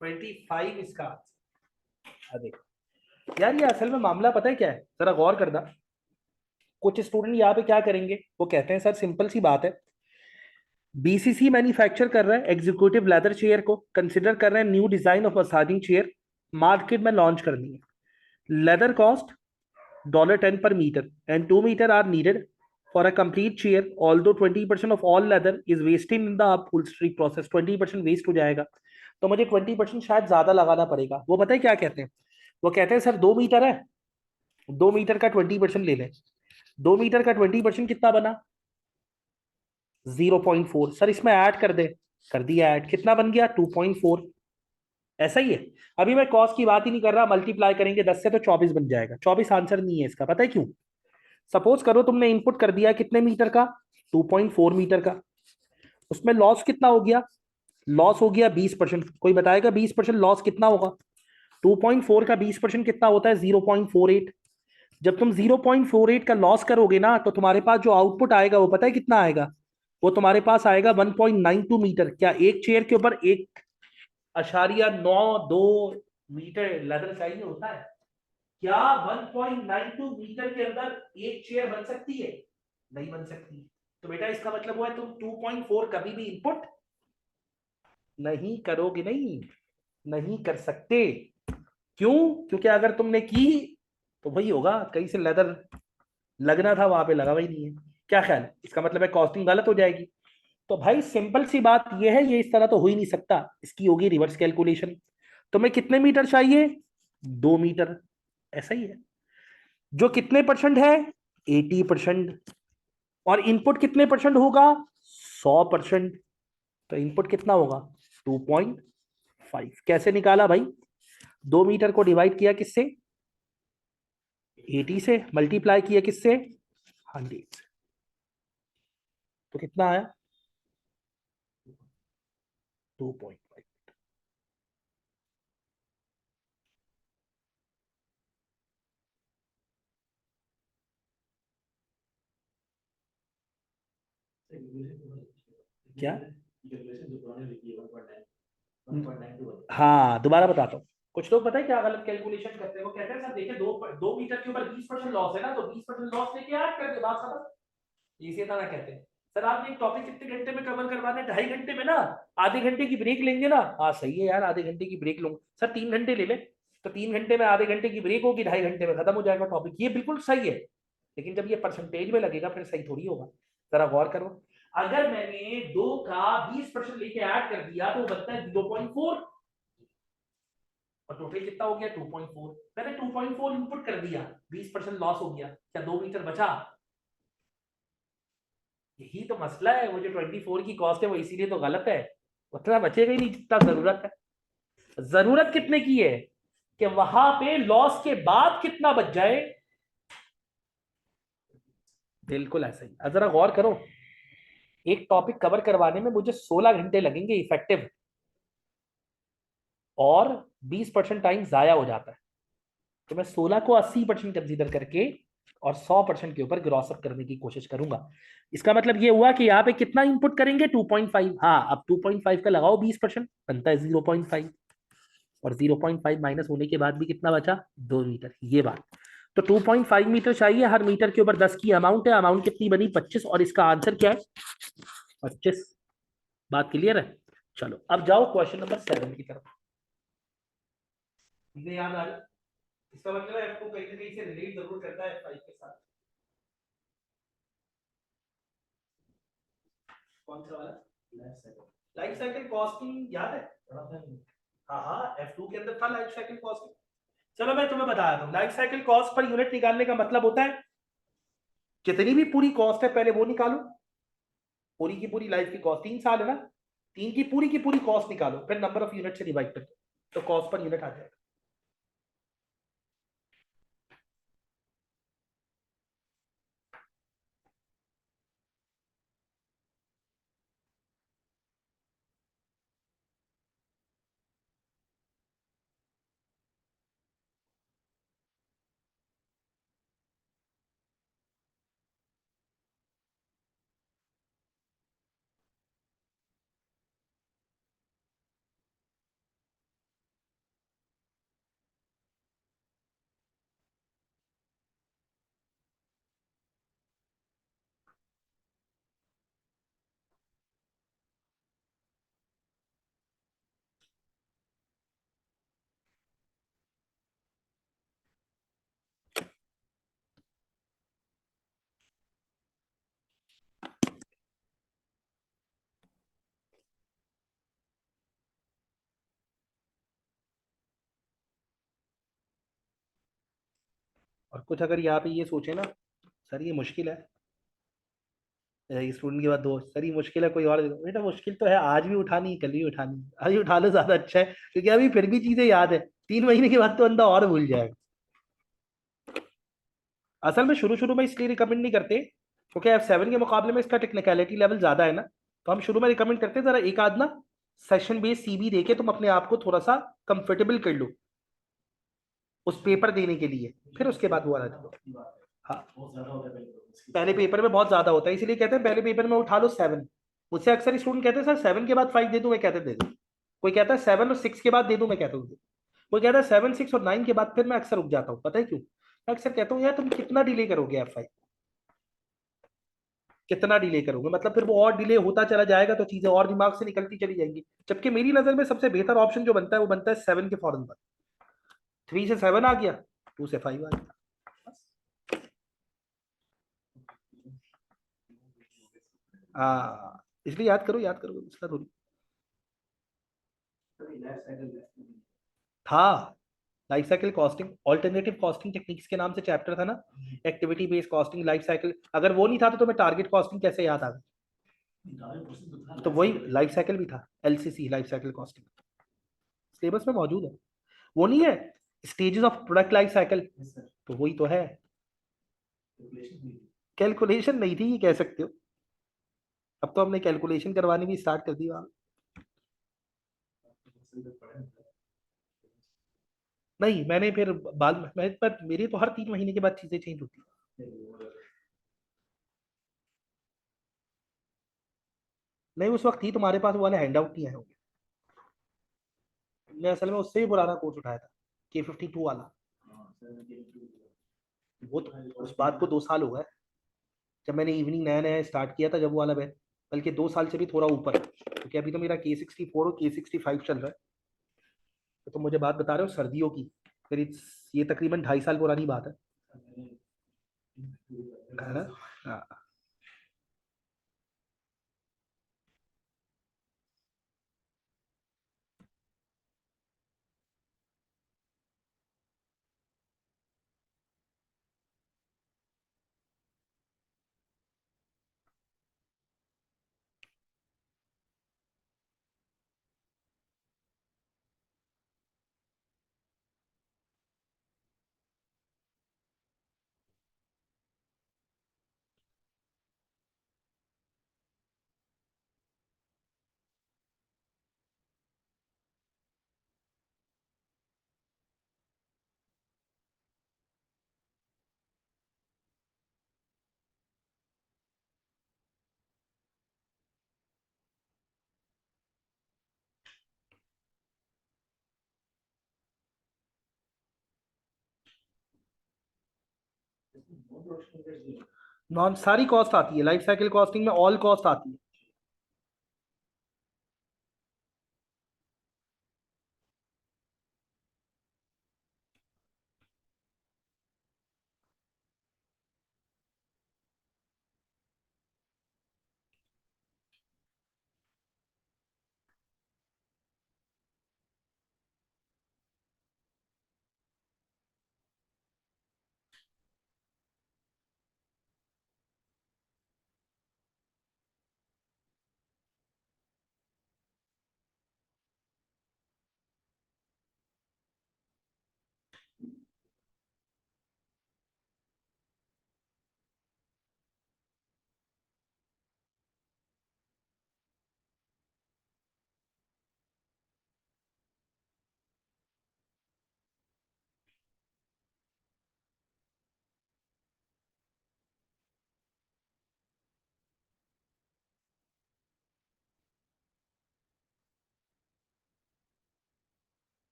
25 इसका आंसर। देखो यार, ये असल में मामला पता है क्या है, जरा गौर करना। कुछ स्टूडेंट यहाँ पे क्या करेंगे, वो कहते हैं सर सिंपल सी बात है, बीसीसी मैन्युफैक्चर कर रहा है एग्जीक्यूटिव लेदर चेयर को, कंसिडर कर रहे हैं new design of massaging chair, market में लॉन्च करनी है। Leather cost $10 per meter and 2 meter are needed for a complete chair, although 20% of all leather is wasted in the upholstery process। 20% waste हो जाएगा, तो मुझे 20% शायद ज्यादा लगाना पड़ेगा। वो पता है क्या कहते हैं, वो कहते हैं सर 2 मीटर है, 2 मीटर का 20% ले लें। 2 मीटर का 20% कितना बना, 0.4। सर इसमें ऐड कर दे, कर दिया ऐड, कितना बन गया 2.4। ऐसा ही है। अभी मैं कॉस्ट की बात ही नहीं कर रहा, मल्टीप्लाई करेंगे 10 से तो 24 बन जाएगा। 24 आंसर नहीं है इसका, पता है क्यों? सपोज करो तुमने इनपुट कर दिया कितने मीटर का, 2.4 मीटर का, उसमें लॉस कितना हो गया, लॉस हो गया 20%। कोई बताएगा 20% लॉस कितना होगा? 2.4 का 20% कितना होता है, 0.48। जब तुम 0.48 का लॉस करोगे ना, तो तुम्हारे पास जो आउटपुट आएगा वो पता है कितना आएगा? वो तुम्हारे पास आएगा 1.92 मीटर। क्या एक चेयर के ऊपर 1.92 मीटर लेदर चाहिए होता है? क्या 1.92 मीटर के अंदर एक चेयर बन सकती है? नहीं बन सकती। तो बेटा इसका मतलब हुआ है तुम 2.4 कभी भी इनपुट नहीं करोगे, नहीं नहीं कर सकते। क्यों? क्योंकि अगर तुमने की तो वही होगा, कहीं से लेदर लगना था वहां पे लगा वही नहीं है। क्या ख्याल है? इसका मतलब है कॉस्टिंग गलत हो जाएगी। तो भाई सिंपल सी बात यह है, ये इस तरह तो हो ही नहीं सकता, इसकी होगी रिवर्स कैलकुलेशन। तुम्हें कितने मीटर चाहिए, 2 मीटर। ऐसा ही है। जो कितने परसेंट है, 80%। और इनपुट कितने परसेंट होगा, 100%। तो इनपुट कितना होगा, 2.5। कैसे निकाला भाई, 2 मीटर को डिवाइड किया किससे, 80 से, मल्टीप्लाई किया किससे, 100 से, तो कितना आया, 2.5। क्या? हाँ दोबारा बताता हूँ। कुछ लोग पता है क्या गलत कैलकुलेशन करते हैं, वो कहते हैं सर देखिए 2 मीटर के ऊपर 20% लॉस है ना, तो 20% लॉस लेके ऐड कर दे, बात खत्म। इसी तरह कहते हैं सर आपने एक टॉपिक कितने घंटे में कवर करवाना है, 2.5 घंटे में ना, आधे घंटे की ब्रेक लेंगे ना। हाँ सही है यार, आधे घंटे की ब्रेक लूंगा। सर 3 घंटे ले ले, तो 3 घंटे में आधे घंटे की ब्रेक होगी, 2.5 घंटे में खत्म हो जाएगा टॉपिक। ये बिल्कुल सही है, लेकिन जब ये परसेंटेज में लगेगा फिर सही थोड़ी होगा। जरा गौर करो, अगर मैंने 2 का 20% लेके ऐड कर दिया तो बनता है 0.4। और टोटल कितना हो गया 2.4। मैंने 2.4 इनपुट कर दिया, 20% लॉस हो गया, क्या 2 मीटर बचा? यही तो मसला है, वो जो 24 की कॉस्ट है वो इसीलिए तो गलत है। उतना बचेगा ही नहीं जितना जरूरत है। जरूरत कितने की है कि वहां पे लॉस के बाद कितना बच जाए। बिल्कुल ऐसा ही। अब जरा गौर करो, एक टॉपिक कवर करवाने में मुझे 16 घंटे लगेंगे इफेक्टिव, और 20% टाइम जाया हो जाता है। तो मैं 16 को 80% कंसीडर करके और 100% के ऊपर ग्रॉस अप करने की कोशिश करूंगा। इसका मतलब ये हुआ कि यहाँ पे कितना इनपुट करेंगे 2.5। हाँ, अब 2.5 का लगाओ 20%, बनता है 0.5, और 0.5 माइनस होने के बाद भी कितना बचा 2 मीटर, ये बात। तो 2.5 मीटर चाहिए, हर मीटर के ऊपर 10 की अमाउंट है, अमाउंट कितनी बनी 25, और इसका आंसर क्या है 25। बात क्लियर है? चलो अब जाओ क्वेश्चन नंबर 7 की तरफ। मुझे याद आ रही, इसका मतलब है आपको कहीं ना कहीं से रिलेट जरूर करता है F5 के साथ। कौन सा वाला? लाइफ साइकिल कॉस्टिंग याद है? हाँ हाँ, F2 के अंदर था लाइफ साइकिल कॉस्टिंग। चलो मैं तुम्हें बता रहा हूँ, life cycle cost per unit निकालने का मतलब होता है जितनी भी पूरी कॉस्ट है पहले वो निकालो, पूरी की पूरी लाइफ की कॉस्ट 3 साल है ना, 3 की पूरी कॉस्ट निकालो, फिर नंबर ऑफ यूनिट से डिवाइड कर दो, तो कॉस्ट पर यूनिट आ जाएगा। और कुछ अगर यहाँ पे ये सोचे ना, सर ये मुश्किल है, स्टूडेंट के बाद दोस्त, सर ये मुश्किल है कोई और दे दो, बेटा मुश्किल तो है, आज भी उठानी कल भी उठानी, आज उठा लो ज्यादा अच्छा है, क्योंकि अभी फिर भी चीजें याद है, 3 महीने के बाद तो बंदा और भूल जाएगा। असल में शुरू शुरू में इसलिए रिकमेंड नहीं करते क्योंकि F7 के मुकाबले में इसका टेक्निकलिटी लेवल ज्यादा है ना, तो हम शुरू में रिकमेंड करते हैं जरा एक आध ना सेशन बेस्ड सीबी देके तुम अपने आप को थोड़ा सा कंफर्टेबल कर लो उस पेपर देने के लिए, फिर उसके बाद वो वाला दो। हाँ, पहले पेपर में बहुत ज्यादा होता है, इसीलिए कहते हैं पहले पेपर में उठा लो 7। मुझसे अक्सर स्टूडेंट कहते हैं सर 7 के बाद 5 दे दूं, मैं कहते दे दूं। कोई कहता है 7 और 6 के बाद दे दूं, मैं कहता हूँ दे। कोई कहता है 7, 6 और 9 के बाद, फिर मैं अक्सर रुक जाता हूँ, पता है क्यों? मैं अक्सर कहता हूँ यार तुम कितना डिले करोगे F5, कितना डिले करोगे, मतलब फिर वो और डिले होता चला जाएगा तो चीजें और दिमाग से निकलती चली जाएंगी। जबकि मेरी नजर में सबसे बेहतर ऑप्शन जो बनता है वो बनता है 7 के फौरन बाद, 3 से 7 आ गया, 2 से 5 आ गया। इसलिए याद करो इसका थोड़ी था। Life cycle costing, alternative costing techniques के नाम से चैप्टर था ना, activity based costing, life cycle, अगर वो नहीं था तो तुम्हें टारगेट कॉस्टिंग कैसे याद आ गई? तो वही लाइफ साइकिल भी था, LCC life cycle costing syllabus में मौजूद है। वो नहीं है stages of product life cycle, तो वही तो है। कैलकुलेशन नहीं थी ये कह सकते हो, अब तो हमने कैलकुलेशन करवानी भी स्टार्ट कर दी वहां। नहीं मैंने फिर बाद में पर मेरी तो हर 3 महीने के बाद चीजें चेंज होती हैं। नहीं उस वक्त थी तुम्हारे पास वो वाले हैंड आउट नहीं आए होंगे, मैं असल में उससे भी पुराना कोर्स उठाया था, K52 वाला। वो तो उस बात को 2 साल हो गए, जब मैंने इवनिंग नया नया स्टार्ट किया था जब वो वाला बैच, बल्कि 2 साल से भी थोड़ा ऊपर है, क्योंकि अभी तो मेरा K64 और K65 चल रहा है। तो तुम मुझे बात बता रहे हो सर्दियों की, फिर ये तकरीबन 2.5 साल पुरानी बात है ना? हाँ। नॉन सारी कॉस्ट आती है लाइफ साइकिल कॉस्टिंग में, ऑल कॉस्ट आती है।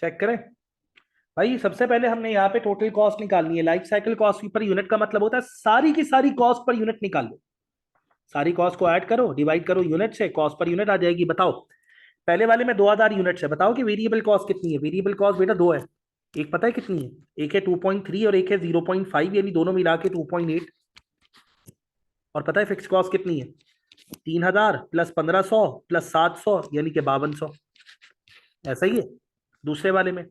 चेक करें भाई। सबसे पहले हमने यहाँ पे टोटल कॉस्ट निकालनी है। Life cycle cost per unit का मतलब होता है सारी की सारी कॉस्ट पर यूनिट निकाल लो। सारी कॉस्ट को ऐड करो, डिवाइड करो यूनिट से, कॉस्ट पर यूनिट आ जाएगी। बताओ पहले वाले में 2000 यूनिट है, बताओ कि वेरिएबल कॉस्ट कितनी है। वेरिएबल कॉस्ट बेटा दो है, एक पता है कितनी है, एक है 2.3 और एक है 0.5, यानी दोनों मिला के 2.8। और पता है फिक्स कॉस्ट कितनी है, 3000 प्लस 1500 प्लस 700 यानी कि 5200। ऐसा ही है दूसरे वाले में।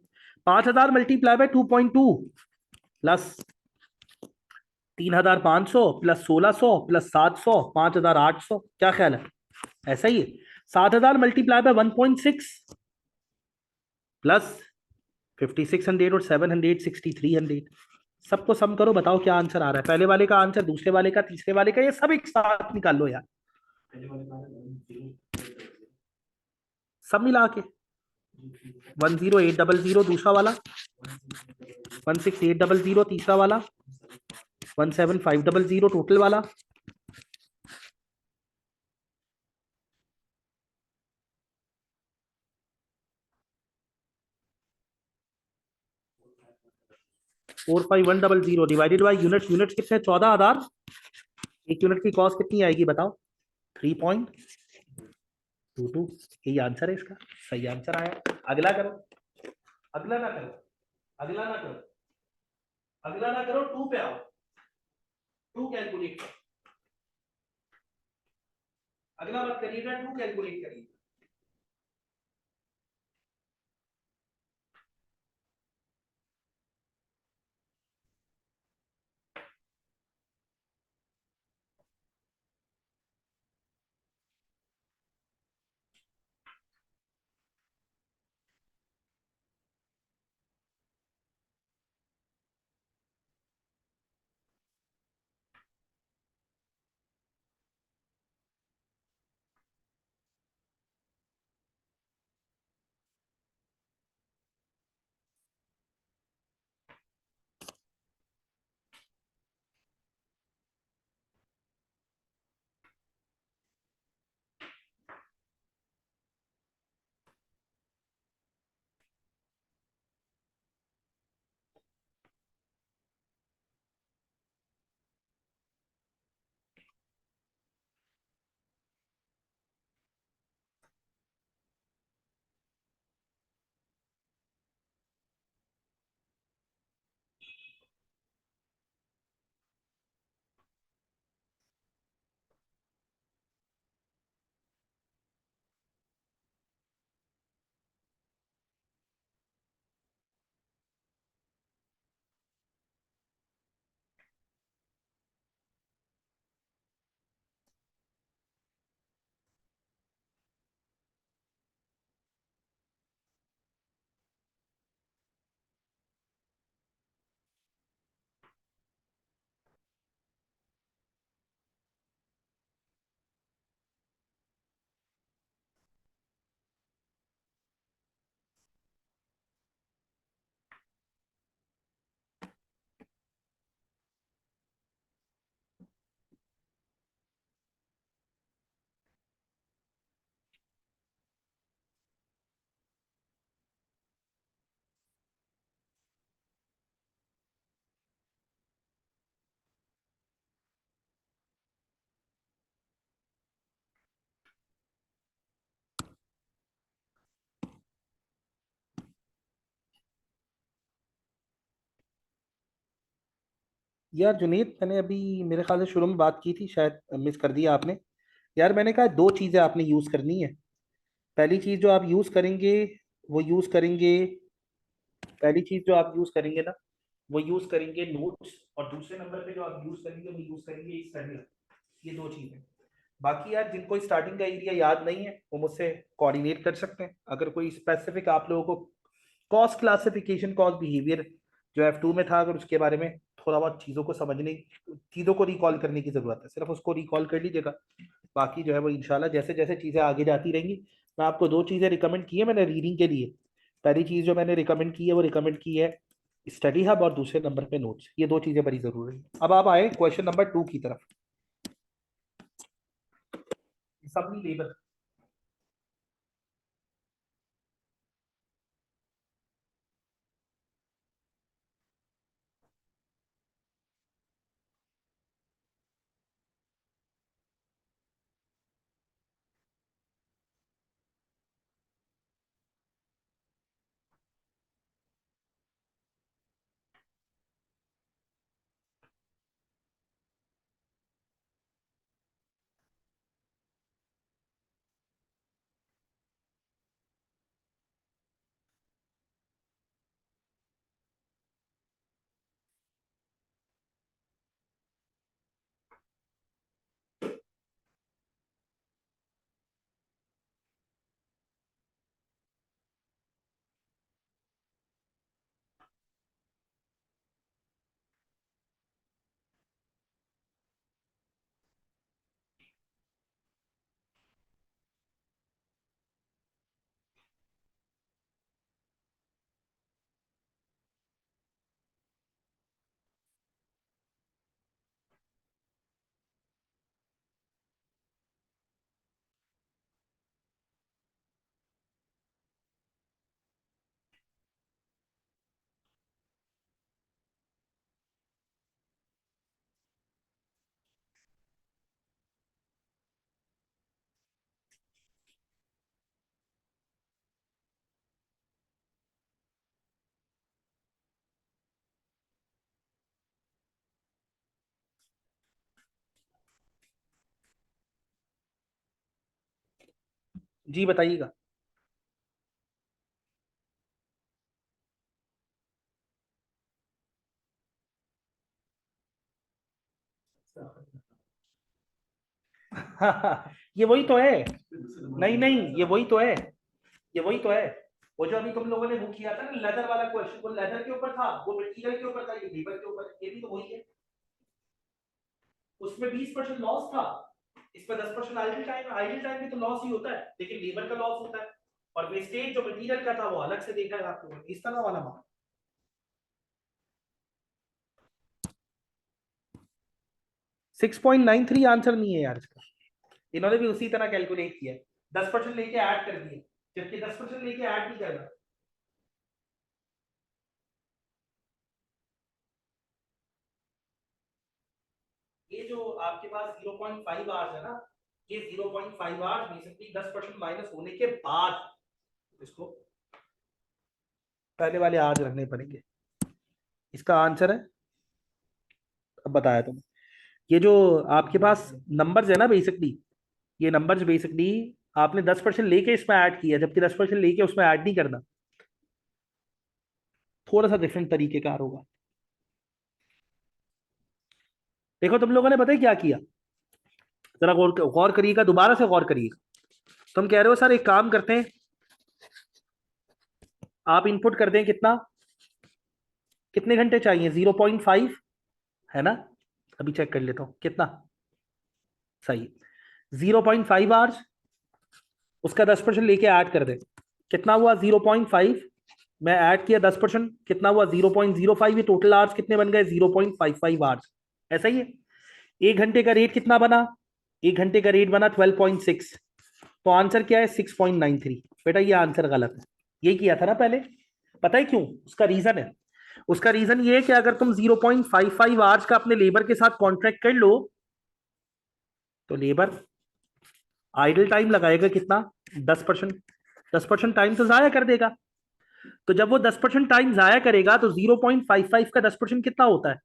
5000 multiply by 2.2 plus 3500 plus 1600 plus 700 5800। क्या ख्याल है, ऐसा ही है। 7000 मल्टीप्लाई बाय 1.6 प्लस 5600 और 700 6300। सबको सम करो, बताओ क्या आंसर आ रहा है। पहले वाले का आंसर, दूसरे वाले का, तीसरे वाले का, ये सब एक साथ निकाल लो यार, सब मिला के। 10800 दूसरा वाला, 16800 तीसरा वाला, 17500 टोटल वाला, 45100 डिवाइडेड बाई यूनिट। यूनिट कितने, 14000। एक यूनिट की कॉस्ट कितनी आएगी बताओ, 3.22। यही आंसर है इसका, सही आंसर आया। अगला करो, अगला ना करो, अगला ना करो, अगला ना करो, टू पे आओ। Two calculate. अगला बात करिएगा, टू कैलकुलेट करिए। यार जुनेद, मैंने अभी मेरे ख्याल से शुरू में बात की थी, शायद मिस कर दिया आपने। यार मैंने कहा दो चीजें आपने यूज करनी है। पहली चीज जो आप यूज करेंगे, वो यूज करेंगे, पहली चीज जो आप यूज करेंगे ना, वो यूज करेंगे नोट्स। और दूसरे नंबर पे जो आप यूज करेंगे वो यूज करेंगे स्टडी। ये दो चीजें। बाकी यार जिनको स्टार्टिंग का एरिया याद नहीं है वो मुझसे कोऑर्डिनेट कर सकते हैं। अगर कोई स्पेसिफिक आप लोगों को कॉस्ट क्लासिफिकेशन, कॉस्ट बिहेवियर जो F2 में था, अगर उसके बारे में थोड़ा बहुत चीज़ों को समझने, चीज़ों को रिकॉल करने की ज़रूरत है, सिर्फ उसको रिकॉल कर लीजिएगा। बाकी जो है वो इंशाल्लाह जैसे जैसे चीज़ें आगे जाती रहेंगी। मैं आपको दो चीज़ें रिकमेंड की है मैंने रीडिंग के लिए। पहली चीज़ जो मैंने रिकमेंड की है वो रिकमेंड की है स्टडी हब, और दूसरे नंबर पे नोट्स। ये दो चीज़ें बड़ी ज़रूरी है। अब आप आए क्वेश्चन नंबर 2 की तरफ। सबनी लेबर। जी बताइएगा। ये वही तो है। नहीं नहीं, ये वही तो है। ये वही तो है। वो जो अभी तुम लोगों ने वो किया था ना लेदर वाला क्वेश्चन, वो लेदर के ऊपर था, वो मटेरियल के ऊपर था, ये लेबर के ऊपर, ये भी तो वही है। उसमें 20% लॉस था, इसमें 10% आइडल टाइम। आइडल टाइम भी तो लॉस ही होता है, लेकिन लेबर का लॉस होता है। और वेस्टेज जो मटेरियल का था वो अलग से देखा है आप लोगों ने, इस तरह वाला मामला। 6.93 आंसर नहीं है यार इसका। इन्होंने भी उसी तरह कैलकुलेट किया है, 10% लेके ऐड कर दिए, जबकि 10% लेके ऐड नहीं करना। ये जो आपके पास 0.5 आवर्स है ना, ये 0.5 आवर्स बेसिकली 10% माइनस होने के बाद इसको पहले वाले आवर्स रखने पड़ेंगे। इसका आंसर है, अब बताया तुम, ये जो आपके पास नंबर्स है ना बेसिकली, ये नंबर्स बेसिकली आपने 10% लेके इसमें ऐड किया, जबकि 10% लेके उसमें ऐड नहीं करना। थोड़ा सा डिफरेंट तरीके का होगा। देखो तुम लोगों ने पता है क्या किया, जरा गौर गौर करिएगा, दोबारा से गौर करिएगा। तुम कह रहे हो सर एक काम करते हैं, आप इनपुट कर दें कितना, कितने घंटे चाहिए, 0.5 है ना। अभी चेक कर लेता हूं कितना सही, 0.5 आवर्स, उसका 10% लेके ऐड कर दे, कितना हुआ 0.5। मैं ऐड किया 10%, कितना हुआ 0.05। ये टोटल आवर्स कितने बन गए, 0.55 आवर्स। ऐसा ही है। एक घंटे का रेट कितना बना, एक घंटे का रेट बना 12.6। तो आंसर क्या है 6.93। बेटा ये आंसर गलत है, ये किया था ना पहले। पता है क्यों, उसका रीजन है। उसका रीजन ये है कि अगर तुम 0.55 आवर्स का अपने लेबर के साथ कॉन्ट्रैक्ट कर लो, तो लेबर आइडल टाइम लगाएगा कितना, 10%। 10% टाइम तो जाया कर देगा। तो जब वो 10% टाइम जाया करेगा तो 0.55 का 10% कितना होता है,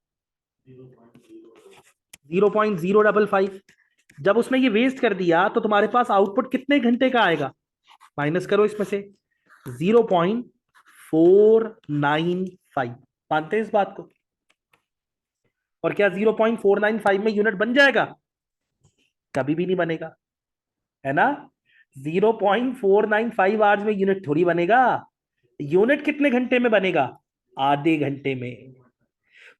0.055। जब उसने ये वेस्ट कर दिया तो तुम्हारे पास आउटपुट कितने घंटे का आएगा, माइनस करो इसमें से 0.495। मानते हैं इस बात को। और क्या 0.495 में यूनिट बन जाएगा, कभी भी नहीं बनेगा, है ना। 0.495 आवर्स में यूनिट थोड़ी बनेगा। यूनिट कितने घंटे में बनेगा, आधे घंटे में।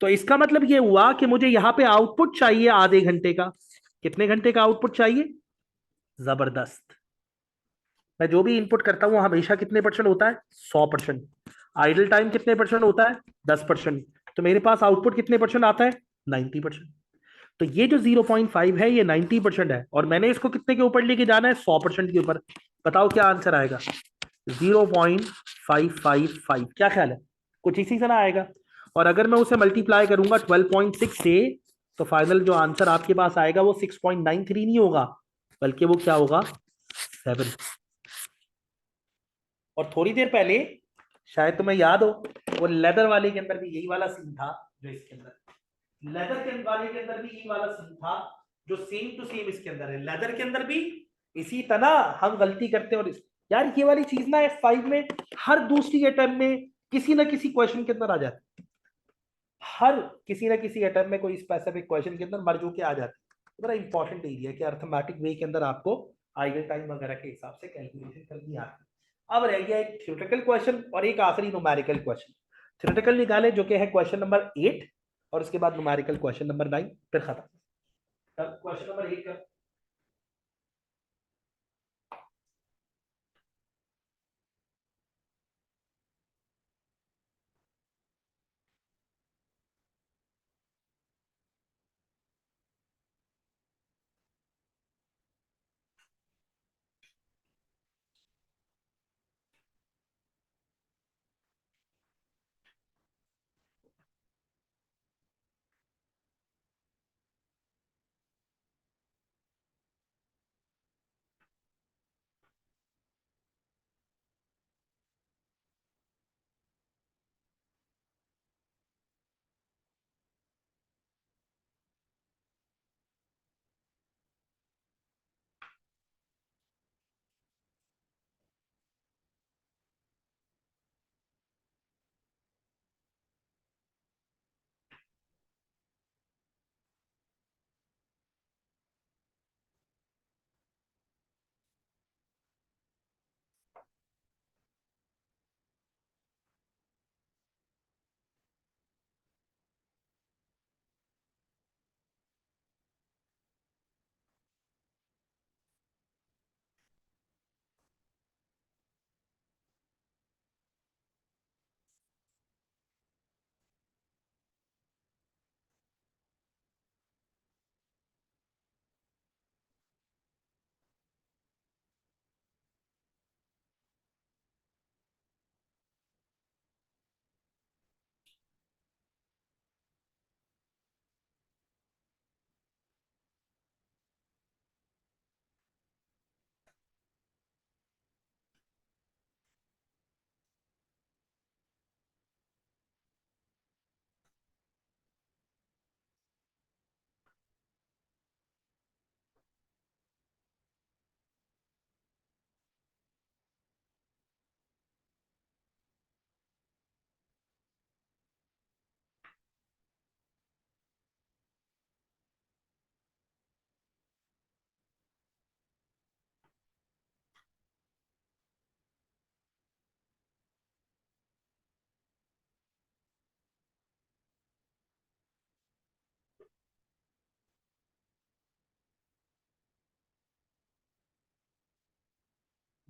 तो इसका मतलब ये हुआ कि मुझे यहां पे आउटपुट चाहिए आधे घंटे का। कितने घंटे का आउटपुट चाहिए, जबरदस्त। मैं जो भी इनपुट करता हूं हमेशा कितने परसेंट होता है, 100%। आइडल टाइम कितने परसेंट होता है, 10%। तो मेरे पास आउटपुट कितने परसेंट आता है, 90%। तो ये जो 0.5 है ये 90% है, और मैंने इसको कितने के ऊपर लेके जाना है, 100% के ऊपर। बताओ क्या आंसर आएगा, 0.555। क्या ख्याल है, कुछ इसी तरह आएगा। और अगर मैं उसे मल्टीप्लाई करूंगा 12.6 से, तो फाइनल जो आंसर आपके पास आएगा वो 6.93 नहीं होगा, बल्कि वो क्या होगा, 7। और थोड़ी देर पहले शायद तुम्हें याद हो, वो लेदर वाले के अंदर भी यही वाला सीन था, जो इसके अंदर लेदर के वाले के अंदर भी यही वाला सीन था, जो सेम टू सेम इसके अंदर है। लेदर के अंदर भी इसी तरह हम गलती करते हैं। और यार ये वाली चीज ना F5 में हर दूसरी अटेम्प्ट में किसी ना किसी क्वेश्चन के अंदर आ जाती है। हर किसी ना किसी अटेम्प्ट में कोई स्पेसिफिक क्वेश्चन के अंदर मर्ज होके आ जाती है। बड़ा इंपॉर्टेंट एरिया है कि अर्थमेटिक वे के अंदर आपको आइडल टाइम वगैरह के हिसाब से कैलकुलेशन करनी आती है। अब रह गया एक थ्योरेटिकल क्वेश्चन और एक आखिरी न्यूमेरिकल क्वेश्चन। थ्योरेटिकल निकाले जो कि है क्वेश्चन नंबर 8, और उसके बाद न्यूमेरिकल क्वेश्चन नंबर 9, फिर खत्म। क्वेश्चन नंबर 8 का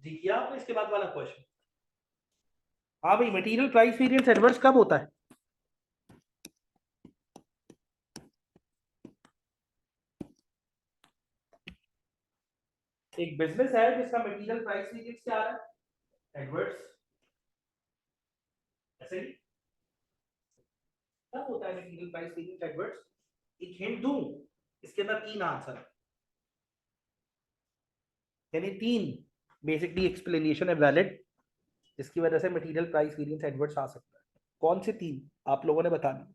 जी किया आपने इसके बाद वाला क्वेश्चन? हाँ भाई, मटेरियल प्राइस वेरिएंस एडवर्स कब होता है? एक बिजनेस है जिसका मटेरियल प्राइस वेरिएंस क्या आ रहा है? एडवर्स। ऐसे ही कब होता है मटेरियल प्राइस वेरिएंस एडवर्स? एक हिंट दूं, इसके अंदर तीन आंसर है, यानी तीन बेसिकली एक्सप्लेनेशन है वैलिड, जिसकी वजह से मटेरियल प्राइस वेरिएंस एडवर्स आ सकता है। कौन से तीन आप लोगों ने बतानी?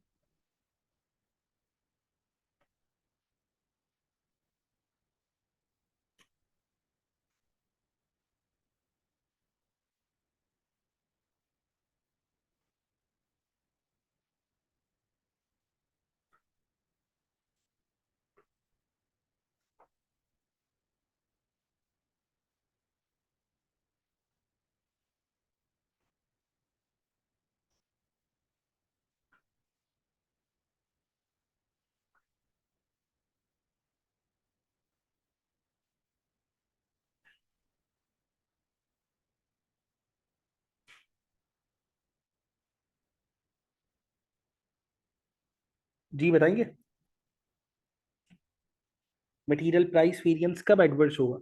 जी बताएंगे। मटेरियल प्राइस वेरिएंस कब एडवर्स होगा?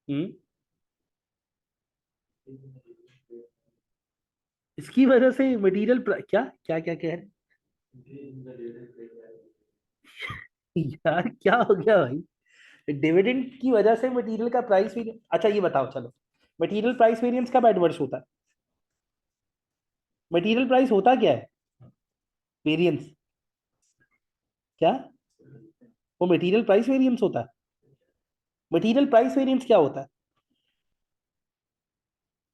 हम्म। इसकी वजह से मटेरियल क्या क्या क्या कह रहे यार, क्या हो गया भाई? डिविडेंड की वजह से मटेरियल का प्राइस वेरिएंस, अच्छा ये बताओ चलो, मटेरियल प्राइस वेरिएंस कब एडवर्स होता है? मटेरियल प्राइस होता क्या है? वेरिएंस क्या? वो मटेरियल प्राइस वेरिएंस होता है? मटेरियल प्राइस वेरिएंस क्या होता है?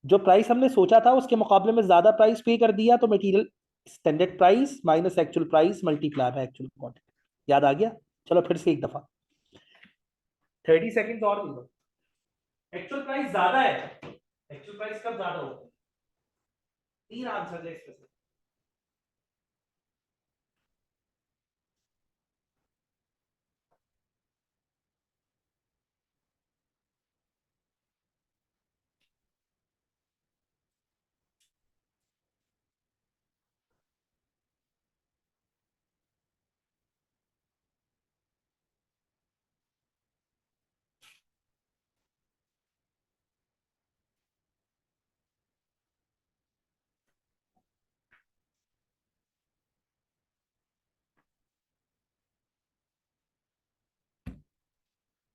जो प्राइस हमने सोचा था उसके मुकाबले में ज्यादा प्राइस पे कर दिया तो material standard price minus actual price multiply by actual quantity. याद आ गया? चलो फिर से एक दफा, 30 सेकेंड और दे दो। एक्चुअल प्राइस ज्यादा है, एक्चुअल प्राइस कब ज्यादा होता है? तीन आंसर है इसमें से।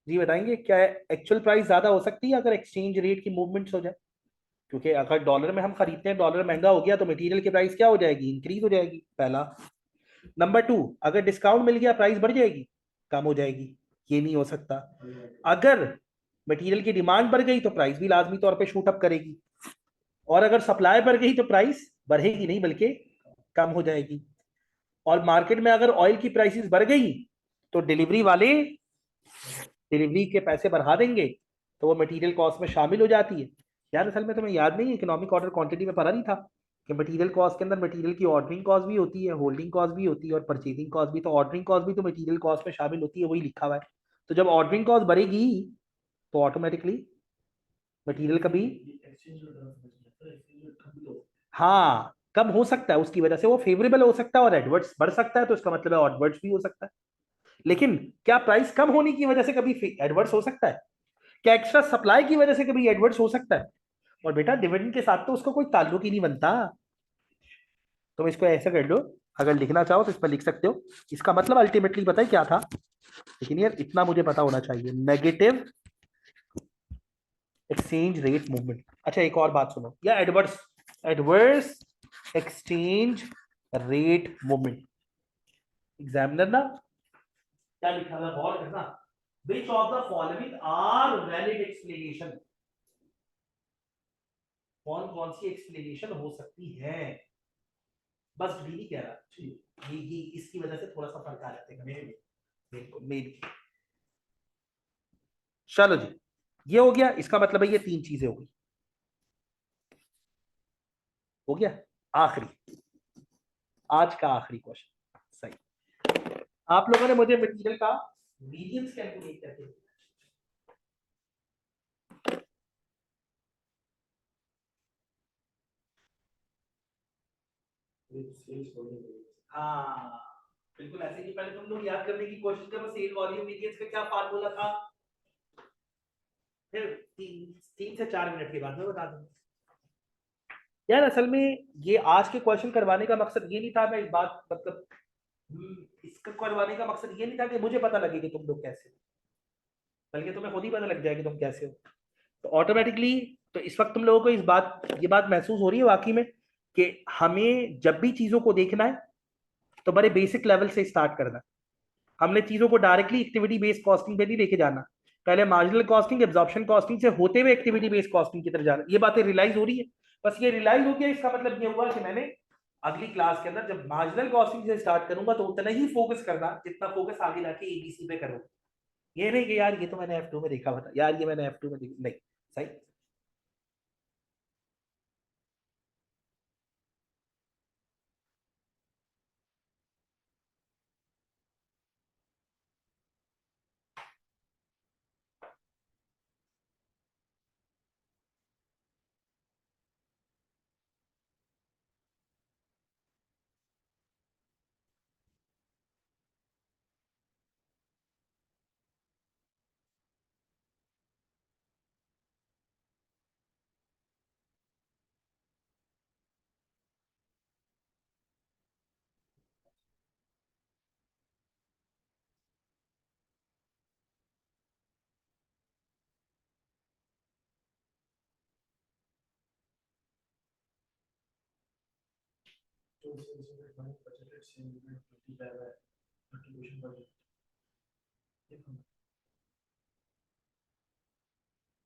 जी बताएंगे क्या एक्चुअल प्राइस ज्यादा हो सकती है अगर एक्सचेंज रेट की मूवमेंट्स हो जाए? क्योंकि अगर डॉलर में हम खरीदते हैं, डॉलर महंगा हो गया तो मटेरियल की प्राइस क्या हो जाएगी? इंक्रीज हो जाएगी, पहला। नंबर टू, अगर डिस्काउंट मिल गया प्राइस बढ़ जाएगी, कम हो जाएगी? ये नहीं हो सकता। अगर मटेरियल की डिमांड बढ़ गई तो प्राइस भी लाजमी तौर पे शूट अप करेगी, और अगर सप्लाई बढ़ गई तो प्राइस बढ़ेगी नहीं बल्कि कम हो जाएगी। और मार्केट में अगर ऑयल की प्राइसेस बढ़ गई तो डिलीवरी वाले डिलीवरी के पैसे बढ़ा देंगे, तो वो मटेरियल कॉस्ट में शामिल हो जाती है। यार असल में तुम्हें याद नहीं, इकोनॉमिक ऑर्डर क्वांटिटी में पढ़ा नहीं था कि मटेरियल कॉस्ट के अंदर मटेरियल की ऑर्डरिंग कॉस्ट भी होती है, होल्डिंग कॉस्ट भी होती है और परचेजिंग कॉस्ट भी? तो ऑर्डरिंग कॉस्ट भी तो मटेरियल कॉस्ट में शामिल होती है, वही लिखा हुआ है। तो जब ऑर्डरिंग कॉस्ट बढ़ेगी तो ऑटोमेटिकली मटेरियल का भी, हाँ कम हो सकता है, उसकी वजह से वो फेवरेबल हो सकता है और एडवर्ट्स बढ़ सकता है, तो इसका मतलब है एडवर्ट्स भी हो सकता है। लेकिन क्या प्राइस कम होने की वजह से कभी एडवर्ट्स हो सकता है? क्या एक्स्ट्रा सप्लाई की वजह से कभी एडवर्ट्स हो सकता है? और बेटा डिविडेंड के साथ तो उसका कोई ताल्लुक ही नहीं बनता। तुम इसको ऐसा कर लो, अगर लिखना चाहो तो इस पर लिख सकते हो। इसका मतलब अल्टीमेटली पता है क्या था? लेकिन यार इतना मुझे पता होना चाहिए, नेगेटिव एक्सचेंज रेट मूवमेंट। अच्छा एक और बात सुनो, या adverse adverse exchange rate movement. Examiner ना क्या लिखा था गौर करना, which of the following are valid explanation? कौन कौन सी एक्सप्लेनेशन हो सकती है? बस डी नहीं कह रहा, ये इसकी वजह से थोड़ा सा फर्क आ जाता है मे भी। चलो जी, ये हो गया, इसका मतलब है ये तीन चीजें हो गई। हो गया। आखिरी, आज का आखिरी क्वेश्चन। सही। आप लोगों ने मुझे मटेरियल का वेरिएंस कैलकुलेट करके दिया। हाँ बिल्कुल ऐसे ही। पहले तुम लोग याद करने की कोशिश करो, सेल वॉल्यूम वेरिएंस का क्या फार्मूला था। फिर 3 से 4 मिनट के बाद मैं बता दूंगा। यार असल में ये आज के क्वेश्चन करवाने का मकसद ये नहीं था, मैं इस बात मतलब इसका करवाने का मकसद ये नहीं था कि मुझे पता लगे कि तुम लोग कैसे हो, बल्कि तुम्हें खुद ही पता लग जाए कि तुम कैसे हो। तो ऑटोमेटिकली तो इस वक्त तुम लोगों को ये बात महसूस हो रही है वाकई में कि हमें जब भी चीजों को देखना है तो बड़े बेसिक लेवल से स्टार्ट करना है। हमने चीजों को डायरेक्टली एक्टिविटी बेस्ड कॉस्टिंग पे नहीं लेके जाना। पहले मार्जिनल कॉस्टिंग, एब्जॉर्प्शन कॉस्टिंग से होते हुए एक्टिविटी बेस्ड कॉस्टिंग की तरफ जाना। ये बातें रियलाइज हो रही है। बस ये रियलाइज हो गया, इसका मतलब ये हुआ कि मैंने अगली क्लास के अंदर जब मार्जिनल कॉस्टिंग से स्टार्ट करूंगा तो उतना ही फोकस करना जितना फोकस आगे जाके एबीसी पे करूंगा। ये नहीं कि यार ये तो मैंने F2 में देखा था, यार ये मैंने F2 में देखा नहीं। सही।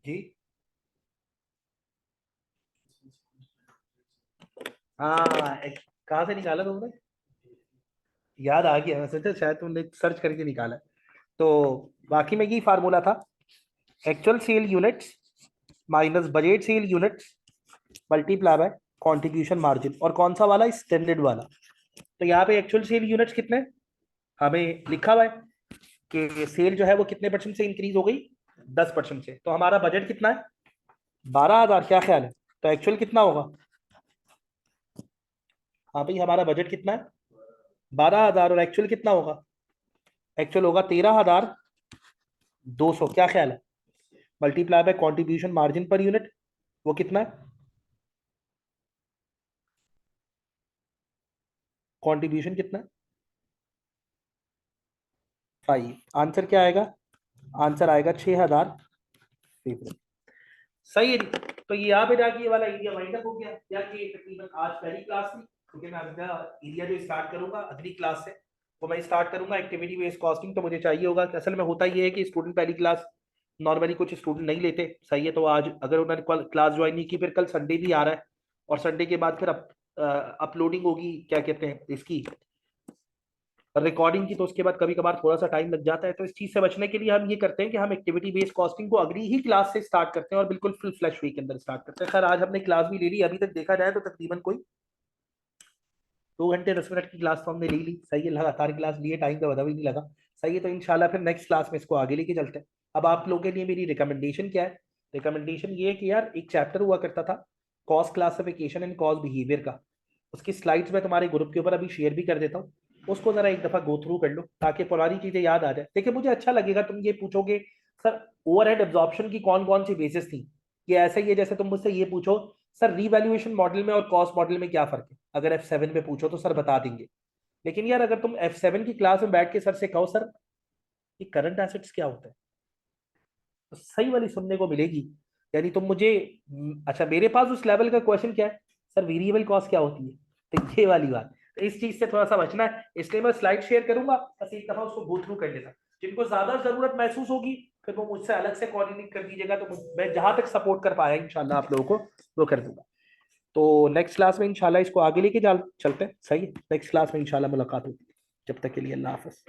जी हाँ कहाँ से निकाला तुमने? याद आ गया, मैं सोचा शायद तुमने सर्च करके निकाला है। तो बाकी में यही फार्मूला था, actual sale units minus budget sale units multiply by contribution margin. और कौन सा वाला? स्टैंडर्ड वाला। तो यहाँ पे एक्चुअल सेल यूनिट्स कितने हमें लिखा हुआ है कि सेल जो है वो कितने परसेंट से इंक्रीज हो गई? 10% से। तो हमारा बजट कितना है? 12,000। क्या ख्याल है? तो एक्चुअल कितना होगा? हाँ भाई हमारा बजट कितना है? 12,000 और एक्चुअल कितना होगा? एक्चुअल होगा 13,200। क्या ख्याल है? Multiply by contribution margin per unit, वो कितना है? कंट्रीब्यूशन कितना है? 5। आंसर क्या आएगा? आंसर आएगा 6,000। सही है जी। तो ये यहाँ पे जाके ये वाला एरिया वाइंड अप हो गया। या कि तकरीबन आज पहली क्लास थी, क्योंकि मैं अगला एरिया जो स्टार्ट करूंगा अगली क्लास से, वो मैं स्टार्ट करूंगा एक्टिविटी बेस्ड कॉस्टिंग। तो मुझे चाहिए होगा कि असल में होता ये है कि स्टूडेंट पहली क्लास नॉर्मली कुछ स्टूडेंट नहीं लेते। सही है। तो आज अगर उन्होंने क्लास ज्वाइन नहीं की, फिर कल संडे भी आ रहा है और संडे के बाद फिर अपलोडिंग होगी क्या कहते हैं इसकी, रिकॉर्डिंग की। तो उसके बाद कभी कभार थोड़ा सा टाइम लग जाता है। तो इस चीज से बचने के लिए हम ये करते हैं कि हम एक्टिविटी बेस्ड कॉस्टिंग को अगली ही क्लास से स्टार्ट करते हैं और बिल्कुल फुल फ्लैश वीक के अंदर स्टार्ट करते हैं। खैर आज हमने क्लास भी ले ली, अभी तक देखा जाए तो तकरीबन कोई 2 घंटे 10 मिनट की क्लास तो हमने ले ली। सही है, लगातार क्लास लिए, टाइम का पता भी नहीं लगा। सही है। तो इंशाल्लाह फिर नेक्स्ट क्लास में इसको आगे लेके चलते हैं। अब आप लोगों के लिए मेरी रिकमेंडेशन क्या है? रिकमेंडेशन ये है कि यार एक चैप्टर हुआ करता था cost classification and cost behaviour का, उसकी स्लाइड्स मैं तुम्हारे ग्रुप के ऊपर अभी शेयर भी कर देता हूँ। उसको जरा एक दफा गो थ्रू कर लो ताकि पुरानी चीजें याद आ जाए। देखिए मुझे अच्छा लगेगा तुम ये पूछोगे सर ओवरहेड एब्जॉर्प्शन की कौन कौन सी बेसिस थी। ये ऐसा ही है जैसे तुम मुझसे ये पूछो सर रीवैल्यूएशन मॉडल में और कॉस्ट मॉडल में क्या फर्क है। अगर F7 में पूछो तो सर बता देंगे। लेकिन यार अगर तुम F7 की क्लास में बैठ के सर से कहो सर ये करंट एसेट्स क्या होता है, तो सही वाली सुनने को मिलेगी। यानी तुम मुझे अच्छा मेरे पास उस लेवल का क्वेश्चन क्या है, सर वेरिएबल कॉस्ट क्या होती है, तो ये वाली बात। तो इस चीज से थोड़ा सा बचना है, इसलिए मैं स्लाइड शेयर करूंगा, बस एक दफा उसको गो थ्रू कर लेना। जिनको ज्यादा जरूरत महसूस होगी फिर वो मुझसे अलग से कोऑर्डिनेट कर दीजिएगा। तो मैं जहां तक सपोर्ट कर पाया इंशाल्लाह आप लोगों को वो कर दूंगा। तो नेक्स्ट क्लास में इंशाल्लाह इसको आगे लेके चलते हैं। सही है, नेक्स्ट क्लास में इंशाल्लाह मुलाकात होगी। जब तक के लिए अल्लाह हाफिज।